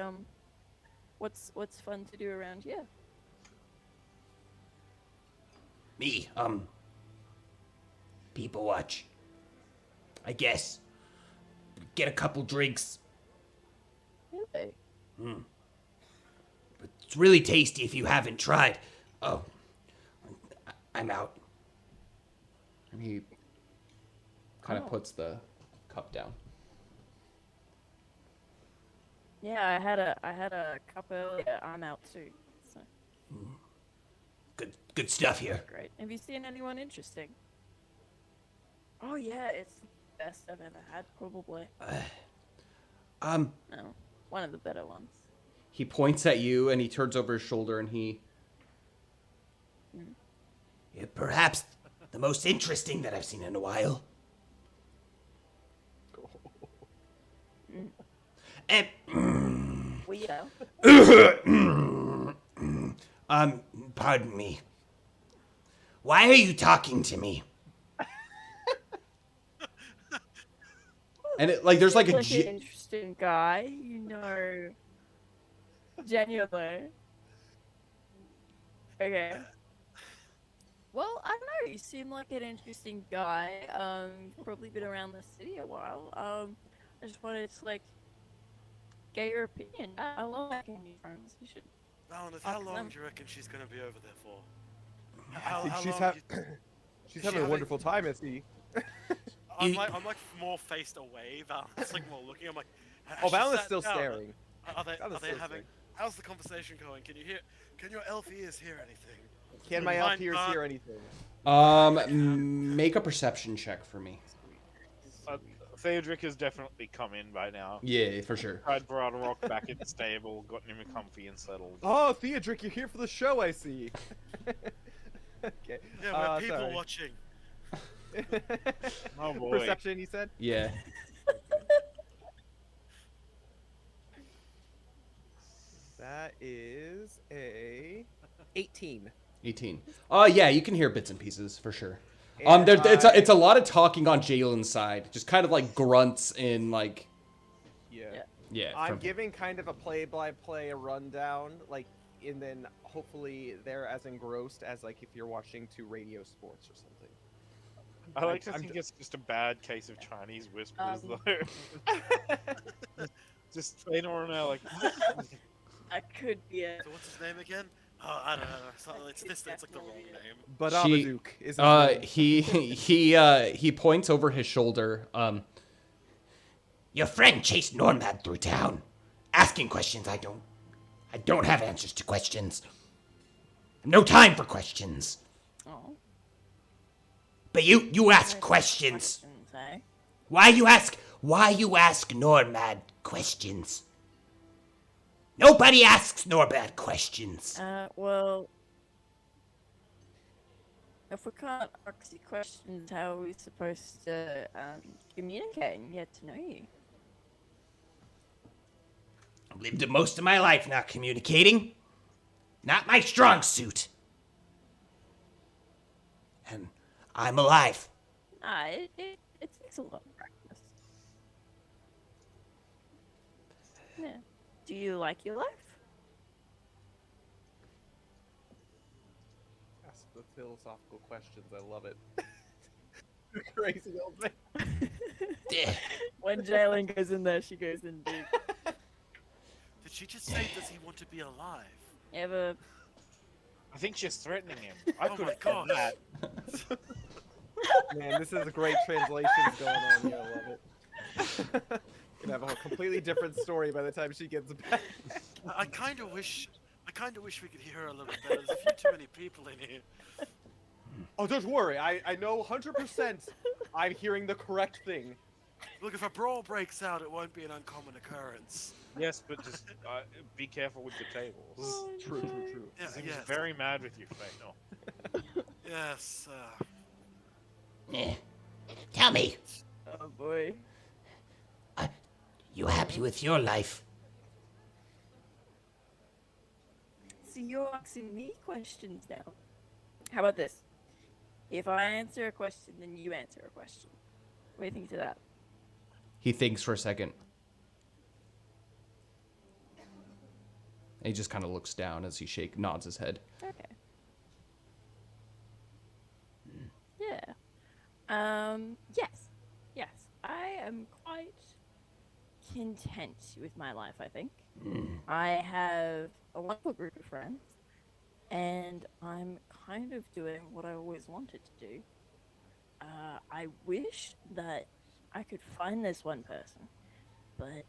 D: What's fun to do around here?
F: Me, people watch. I guess. Get a couple drinks.
D: Really?
F: It's really tasty if you haven't tried. Oh, I'm out.
A: And he kind of
D: Oh.
A: puts the cup down.
D: Yeah, I had a cup earlier. I'm out too. So
F: Good stuff here.
D: great. Have you seen anyone interesting? Oh yeah, it's the best I've ever had, probably. No, one of the better ones.
A: He points at you and he turns over his shoulder and he
F: Yeah, perhaps the most interesting that I've seen in a while. Eh,
D: We
F: pardon me. Why are you talking to me?
A: and it like there's like a
D: an interesting guy, you know. Genuinely. Okay. Well, I don't know. You seem like an interesting guy. You've probably been around the city a while. I just wanted to like get your opinion. I love making new friends. You should.
E: Valentine,
D: Fuck
E: how long
D: them.
E: do you reckon she's gonna be over there for?
B: She's,
E: long
B: ha-
E: do you-
B: she's
E: she
B: having a
E: having-
B: wonderful time, is he?
E: I'm like more faced away. Valentine's like more looking. I'm like,
B: Oh,
E: has she
B: Valen's
E: sat
B: still
E: down?
B: staring.
E: Are they
B: Valen's still
E: having?
B: staring.
E: How's the conversation going? Can you hear? Can your elf ears hear anything?
B: Can my elf
E: Fine,
B: ears hear anything?
A: make a perception check for me.
C: Theodric has definitely come in by now.
A: Yeah, for sure.
C: Tried brought a rock back in the stable, gotten him comfy and settled.
B: Oh, Theodric, you're here for the show, I see. Okay.
E: Yeah, we're people
B: sorry.
E: watching.
C: Oh boy.
B: Perception, you said?
A: Yeah.
B: That is a 18.
A: 18. Yeah, you can hear bits and pieces for sure.
B: And
A: It's a lot of talking on Jalen's side, just kind of like grunts in like
B: Yeah.
A: yeah.
B: I'm
A: from-
B: giving kind of a play-by-play, a rundown, like, and then hopefully they're as engrossed as like if you're watching two radio sports or something.
C: I like to
B: I'm
C: think
B: ju-
C: it's just a bad case of Chinese whispers,
D: Um.
C: though. Just fade on out like.
D: That could be it.
E: So what's his name again? Oh, I don't know. It's like the wrong name.
B: But
A: She-
B: Abazook is his name.
A: he points over his shoulder.
F: Your friend chased Normad through town, asking questions. I don't have answers to questions. No time for questions.
D: Oh.
F: But you ask
D: Nice
F: questions.
D: eh?
F: Why you ask Normad questions? Nobody asks Normad questions.
D: Well, if we can't ask you questions, how are we supposed to communicate and get to know you?
F: I've lived most of my life not communicating. Not my strong suit. And I'm alive.
D: It takes a lot of practice. Yeah. Do you like your life?
B: the philosophical questions. I love it. Crazy old thing.
D: When Jalen goes in there, she goes in deep.
E: Did she just say, does he want to be alive?
D: Ever.
C: I think she's threatening him. I
E: Oh
C: could
E: my
C: have done
E: gosh.
C: that.
B: Man, this is great translations going on here. I love it. Gonna have a completely different story by the time she gets back.
E: I kind of wish we could hear her a little bit better. There's a few too many people in here.
B: Oh, don't worry. I know 100% I'm hearing the correct thing.
E: Look, if a brawl breaks out, it won't be an uncommon occurrence.
C: Yes, but just be careful with the tables.
B: True, true, true.
E: Yeah,
C: Seems
E: yes.
C: very mad with you, Fatal.
E: Yes.
F: Tell me,
D: Oh boy.
F: you happy with your life?
D: So you're asking me questions now. How about this? If I answer a question, then you answer a question. What do you think to that?
A: He thinks for a second. And he just kind of looks down as he nods his head.
D: Okay. Yeah. Yes. Yes. I am quite content with my life, I think. I have a wonderful group of friends, and I'm kind of doing what I always wanted to do. I wish that I could find this one person, but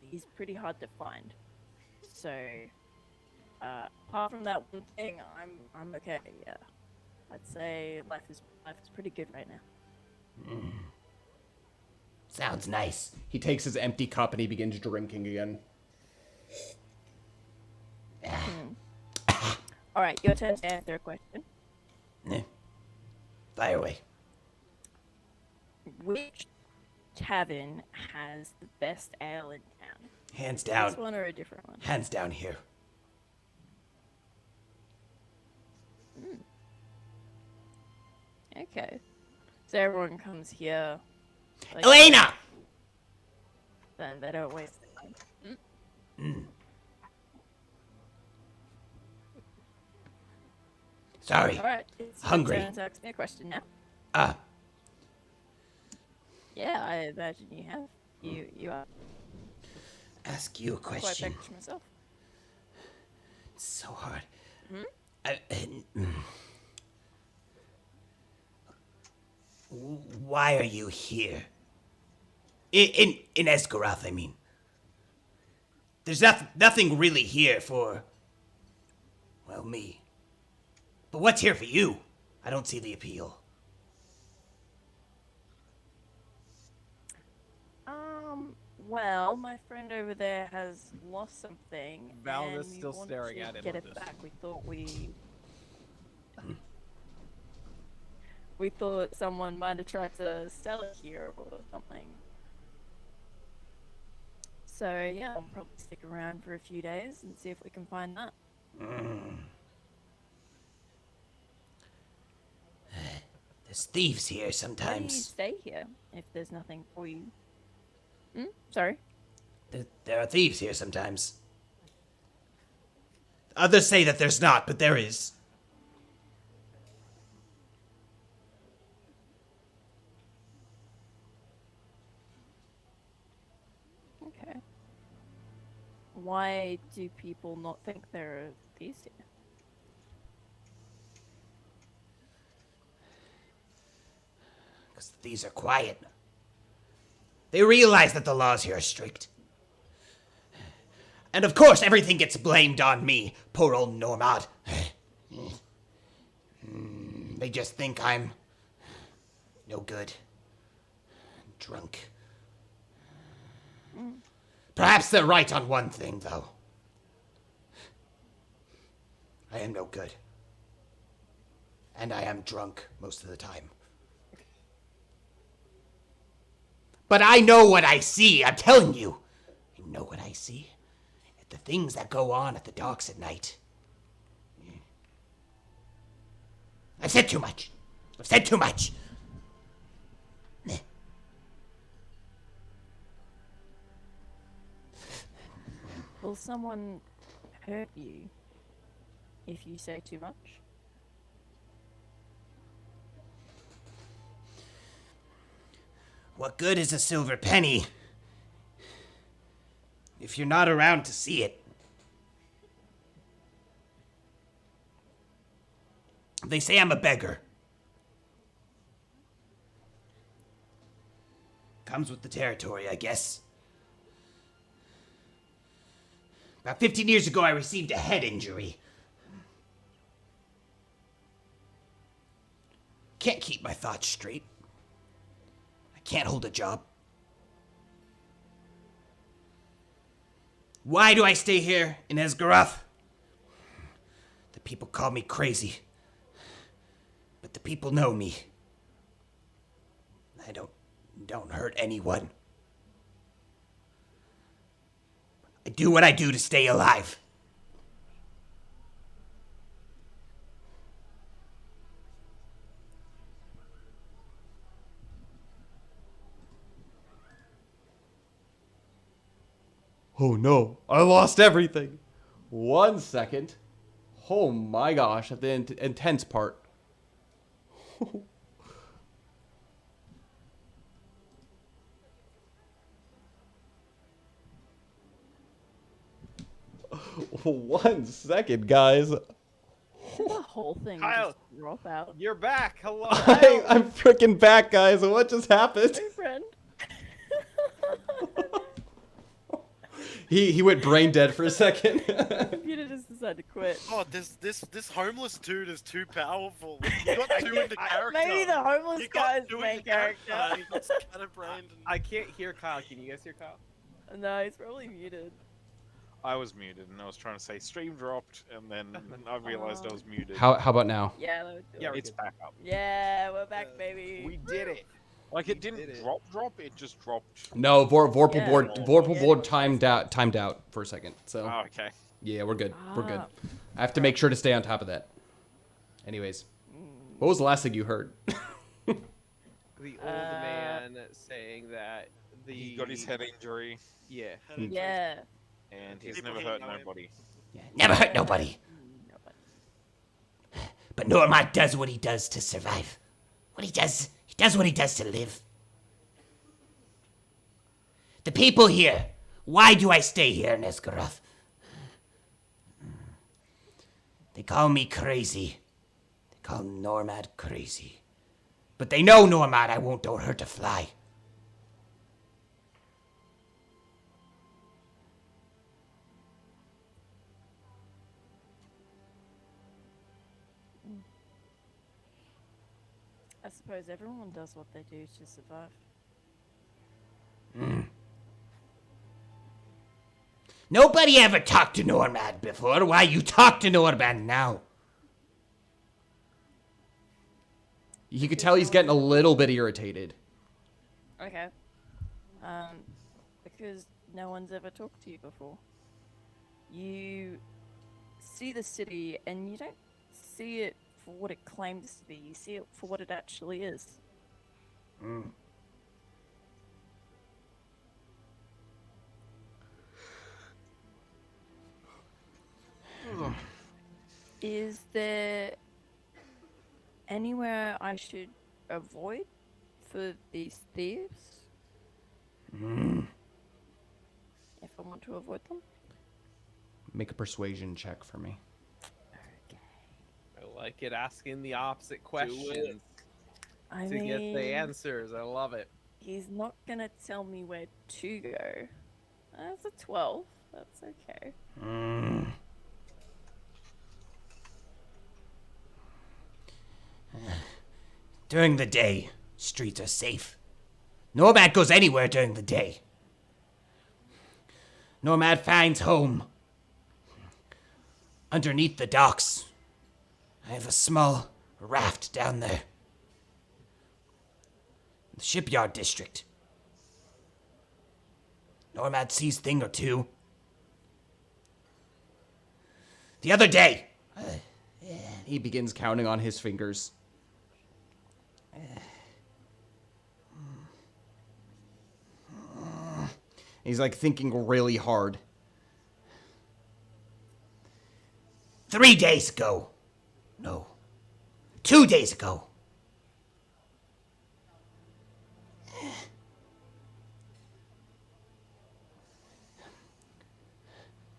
D: he's pretty hard to find. So, apart from that one thing, I'm okay. Yeah, I'd say life is pretty good right now.
F: Sounds nice.
A: He takes his empty cup and he begins drinking again.
D: All right, your turn to answer a question.
F: Fire away.
D: Which tavern has the best ale in town?
F: Hands
D: This
F: down.
D: one or a different one?
F: Hands down here.
D: Okay. So everyone comes here. Like,
F: Elena!
D: Then they don't waste their time.
F: Sorry.
D: All right, it's your
F: Hungry.
D: turn to ask me a question now.
F: Ah,
D: Yeah, I imagine you have. You are
F: ask you a
D: quite
F: question.
D: peckish myself.
F: It's so hard. Why are you here? In Esgaroth, I mean. There's nothing really here for, well, me. But what's here for you? I don't see the appeal.
D: Well, my friend over there has lost something.
B: Val
D: and
B: is still
D: we want
B: staring
D: to
B: at him
D: Get
B: on
D: it
B: this.
D: back. We thought someone might have tried to sell it here or something. So yeah, I'll probably stick around for a few days and see if we can find that.
F: There's thieves here
D: Why do you
F: sometimes.
D: stay here if there's nothing for you? Sorry.
F: There are thieves here sometimes. Others say that there's not, but there is.
D: Okay. Why do people not think there are thieves here?
F: Because the thieves are quiet. They realize that the laws here are strict. And of course, everything gets blamed on me, poor old Normad. They just think I'm no good. Drunk. Perhaps they're right on one thing, though. I am no good. And I am drunk most of the time. But I know what I see, I'm telling you. I know what I see. The things that go on at the docks at night. I've said too much. I've said too much.
D: Will someone hurt you if you say too much?
F: What good is a silver penny if you're not around to see it? They say I'm a beggar. Comes with the territory, I guess. About 15 years ago, I received a head injury. Can't keep my thoughts straight. I can't hold a job. Why do I stay here in Esgaroth? The people call me crazy. But the people know me. I don't hurt anyone. I do what I do to stay alive.
A: Oh no, I lost everything. 1 second. Oh my gosh, at the intense part. One second, guys.
D: Did the whole thing
B: Kyle.
D: just drop out?
B: You're back. Hello.
A: I'm freaking back, guys. What just happened?
D: Hey, friend.
A: He went brain dead for a second.
D: Computer just decided to quit.
E: Oh, this homeless dude is too powerful. He got too into character.
D: Maybe the homeless
E: He
D: guy
E: got
D: is
E: too
D: main
E: into character.
D: character.
E: He got scatterbrained.
B: I can't hear Kyle. Can you guys hear Kyle?
D: No, he's probably muted.
C: I was muted and I was trying to say stream dropped, and then I realized I was muted.
A: How about now?
D: Yeah, that would do
B: Yeah,
D: it.
C: It's back up.
D: Yeah, we're back, baby.
B: We did it.
C: Like it
B: We
C: didn't
B: did it.
C: drop, it just dropped.
A: No, Vorpal
D: Yeah.
A: board timed out for a second. So
C: Oh, okay.
A: yeah, we're good. We're good.
D: Ah.
A: I have to make sure to stay on top of that. Anyways, what was the last thing you heard?
B: The old man saying that
C: He got his head injury,
B: Yeah.
D: Yeah.
C: and he's
E: People
C: never
E: hate
C: hurt
E: knowing.
C: nobody.
F: Never hurt nobody.
D: Nobody.
F: But Normand does what he does to survive. He does what he does to live. The people here, why do I stay here in Esgaroth? They call me crazy. They call Normand crazy. But they know, Normand, I won't hurt a fly.
D: I suppose everyone does what they do to survive.
F: Nobody ever talked to Normand before. Why you talk to Normand now?
A: You could tell he's getting a little bit irritated.
D: Okay. Because no one's ever talked to you before. You see the city and you don't see it for what it claims to be. You see it for what it actually is. Is there anywhere I should avoid for these thieves? If I want to avoid them?
A: Make a persuasion check for me.
B: I like it asking the opposite questions
D: I
B: to
D: mean,
B: get the answers. I love it.
D: he's not gonna tell me where to go. That's a 12. That's okay.
F: During the day, streets are safe. Normand goes anywhere during the day. Normand finds home. Underneath the docks. I have a small raft down there. The shipyard district. Normand sees thing or two. The other day,
A: He begins counting on his fingers. He's like thinking really hard.
F: 3 days ago. No. 2 days ago.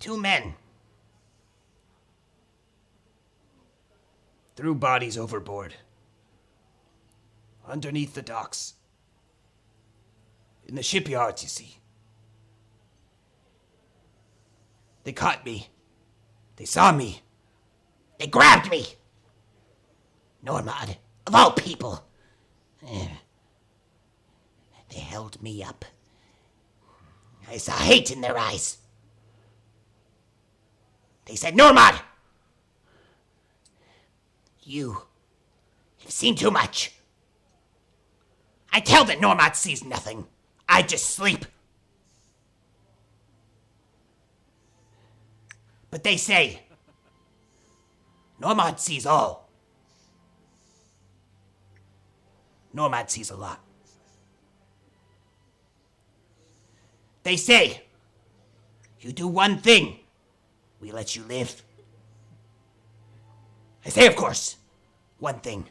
F: 2 men threw bodies overboard. Underneath the docks. In the shipyards, you see. They caught me. They saw me. They grabbed me. Normad, of all people. They held me up. I saw hate in their eyes. They said, Normad, you have seen too much. I tell that Normad sees nothing. I just sleep. But they say, Normad sees all. Normad sees a lot. They say, you do one thing, we let you live. I say, of course, one thing.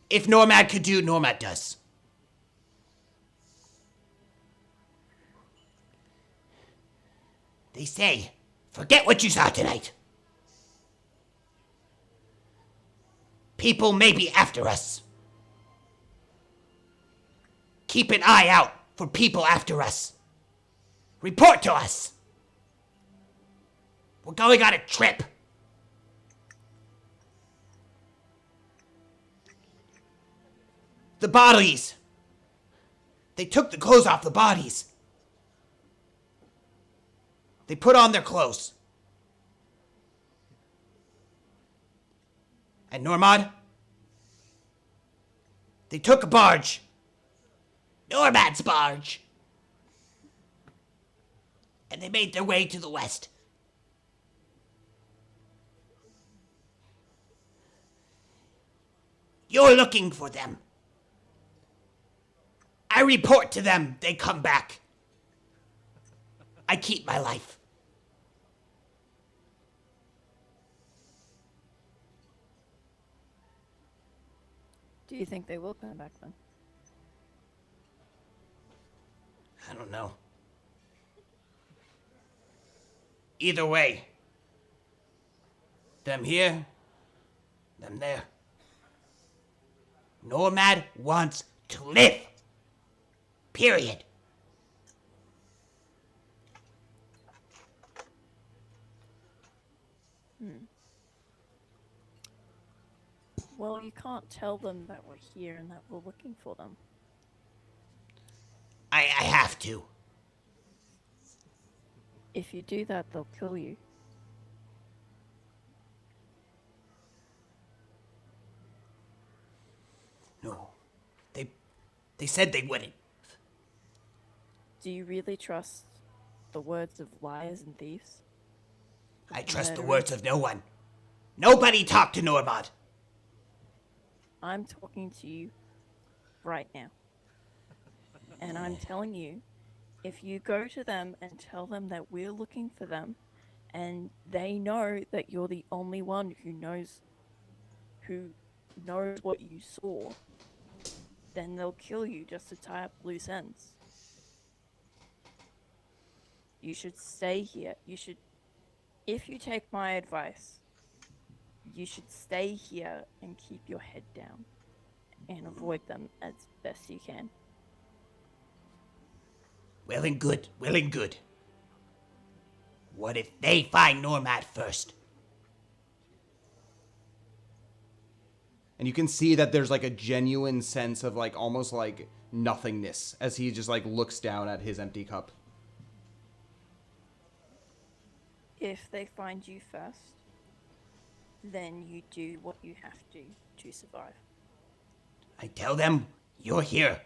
F: If Normad could do, Normad does. They say, forget what you saw tonight. People may be after us. Keep an eye out for people after us. Report to us. We're going on a trip. The bodies. They took the clothes off the bodies. They put on their clothes. And Normad, they took a barge. Normad's barge. And they made their way to the west. You're looking for them. I report to them, they come back. I keep my life.
D: Do you think they will come back then?
F: I don't know. Either way. Them here, them there. Normad wants to live. Period.
D: Well, you can't tell them that we're here and that we're looking for them.
F: I have to.
D: If you do that, they'll kill you.
F: No. They said they wouldn't.
D: Do you really trust the words of liars and thieves?
F: I trust the
D: Murderers?
F: words of no one. Nobody talk to Normad.
D: I'm talking to you right now. And I'm telling you, if you go to them and tell them that we're looking for them, and they know that you're the only one who knows what you saw, then they'll kill you just to tie up loose ends. You should stay here. If you take my advice, you should stay here and keep your head down and avoid them as best you can.
F: Well and good, well and good. What if they find Normad first?
A: And you can see that there's like a genuine sense of like almost like nothingness as he just like looks down at his empty cup.
D: If they find you first, then you do what you have to survive.
F: I tell them, you're here.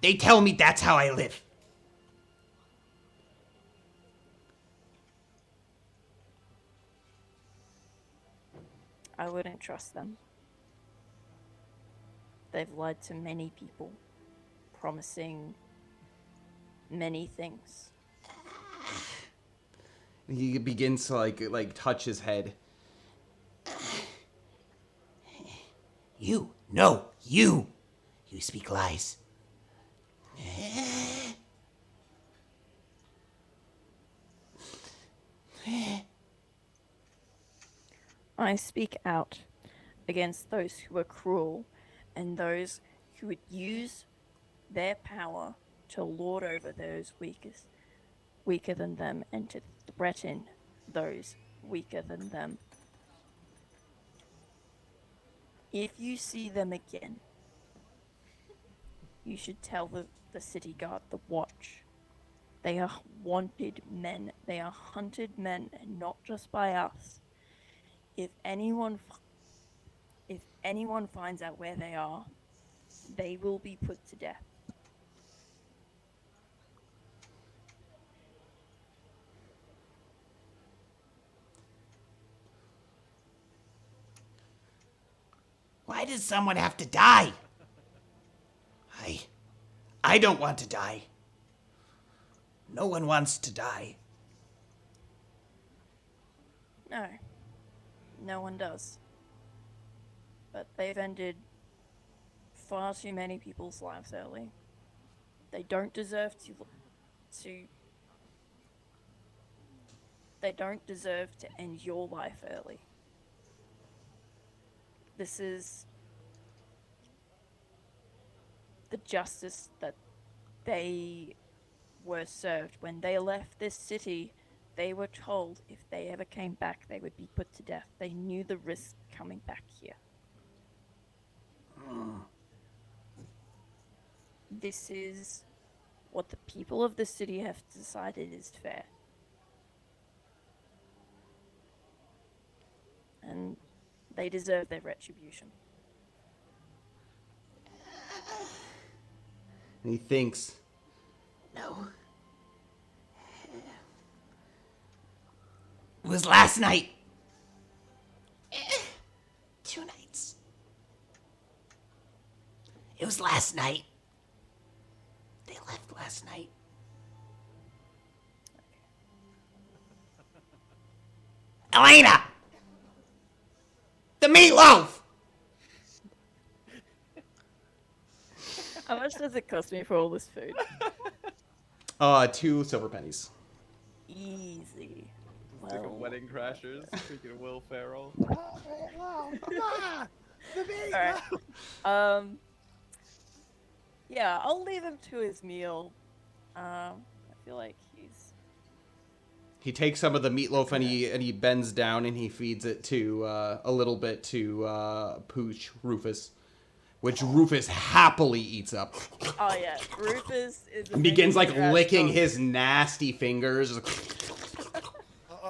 F: They tell me that's how I live.
D: I wouldn't trust them. They've lied to many people, promising many things.
A: He begins to like touch his head.
F: You speak lies.
D: I speak out against those who are cruel and those who would use their power to lord over those weaker than them and to threaten those weaker than them. If you see them again, you should tell the city guard, the watch. They are wanted men. They are hunted men, and not just by us. If anyone finds out where they are, they will be put to death.
F: Why does someone have to die? I don't want to die. No one wants to die.
D: No. No one does. But they've ended far too many people's lives early. They don't deserve to they don't deserve to end your life early. This is the justice that they were served when they left this city. They were told if they ever came back, they would be put to death. They knew the risk coming back here. This is what the people of the city have decided is fair. And they deserve their retribution.
A: And he thinks,
F: No. It was last night. 2 nights. It was last night. They left last night. Elena! The meatloaf!
D: How much does it cost me for all this food?
A: 2 silver pennies.
D: Easy.
B: It's like a
D: Well,
B: Wedding Crashers. Speaking of Will Ferrell.
D: alright. Yeah, I'll leave him to his meal. I feel like
A: He takes some of the meatloaf and he bends down and he feeds it to a little bit to Pooch Rufus, which Rufus happily eats up.
D: oh yeah, Rufus is
A: And begins like
D: amazing.
A: licking his nasty fingers.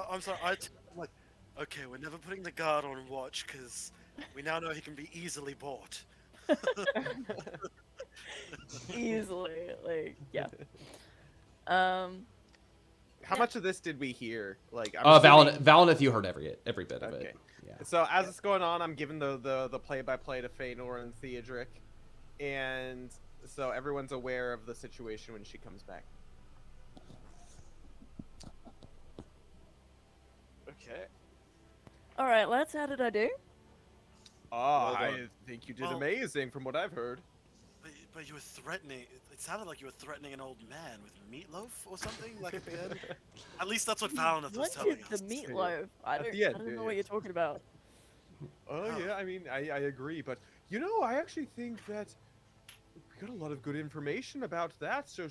E: I'm sorry. I'm like, okay, we're never putting the guard on watch because we now know he can be easily bought.
D: Easily, like yeah.
B: How much of this did we hear? Like,
A: Valineth, you heard every bit of
B: Okay.
A: it. Yeah.
B: So as it's going on, I'm giving the play-by-play to Feanor and Theodric, and so everyone's aware of the situation when she comes back.
C: Okay.
D: All right, lads, how did I do?
B: Oh,
C: Well
B: I
C: done.
B: think you did
E: Well-
B: amazing from what I've heard.
E: But you were threatening. It sounded like you were threatening an old man with meatloaf or something. Like at the end. At least that's what Valineth was telling
D: Wanted the
E: us.
D: meatloaf. I
B: At
D: don't,
B: the end,
D: I don't know
B: yeah.
D: what you're talking about.
B: Oh
E: Oh.
B: yeah, I mean, I agree, but you know, I actually think that we got a lot of good information about that. So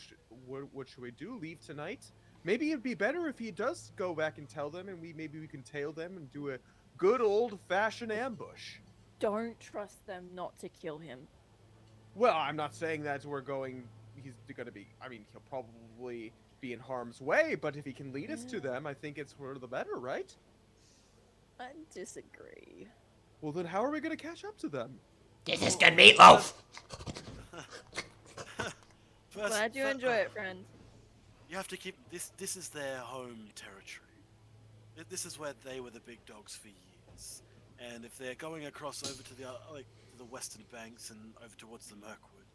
B: what should we do? Leave tonight? Maybe it'd be better if he does go back and tell them, and maybe we can tail them and do a good old-fashioned ambush.
D: Don't trust them not to kill him.
B: Well, I'm not saying that he's gonna be. I mean, he'll probably be in harm's way, but if he can lead us to them, I think it's for the better, right?
D: I disagree.
B: Well, then how are we gonna catch up to them?
F: This is good meatloaf.
E: First-
D: Glad you
E: fir-
D: enjoy it, friend.
E: You have to keep this. This is their home territory. This is where they were the big dogs for years. And if they're going across over to the to the western banks and over towards the Mirkwood,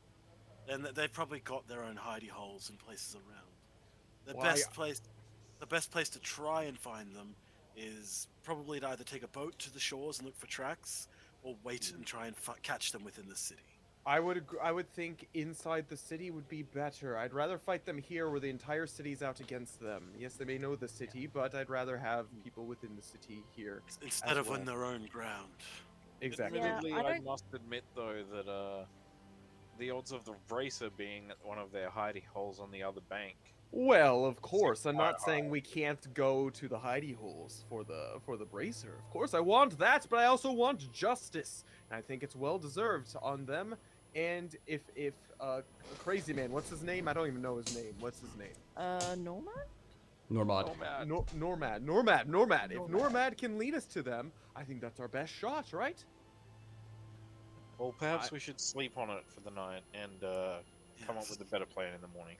E: then they've probably got their own hidey holes and places around. The
B: Why-
E: best place to try and find them is probably to either take a boat to the shores and look for tracks, or wait and try and catch them within the city.
B: I would think inside the city would be better. I'd rather fight them here where the entire city's out against them. Yes, they may know the city, but I'd rather have people within the city here.
E: Instead
B: as
E: of
B: well.
E: on their own ground.
B: Exactly.
D: Yeah,
C: Admittedly,
D: I
C: I
D: don't-
C: must admit though that the odds of the racer being at one of their hidey holes on the other bank.
B: Well, of course. I'm
C: quite
B: not saying we can't go to the hidey holes for the bracer. Of course, I want that, but I also want justice. And I think it's well deserved on them. And if crazy man, what's his name? I don't even know his name. What's his name?
D: Norma?
A: Normod.
B: Normad. If Normad can lead us to them, I think that's our best shot, right?
C: Well, perhaps we should sleep on it for the night and come up
E: Yes.
C: with a better plan in the morning.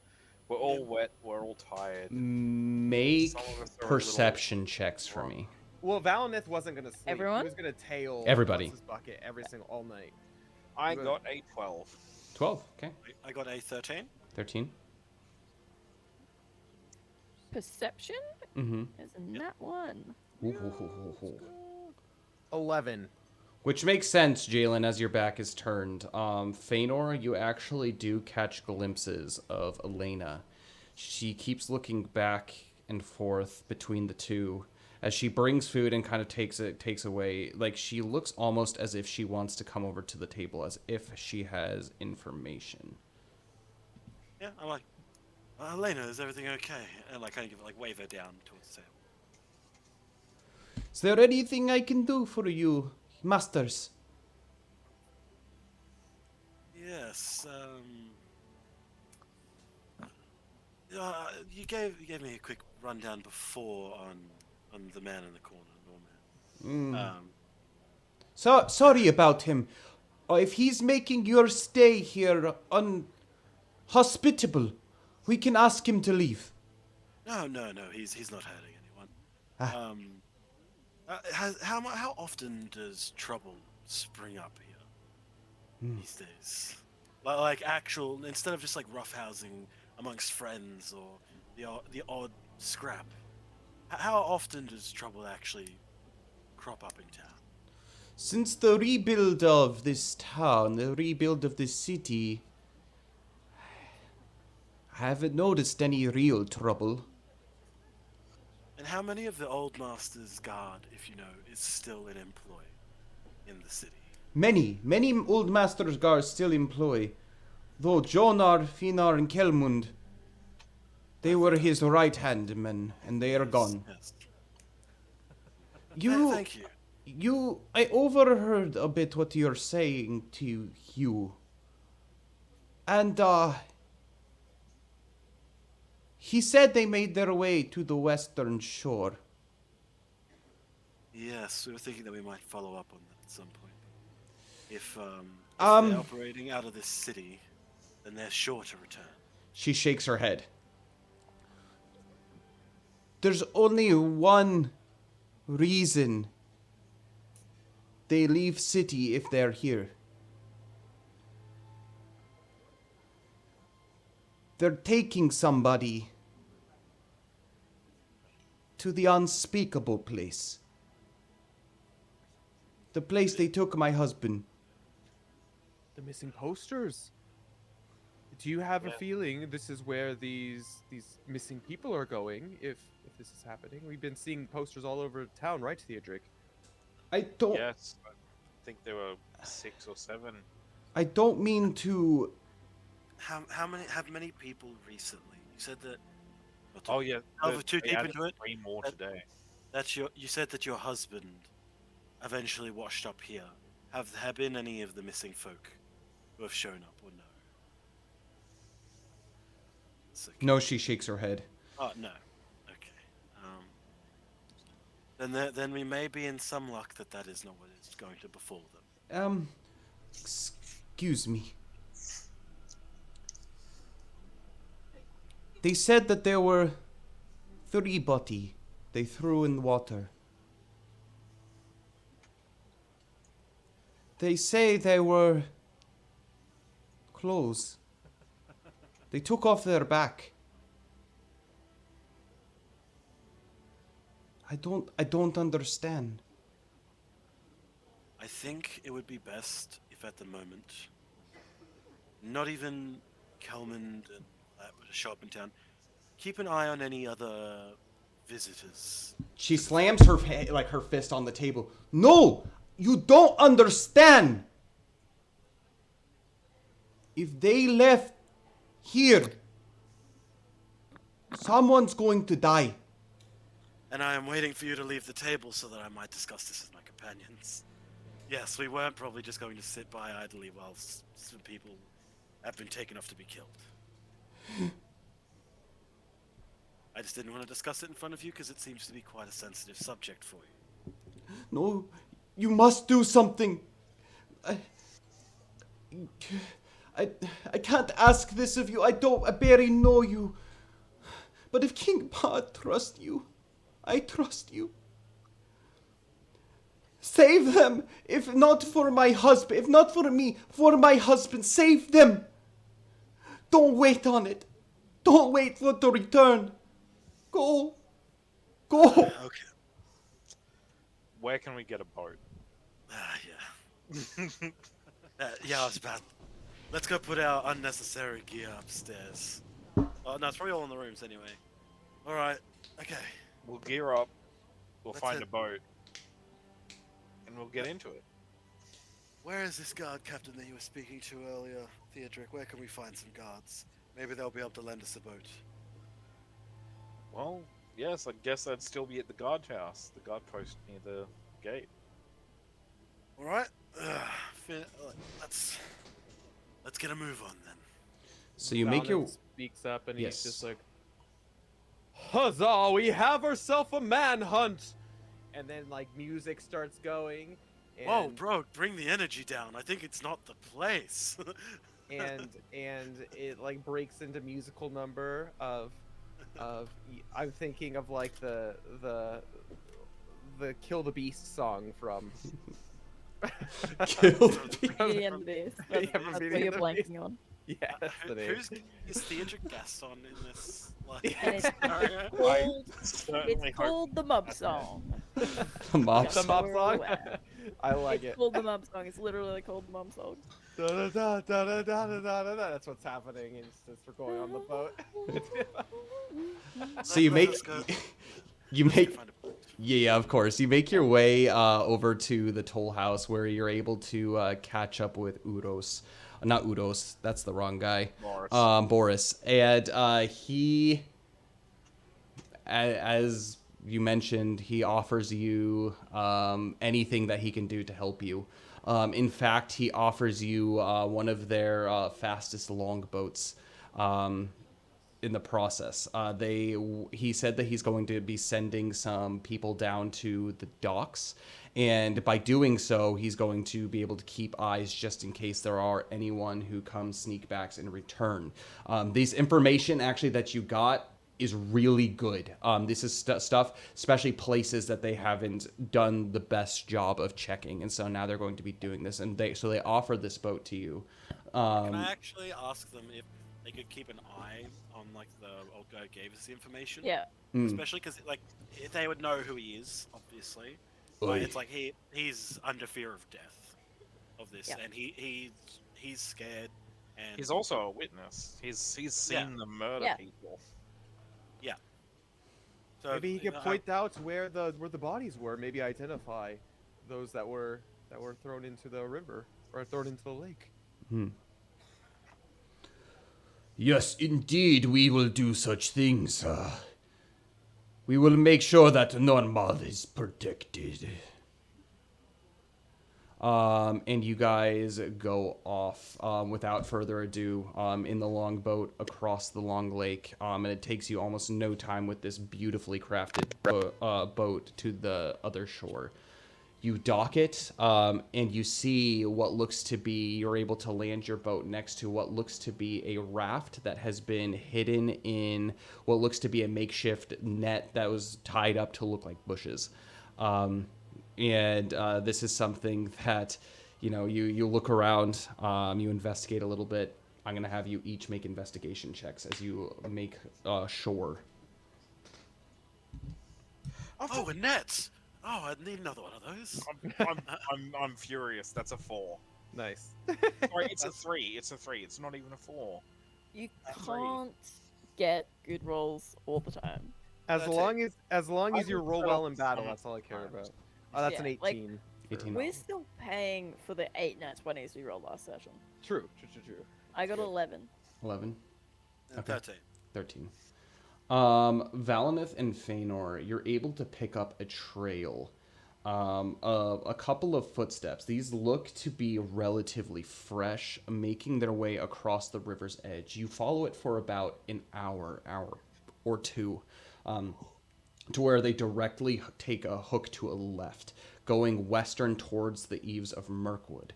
C: We're all wet. We're all tired.
A: Make
C: Some of us are a little
A: perception checks for
C: drunk.
A: me.
B: Well, Valinith wasn't gonna sleep.
D: Everyone?
B: He was gonna tail
A: Everybody.
B: what's his bucket every single all night.
C: I
B: Good.
C: got a 12.
A: 12. Okay.
E: I got a 13.
A: 13.
D: Perception?
A: Mm-hmm.
D: Isn't that one?
B: 11.
A: Which makes sense, Jalen, as your back is turned. Feanor, you actually do catch glimpses of Elena. She keeps looking back and forth between the two as she brings food and kind of takes away. Like, she looks almost as if she wants to come over to the table, as if she has information.
E: Yeah, I'm like, Elena, is everything okay? And like, kind of like wave her down towards the table.
A: Is there anything I can do for you, masters?
E: Yes. You gave me a quick rundown before on the man in the corner, Norman.
A: So sorry about him. If he's making your stay here unhospitable, we can ask him to leave.
E: No, he's not hurting anyone.
A: Ah.
E: How often does trouble spring up here these days? Like actual, instead of just like roughhousing amongst friends or the odd scrap. How often does trouble actually crop up in town?
A: Since the rebuild of this town, the rebuild of this city, I haven't noticed any real trouble.
E: And how many of the old master's guard, if you know, is still in employ in the city?
A: Many old masters' guards still employ, though Jonar, Finar, and Kelmund, they were his right-hand men, and they are gone.
E: Yes.
A: You,
E: Thank you.
A: I overheard a bit what you're saying to Hugh. And, he said they made their way to the western shore.
E: Yes, we were thinking that we might follow up on that at some point. If they're operating out of this city, then they're sure to return.
A: She shakes her head. There's only one reason they leave city if they're here. They're taking somebody to the unspeakable place. The place they took my husband.
B: The missing posters. Do you have a feeling this is where these missing people are going? If this is happening, we've been seeing posters all over town, right, Theodric?
A: I don't.
C: Yes, I think there were 6 or 7.
A: I don't mean to.
E: How many people recently? You said that.
C: Oh yeah,
E: Delve too
C: they
E: deep
C: added
E: into it.
C: 3 more
E: That-
C: today.
E: You said that your husband eventually washed up here. Have there been any of the missing folk who have shown up or no? It's okay.
A: No, she shakes her head.
E: Oh no. Okay. Then we may be in some luck that is not what is going to befall them.
A: Excuse me. They said that there were 3 body they threw in the water. They say they were clothes. They took off their back. I don't understand.
E: I think it would be best if at the moment Not even Kelman and that would show up in town. Keep an eye on any other visitors.
A: She slams her her fist on the table. No, you don't understand. If they left here, someone's going to die.
E: And I am waiting for you to leave the table so that I might discuss this with my companions. Yes, we weren't probably just going to sit by idly while some people have been taken off to be killed. I just didn't want to discuss it in front of you because it seems to be quite a sensitive subject for you.
A: No, you must do something. I can't ask this of you. I barely know you. But if King Pa trusts you, I trust you. Save them, if not for my husband, if not for me, for my husband, save them. Don't wait on it. Don't wait for it to return. Go.
E: Okay.
C: Where can we get a boat?
E: Yeah. Yeah, I was about. Let's go put our unnecessary gear upstairs. Oh, no, it's probably all in the rooms anyway. Alright, okay.
C: We'll gear up. We'll
E: That's
C: find
E: it.
C: a boat. And we'll get into it.
E: Where is this guard captain that you were speaking to earlier, Theodric? Where can we find some guards? Maybe they'll be able to lend us a boat.
C: Well, yes, I guess I'd still be at the guardhouse, the guard post near the gate.
E: Alright, let's get a move on then.
A: So you make your...
B: speaks up and
A: Yes.
B: he's just like, "Huzzah! We have ourselves a manhunt!" And then like music starts going. And,
E: Whoa, bro, bring the energy down. I think it's not the place.
B: and it like breaks into musical number of I'm thinking of like the Kill the Beast song from
A: Kill
D: Beauty and the Beast. That's,
B: Yeah, from
D: that's
B: Beauty
D: what you're
B: and the Beast.
D: blanking on.
B: yeah, that's the name.
E: Is Theodric Gaston in this? Like,
D: And it's
E: scenario?
D: called,
C: Certainly
D: it's called the Mub Song.
A: Mop
B: It's a
A: song.
B: mob
D: We're
B: song.
D: aware.
B: I like
D: It's
B: it.
D: called the Mub Song. It's literally called the Mub Song.
B: Da, da, da, da, da, da, da, da, da. That's what's happening. It's just we're going on the boat.
A: So you make...
E: Let's go.
A: You
E: Let's go
A: make...
E: find a boat.
A: Yeah, of course. You make your way over to the toll house where you're able to catch up with Uros. Not Uros, that's the wrong guy.
C: Boris.
A: Boris. And he, as you mentioned, he offers you anything that he can do to help you. In fact, he offers you one of their fastest longboats. In the process, he said that he's going to be sending some people down to the docks, and by doing so, he's going to be able to keep eyes just in case there are anyone who comes sneakbacks in return. This information actually that you got is really good. This is stuff, especially places that they haven't done the best job of checking, and so now they're going to be doing this, and they offered this boat to you.
E: Can I actually ask them if they could keep an eye on like the old guy who gave us the information?
D: Yeah.
E: Especially because like they would know who he is, obviously.
A: Oi.
E: But it's like he's under fear of death of this,
D: Yeah.
E: and he's scared. And
C: He's also a witness. He's seen them murder
D: Yeah.
C: people.
E: so,
B: Maybe he
E: you
B: can
E: know,
B: point out where the bodies were. Maybe identify those that were thrown into the river or thrown into the lake.
F: Yes, indeed, we will do such things. We will make sure that Normal is protected.
A: And you guys go off without further ado in the longboat across the long lake. And it takes you almost no time with this beautifully crafted boat to the other shore. You dock it, and you see what looks to be, you're able to land your boat next to what looks to be a raft that has been hidden in what looks to be a makeshift net that was tied up to look like bushes. And this is something that, you look around, you investigate a little bit. I'm going to have you each make investigation checks as you make shore.
E: Oh, a net! Oh, I need another one of those.
C: I'm furious. That's a 4.
B: Nice.
C: Sorry, it's a 3. It's a 3. It's not even a 4.
D: You
C: Three.
D: can't get good rolls all the time.
B: As
E: That's
B: long as
C: I
B: you
C: would
B: roll
C: set
B: well
C: up
B: in battle,
C: some
B: that's all I care about.
C: times.
B: Oh, that's an
D: Yeah, like-
B: 18.
A: 18.
D: We're still paying for the 8 nat 20s we rolled last session.
B: True.
D: I got 11.
A: 11.
E: And
A: Okay.
E: 13.
A: 13. Valineth and Feanor, you're able to pick up a trail. A couple of footsteps. These look to be relatively fresh, making their way across the river's edge. You follow it for about an hour or two, to where they directly take a hook to a left, going western towards the eaves of Mirkwood.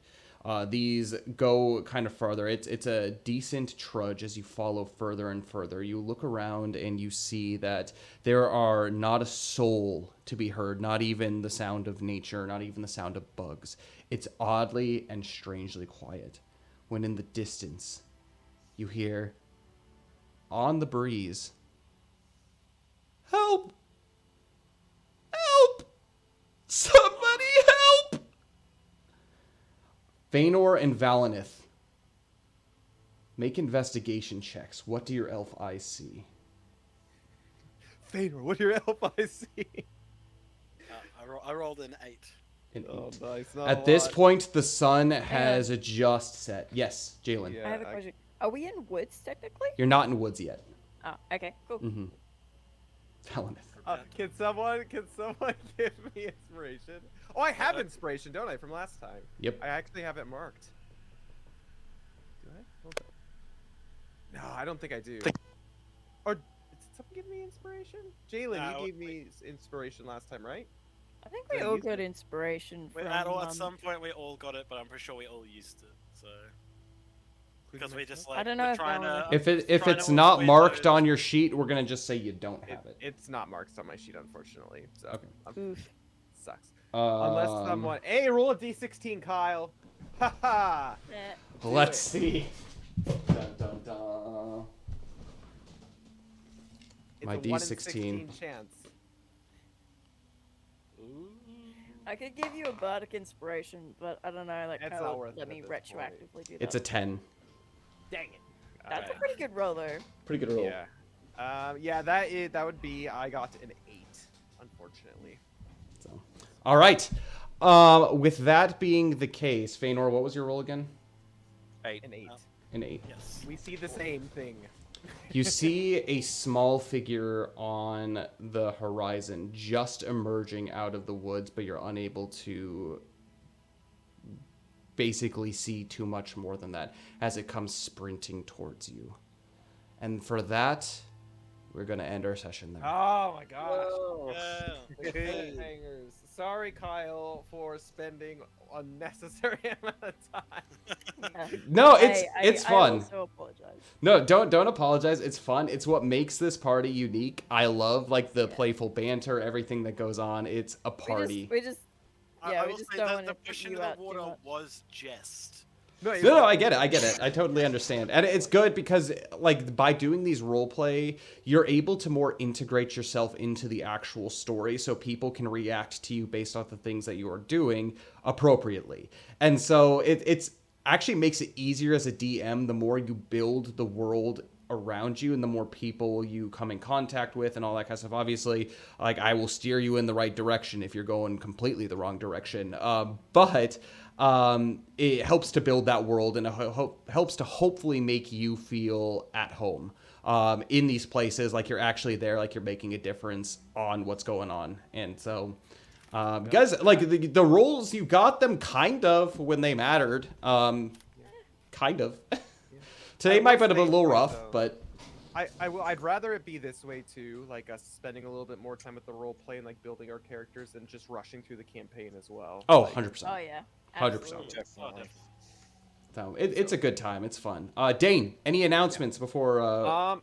A: These go kind of farther. It's a decent trudge as you follow further and further. You look around and you see that there are not a soul to be heard, not even the sound of nature, not even the sound of bugs. It's oddly and strangely quiet. When in the distance, you hear, on the breeze, "Help! Help! Somebody help!" Feanor and Valineth, make investigation checks. What do your elf eyes see?
B: Fader, what do your elf eyes see?
E: I rolled an 8.
A: An
B: Oh,
A: eight.
B: nice. Not
A: At
B: a
A: this
B: lot.
A: point, the sun has just set. Yes, Jalen.
B: Yeah,
D: I have a question. Are we in woods technically?
A: You're not in woods yet.
D: Oh, okay, cool.
A: Mm-hmm. Valineth.
B: Can someone give me inspiration? Oh, I have inspiration, don't I, from last time?
A: Yep.
B: I actually have it marked. Do I? Hold on. No, I don't think I do. Or did someone give me inspiration? Jalen,
E: No,
B: you gave me inspiration last time, right?
D: I think
B: Did
D: we
B: I
D: all
B: use
D: got
B: it?
D: inspiration from.
E: At some point we all got it, but I'm pretty sure we all used it. So because we just like
D: I don't know
E: we're
D: if
E: trying
D: Valineth-
E: to
A: If
E: trying
A: it's
E: to
A: not
E: avoid
A: marked
E: those-
A: on your sheet, we're gonna just say you don't have it.
B: It's not marked on my sheet, unfortunately. So
A: Okay.
D: Oof.
B: sucks. Unless someone. Hey, roll a d16, Kyle. Haha.
D: Eh,
A: Let's
B: it.
A: see. Dun, dun, dun.
B: It's
A: My
B: a 1 in
A: D16.
B: 16 chance.
D: I could give you a bardic inspiration, but I don't know, like,
B: It's
D: how
B: not
D: would
B: worth
D: let
B: it
D: me
B: at this point.
D: retroactively do that.
A: It's a 10.
B: Dang it.
D: That's a pretty good roll, though.
A: Pretty good roll.
B: Yeah. Yeah. That would be. I got an 8, unfortunately.
A: So. All right. With that being the case, Feanor, what was your roll again?
C: 8.
B: An 8.
A: An 8.
E: Yes.
B: We see the same thing.
A: You see a small figure on the horizon just emerging out of the woods, but you're unable to basically see too much more than that as it comes sprinting towards you. And for that, we're going to end our session there.
B: Oh my gosh.
E: Yeah.
B: The cliffhangers. Sorry, Kyle, for spending unnecessary amount of time.
D: Yeah.
A: No, it's
D: I
A: fun.
D: also apologize.
A: No, don't apologize. It's fun. It's what makes this party unique. I love like the playful banter, everything that goes on. It's a party.
D: We just yeah,
E: I
D: we
E: will
D: just
E: say
D: don't
E: that
D: want
E: the
D: to put
E: pushing
D: you
E: of
D: out
E: the
D: too
E: water
D: much.
E: was jest.
A: No, I get it. I totally understand. And it's good because, like, by doing these role play, you're able to more integrate yourself into the actual story so people can react to you based off the things that you are doing appropriately. And so it's actually makes it easier as a DM the more you build the world around you and the more people you come in contact with and all that kind of stuff. Obviously, like, I will steer you in the right direction if you're going completely the wrong direction. But it helps to build that world and helps to hopefully make you feel at home in these places, like you're actually there, like you're making a difference on what's going on. And so, guys, like the roles, you got them kind of when they mattered. Kind of. Today might have been a little rough, but
B: I'd rather it be this way too, like us spending a little bit more time with the role play and like building our characters and just rushing through the campaign as well.
A: oh,
B: Like,
A: 100%.
D: Oh yeah.
A: 100%.
D: Absolutely.
E: Oh, definitely.
A: So it's a good time. It's fun. Dane, any announcements before?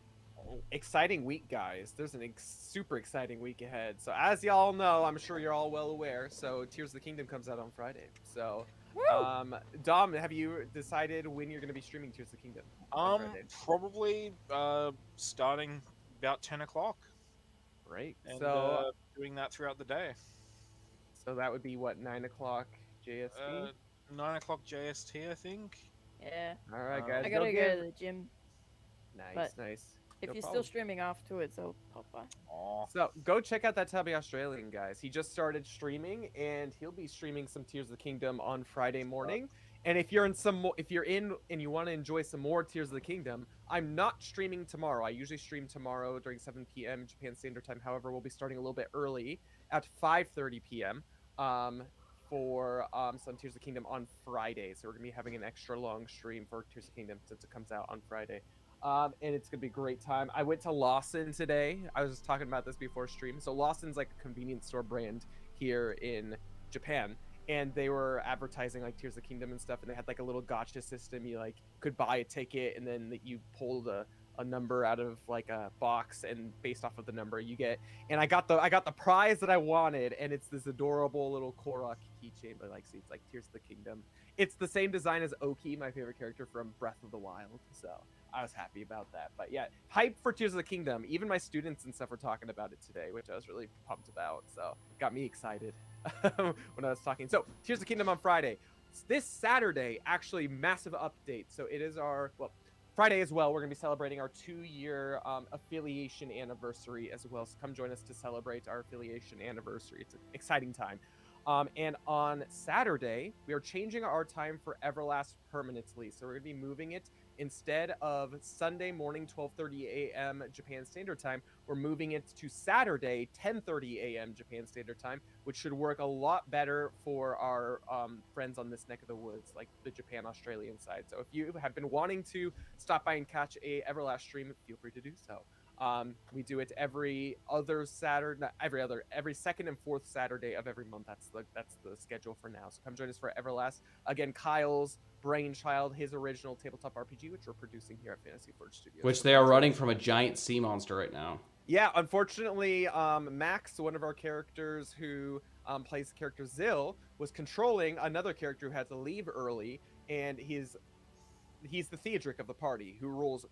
B: Exciting week, guys. There's an super exciting week ahead. So as y'all know, I'm sure you're all well aware. So Tears of the Kingdom comes out on Friday. So, Dom, have you decided when you're going to be streaming Tears of the Kingdom? on Friday?
C: Probably starting about 10 o'clock
B: Right.
C: and
B: So
C: doing that throughout the day.
B: that would be what, 9 o'clock JST?
C: 9 o'clock JST, I think.
D: Yeah.
B: All right, guys.
D: I gotta go
B: give-
D: to the gym.
B: Nice,
D: but
B: nice.
D: If
B: No
D: you're
B: problem.
D: still streaming afterwards, I'll pop by.
C: Aw.
B: So go check out that Tubby Australian, guys. He just started streaming, and he'll be streaming some Tears of the Kingdom on Friday morning. And if you're in and you want to enjoy some more Tears of the Kingdom, I'm not streaming tomorrow. I usually stream tomorrow during 7 p.m. Japan Standard Time. However, we'll be starting a little bit early at 5:30 p.m. For some Tears of the Kingdom on Friday. So we're gonna be having an extra long stream for Tears of the Kingdom since it comes out on Friday. And it's gonna be a great time. I went to Lawson today. I was just talking about this before stream. So Lawson's like a convenience store brand here in Japan, and they were advertising like Tears of the Kingdom and stuff. And they had like a little gotcha system. You like could buy a ticket, and then you pulled a number out of like a box, and based off of the number you get. And I got the prize that I wanted, and it's this adorable little Korok keychain. But like, see, it's like Tears of the Kingdom. It's the same design as Oki, my favorite character from Breath of the Wild. So I was happy about that. But yeah, hype for Tears of the Kingdom. Even my students and stuff were talking about it today, which I was really pumped about. So got me excited when I was talking. So Tears of the Kingdom on Friday. This Saturday, actually, massive update. So it is Friday as well. We're going to be celebrating our 2-year affiliation anniversary as well. So come join us to celebrate our affiliation anniversary. It's an exciting time. And on Saturday, we are changing our time for Everlast permanently. So we're going to be moving it. Instead of Sunday morning 12:30 a.m. Japan Standard Time, we're moving it to Saturday 10:30 a.m. Japan Standard Time, which should work a lot better for our friends on this neck of the woods, like the Japan Australian side. So if you have been wanting to stop by and catch a Everlast stream, feel free to do so. We do it every second and fourth Saturday of every month. That's the schedule for now. So come join us for Everlast. Again, Kyle's brainchild, his original tabletop RPG, which we're producing here at Fantasy Forge Studios.
A: Which they are running from a giant sea monster right now.
B: Yeah, unfortunately, Max, one of our characters who plays the character Zill, was controlling another character who had to leave early, and he's the Theodric of the party, who rolls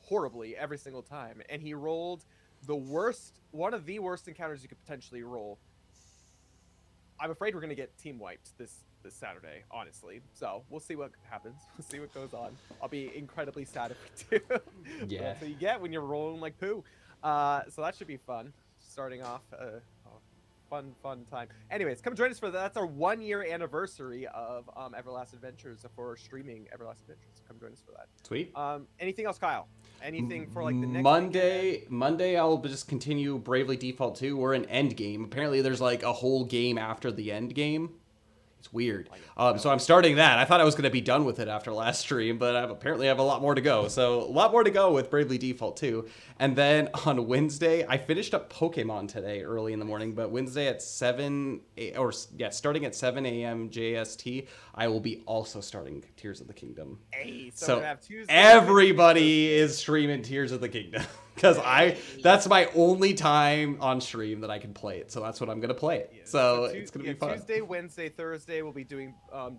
B: horribly every single time, and he rolled one of the worst encounters you could potentially roll. I'm afraid we're gonna get team wiped this Saturday, honestly. So we'll see what happens. We'll see what goes on. I'll be incredibly sad if we do.
A: Yeah.
B: That's what you get when you're rolling like poo. So that should be fun. Starting off fun time. Anyways, come join us for that. That's our 1-year anniversary of Everlast Adventures, for streaming Everlast Adventures. Come join us for that.
A: Sweet.
B: Anything else, Kyle? Anything for like the next
A: Monday I'll just continue Bravely Default 2. We're in end game. Apparently there's like a whole game after the end game. It's weird. So I'm starting that. I thought I was going to be done with it after last stream, but apparently I have a lot more to go. So a lot more to go with Bravely Default 2. And then on Wednesday, I finished up Pokemon today early in the morning, but Wednesday at starting at 7 a.m. JST, I will be also starting Tears of the Kingdom.
B: Hey,
A: So
B: we have Tuesday,
A: everybody is streaming Tears of the Kingdom. Because that's my only time on stream that I can play it. So that's what I'm going to play it. So it's going to be fun.
B: Tuesday, Wednesday, Thursday, we'll be doing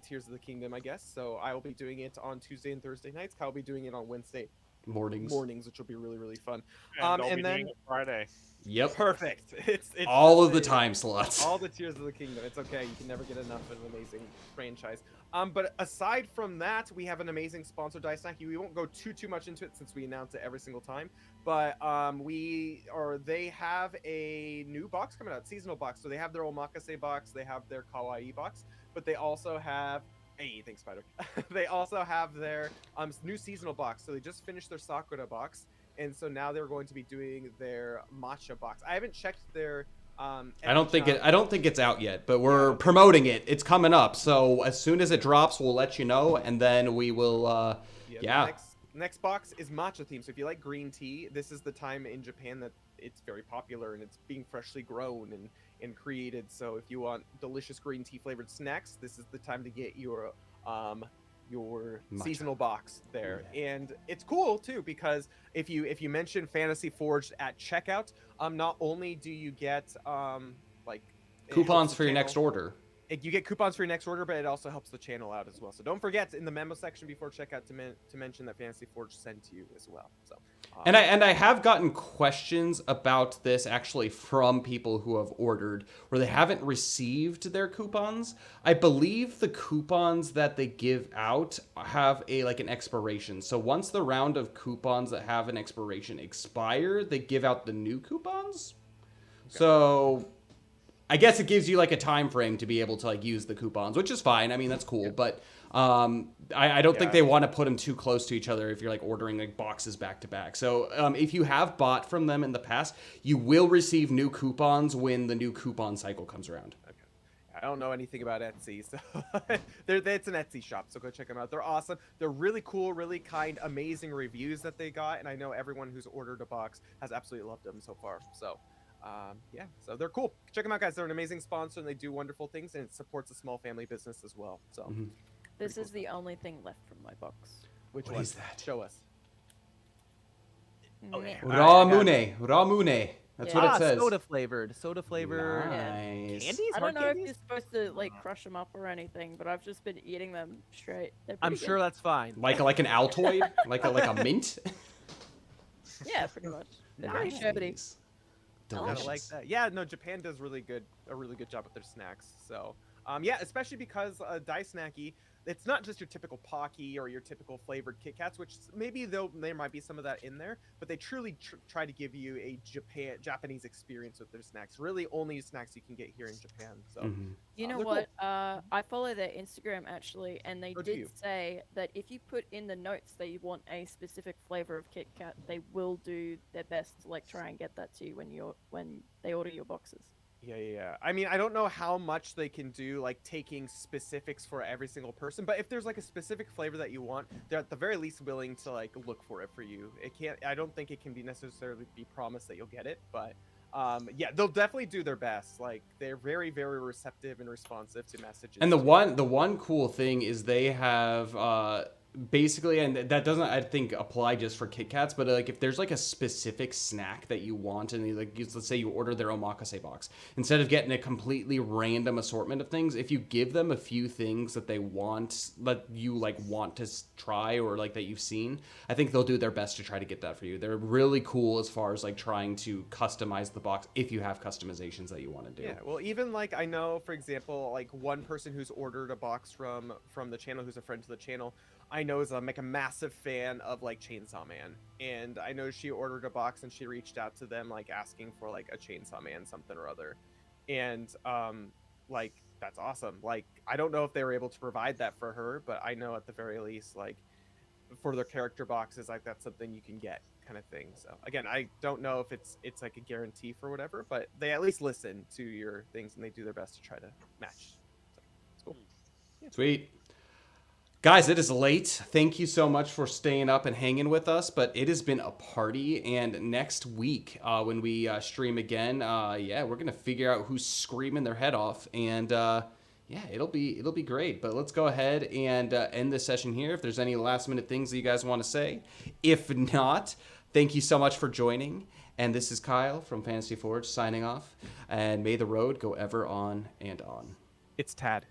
B: Tears of the Kingdom, I guess. So I will be doing it on Tuesday and Thursday nights. Kyle will be doing it on Wednesday mornings, which will be really, really fun.
C: And I'll be doing it Friday.
A: Yep.
B: Perfect. It's
A: all of the time slots.
B: All the Tears of the Kingdom. It's okay. You can never get enough of an amazing franchise. But aside from that, we have an amazing sponsor, Dice Snack. We won't go too much into it since we announce it every single time. But they have a new box coming out, seasonal box. So they have their Omakase box, they have their Kawaii box, but they also have thanks, Spider. They also have their new seasonal box. So they just finished their Sakura box, and so now they're going to be doing their matcha box. I haven't checked their
A: I don't think it's out yet, but we're promoting it. It's coming up. So as soon as it drops, we'll let you know, and then we will
B: Next box is matcha themed. So if you like green tea, this is the time in Japan that it's very popular and it's being freshly grown and created. So if you want delicious green tea flavored snacks, this is the time to get your seasonal box there. And it's cool too, because if you mention Fantasy Forged at checkout, not only do you get
A: coupons for your next order.
B: You get coupons for your next order, but it also helps the channel out as well. So don't forget in the memo section before checkout to mention that Fantasy Forge sent you as well. So
A: And I have gotten questions about this actually from people who have ordered where they haven't received their coupons. I believe the coupons that they give out have an expiration. So once the round of coupons that have an expiration expire, they give out the new coupons. Okay. So I guess it gives you a time frame to be able to use the coupons, which is fine. I mean, that's cool, but I don't think they want to put them too close to each other if you're ordering boxes back to back. So if you have bought from them in the past, you will receive new coupons when the new coupon cycle comes around.
B: Okay. I don't know anything about Etsy, so it's an Etsy shop, so go check them out. They're awesome. They're really cool, really kind, amazing reviews that they got, and I know everyone who's ordered a box has absolutely loved them so far. So so they're cool. Check them out, guys. They're an amazing sponsor, and they do wonderful things, and it supports a small family business as well. So
D: this is the only thing left from my box.
B: Which
A: what
B: one?
A: is that?
B: Show us.
D: Okay.
A: Ramune. That's what it says.
B: Soda flavored.
A: Nice.
B: Candies?
D: I don't know if
B: Candies?
D: you're supposed to crush them up or anything, but I've just been eating them straight. They're
B: I'm
D: pretty
B: sure
D: good.
B: that's fine.
A: Like an Altoid, like a mint.
D: Yeah, pretty much. They're very sherbety.
B: I like that. Yeah, no, Japan does a really good job with their snacks. So, especially because Dai Snacky, it's not just your typical Pocky or your typical flavored Kit Kats, which maybe there might be some of that in there, but they truly try to give you a Japanese experience with their snacks. Really, only snacks you can get here in Japan. So,
D: You know
B: they're
D: what? I follow their Instagram actually, and they
B: Oh, do you?
D: did say that if you put in the notes that you want a specific flavor of Kit Kat, they will do their best to try and get that to you when they order your boxes.
B: Yeah. I mean, I don't know how much they can do, taking specifics for every single person, but if there's a specific flavor that you want, they're at the very least willing to look for it for you. I don't think it can be necessarily be promised that you'll get it, but they'll definitely do their best. They're very, very receptive and responsive to messages.
A: And the one cool thing is they have basically, and that doesn't, I think, apply just for Kit Kats, but if there's a specific snack that you want, and let's say you order their omakase box, instead of getting a completely random assortment of things, if you give them a few things that they want, that you want to try, or that you've seen, I think they'll do their best to try to get that for you. They're really cool as far as trying to customize the box if you have customizations that you want to do.
B: Yeah, well, even I know, for example, one person who's ordered a box from the channel, who's a friend to the channel, I know is a massive fan of Chainsaw Man, and I know she ordered a box and she reached out to them asking for a Chainsaw Man something or other, and that's awesome. I don't know if they were able to provide that for her, but I know at the very least for their character boxes, that's something you can get, kind of thing. So again, I don't know if it's a guarantee for whatever, but they at least listen to your things and they do their best to try to match. So it's cool.
A: Yeah. Sweet. Guys, it is late. Thank you so much for staying up and hanging with us, but it has been a party, and next week when we stream again, we're going to figure out who's screaming their head off, and it'll be great. But let's go ahead and end this session here. If there's any last minute things that you guys want to say. If not, thank you so much for joining, and this is Kyle from Fantasy Forge signing off, and may the road go ever on and on.
B: It's Tad.